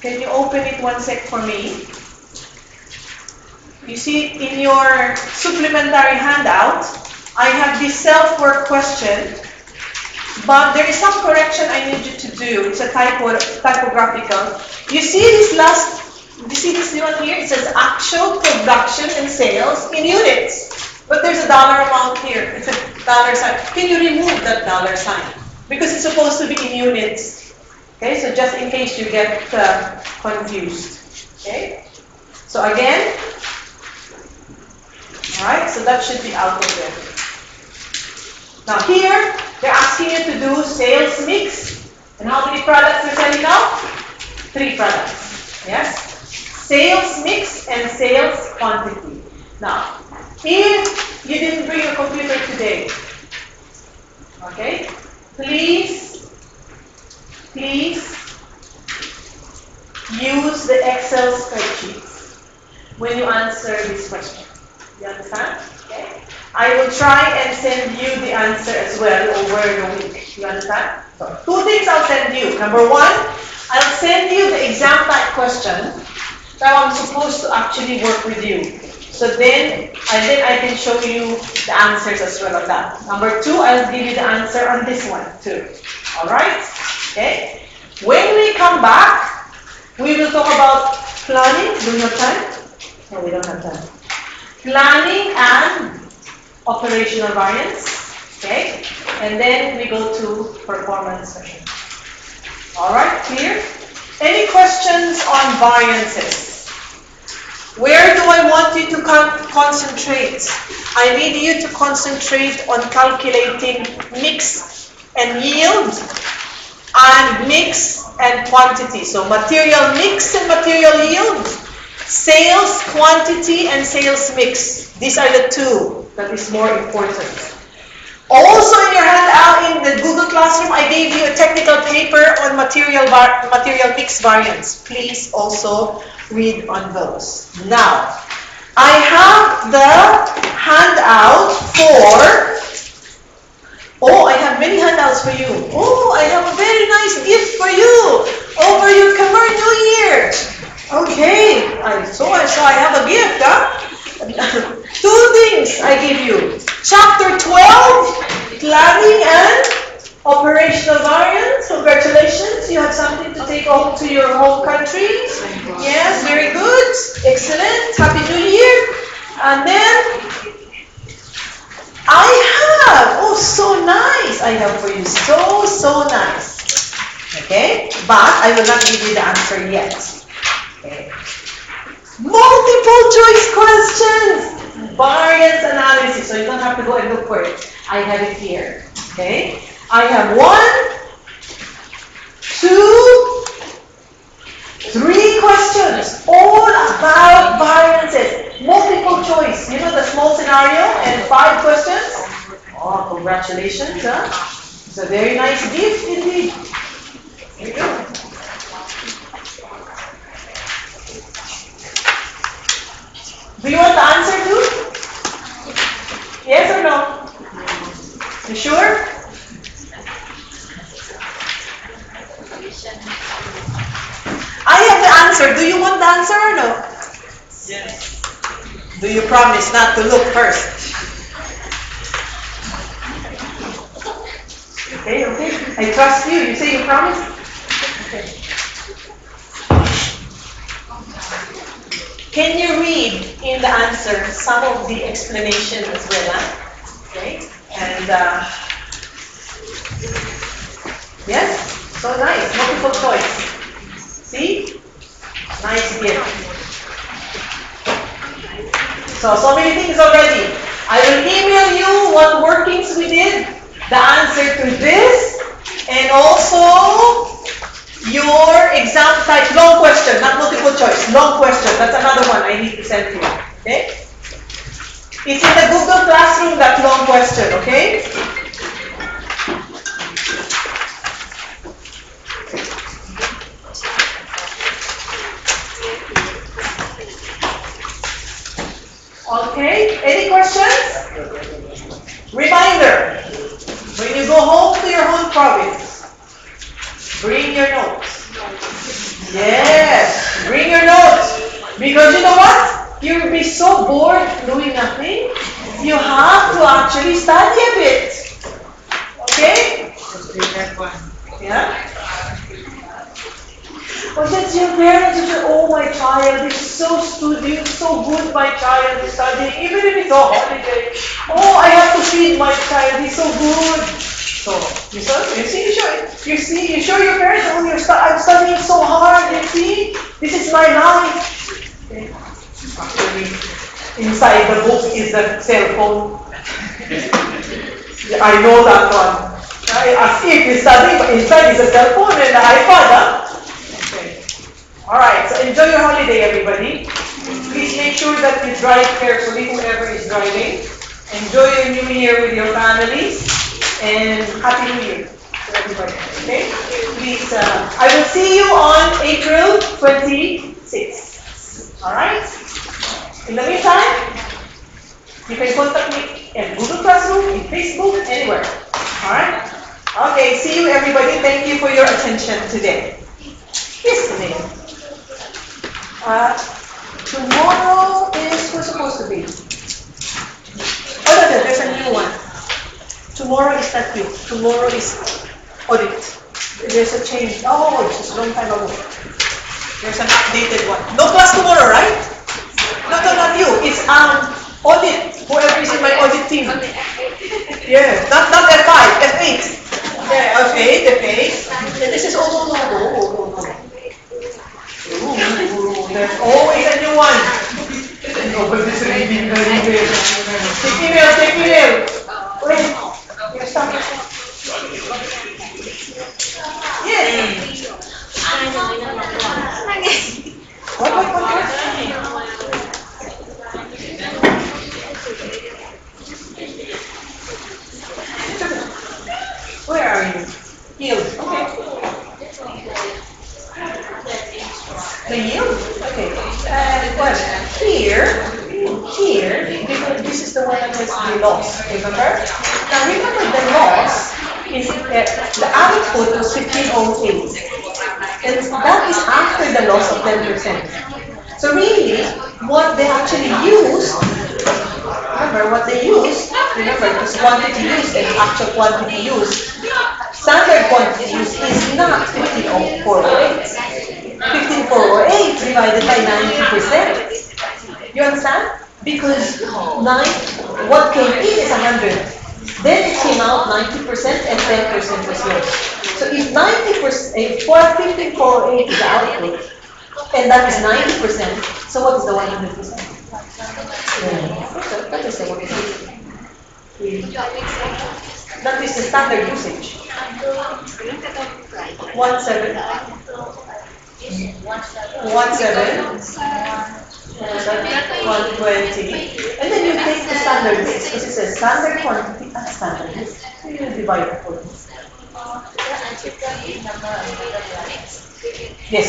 Can you open it one sec for me? You see, in your supplementary handout, I have this self-work question, but there is some correction I need you to do. It's a typographical. You see this one here? It says actual production and sales in units. But there's a dollar amount here. It's a dollar sign. Can you remove that dollar sign? Because it's supposed to be in units. Okay, so just in case you get confused. Okay? So again, alright, so that should be out of there. Now here, they're asking you to do sales mix. And how many products you're selling now? 3 products. Yes? Sales mix and sales quantity. Now, if you didn't bring your computer today, okay, please please use the Excel spreadsheets when you answer this question. You understand? Okay. I will try and send you the answer as well over the week. You understand? So, two things I'll send you. Number one, I'll send you the exam type question that I'm supposed to actually work with you. So then I can show you the answers as well on that. Number two, I'll give you the answer on this one too. Alright? Okay? When we come back, we will talk about planning. Do we have time? No, we don't have time. Planning and operational variance. Okay? And then we go to performance session. Alright, clear? Any questions on variances? Where do I want you to concentrate? I need you to concentrate on calculating mix and yield and mix and quantity. So material mix and material yield, sales quantity and sales mix. These are the two that is more important. Also in your handout in the Google Classroom, I gave you a technical paper on material mix variance. Please also read on those. Now, I have the handout for, I have many handouts for you. I have a very nice gift for you over your Khmer New Year. Okay, I have a gift, huh? Two things I give you. Chapter 12, planning and operational variance. Congratulations, you have something to take home to your home country. Yes, very good. Excellent. Happy New Year. And then I have, so nice. I have for you, so nice. Okay, but I will not give you the answer yet. Okay. Multiple choice questions, variance analysis. So you don't have to go and look for it. I have it here. Okay. I have 1, 2, 3 questions, all about variances. Multiple choice. You know the small scenario and 5 questions? Oh, congratulations. Huh? It's a very nice gift indeed. Here you go. Do you want the answer too? Yes or no? You sure? I have the answer. Do you want the answer or no? Yes. Do you promise not to look first? Okay. I trust you. You say you promise? Okay. Can you read in the answer some of the explanation as well? Huh? Okay. And yes, so nice. Multiple choice. See? Nice gift. So many things already. I will email you what workings we did, the answer to this, and also your exam type long question, not multiple choice, long question. That's another one I need to send you. Okay? It's in the Google Classroom, that long question, okay? Okay, any questions? Reminder, when you go home to your home province, bring your notes. Yes, bring your notes. Because you know what? You'll be so bored doing nothing. You have to actually study a bit. Okay? Yeah? That's your parents who say, oh, my child is so studying, so good, my child is studying, even if it's a holiday. Oh, I have to feed my child, he's so good. So, you show your parents, I'm studying so hard, you see, this is my life. Okay. Actually, inside the book is the cell phone. I know that one. As if you study, but inside is a cell phone and the iPad, huh? Alright, so enjoy your holiday, everybody. Please make sure that you drive carefully, whoever is driving. Enjoy your new year with your families. And Happy New Year. to everybody. Okay? Please, I will see you on April 26th. Alright? In the meantime, you can contact me in Google Classroom, in Facebook, anywhere. Alright? Okay, see you everybody. Thank you for your attention today. Yes, today. Tomorrow is who's supposed to be? Oh, no, no, there's a new one. Tomorrow is not you. Tomorrow is audit. There's a change. Oh, it's just a long time ago. There's an updated one. No class tomorrow, right? No, no, not you. It's audit. Whoever is in my audit team. Yeah, not F5, F8. Yeah, F8, F8. And this is also there's always a new one. Nobody's reading the email. Take email, take email. Wait. Yes. What? Where are you? Yield. Okay. The yield? Okay. Well, here, because this is the one that has the loss, remember? Now remember the loss is the output was 1508. And that is after the loss of 10%. So really, what they actually used, remember what they used, remember because quantity used and actual quantity used, standard quantity used is not 15408. 15408 divided by 90%. You understand? Because what came in is 100. Then it came out 90% and 10% was yours. So if 90%, if 15408 is the output, and that is 90%, so what is the 100%? That is the 100%. That is the standard usage. 17, 120, and then you take the standard mix because it says standard quantity and standard mix. So you divide it for this. Yes.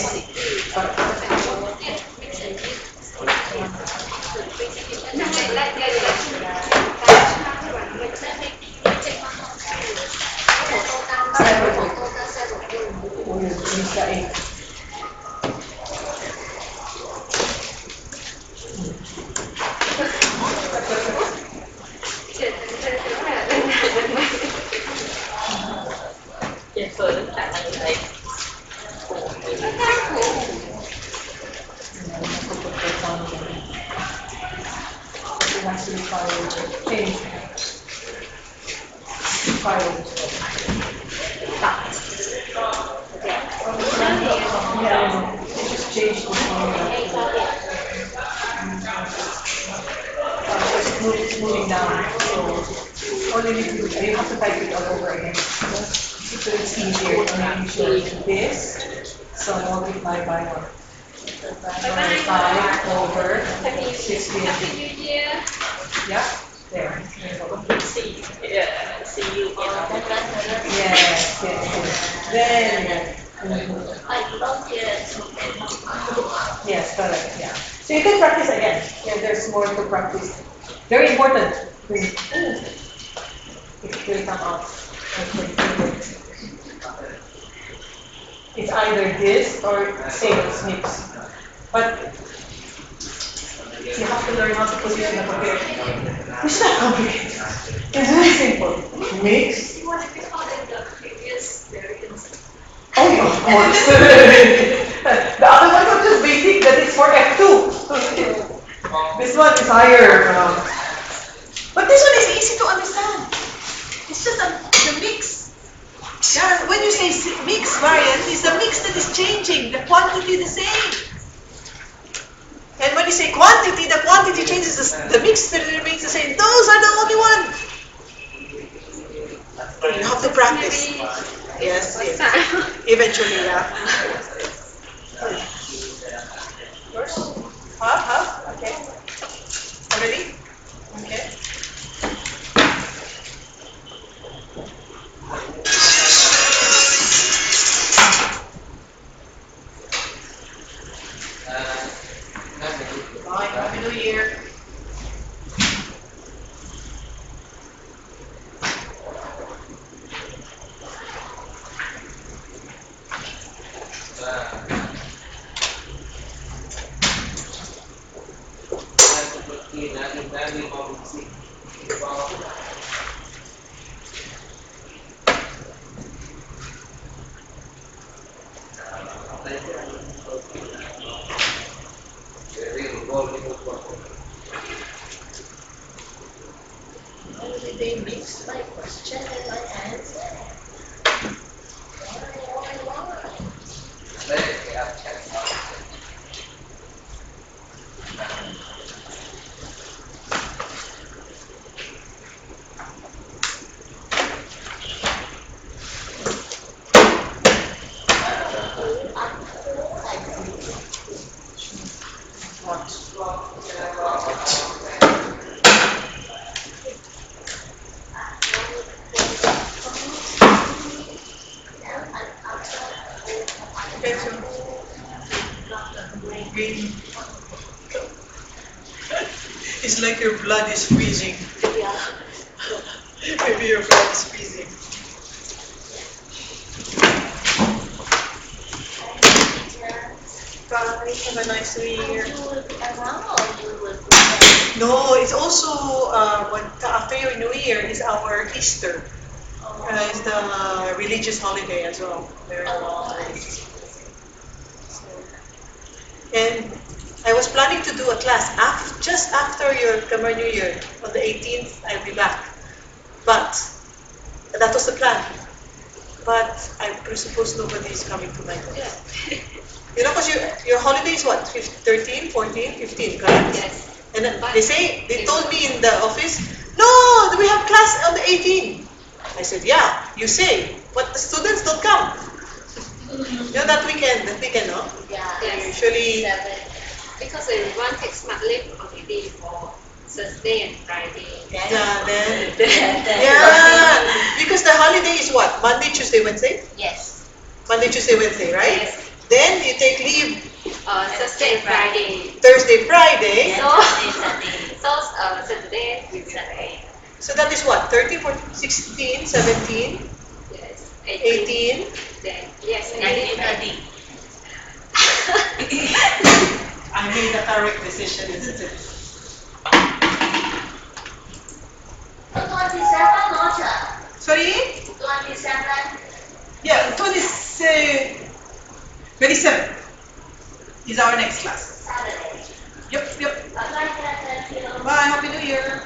It's moving down. So all you need to do, you have to type it all over again. So it's easier to make sure this. So multiply by 1. 5 over 16. Yeah, there. See you in Yes. Then, yes, correct. Yeah. So you can practice again. Yeah, there's more to practice. Very important. It will come out. It's either this or sales mix. But you have to learn how to position the computer. It's not complicated. It's very simple. Mix. Oh, of course. The other one was just basic, that is for F2. This one is higher. But this one is easy to understand. It's just the mix. Yeah, when you say mix variant, it's the mix that is changing, the quantity the same. And when you say quantity, the quantity changes, the mix that remains the same. Those are the only ones. You have to practice. Yes. Eventually, yeah. Yours? Huh? Okay. Already? Okay. Only they mix my question and my answer. Why? Okay, so green. It's like your blood is freezing. Yeah. Maybe your blood is freezing. Bye. Have a nice New Year. No, it's also after your New Year is our Easter. It's the religious holiday as well. Very long holiday. And I was planning to do a class just after your Khmer New Year. On the 18th, I'll be back. But that was the plan. But I presuppose nobody is coming to my class. You know, because your holiday is what? 13, 14, 15, correct? Yes. And then they told me in the office, no, we have class on the 18th. I said, yeah, you say, but the students don't come. You know, that weekend, no? Yeah. They usually, Because everyone takes mat leave holiday for Thursday and Friday. yeah, yeah, because the holiday is what? Monday, Tuesday, Wednesday? Yes. Monday, Tuesday, Wednesday, right? Yes. Then you take leave Thursday and Friday. Thursday, Friday. So Saturday we will pay. So that is what? 13, 14, 16, 17, Yes. 18. Then yes, 19, 20. I made the correct decision, isn't it? 27 not Sorry? 27 Yeah, 27 is our next class. Saturday. Yep. Bye-bye, thank you. Bye, Happy New Year.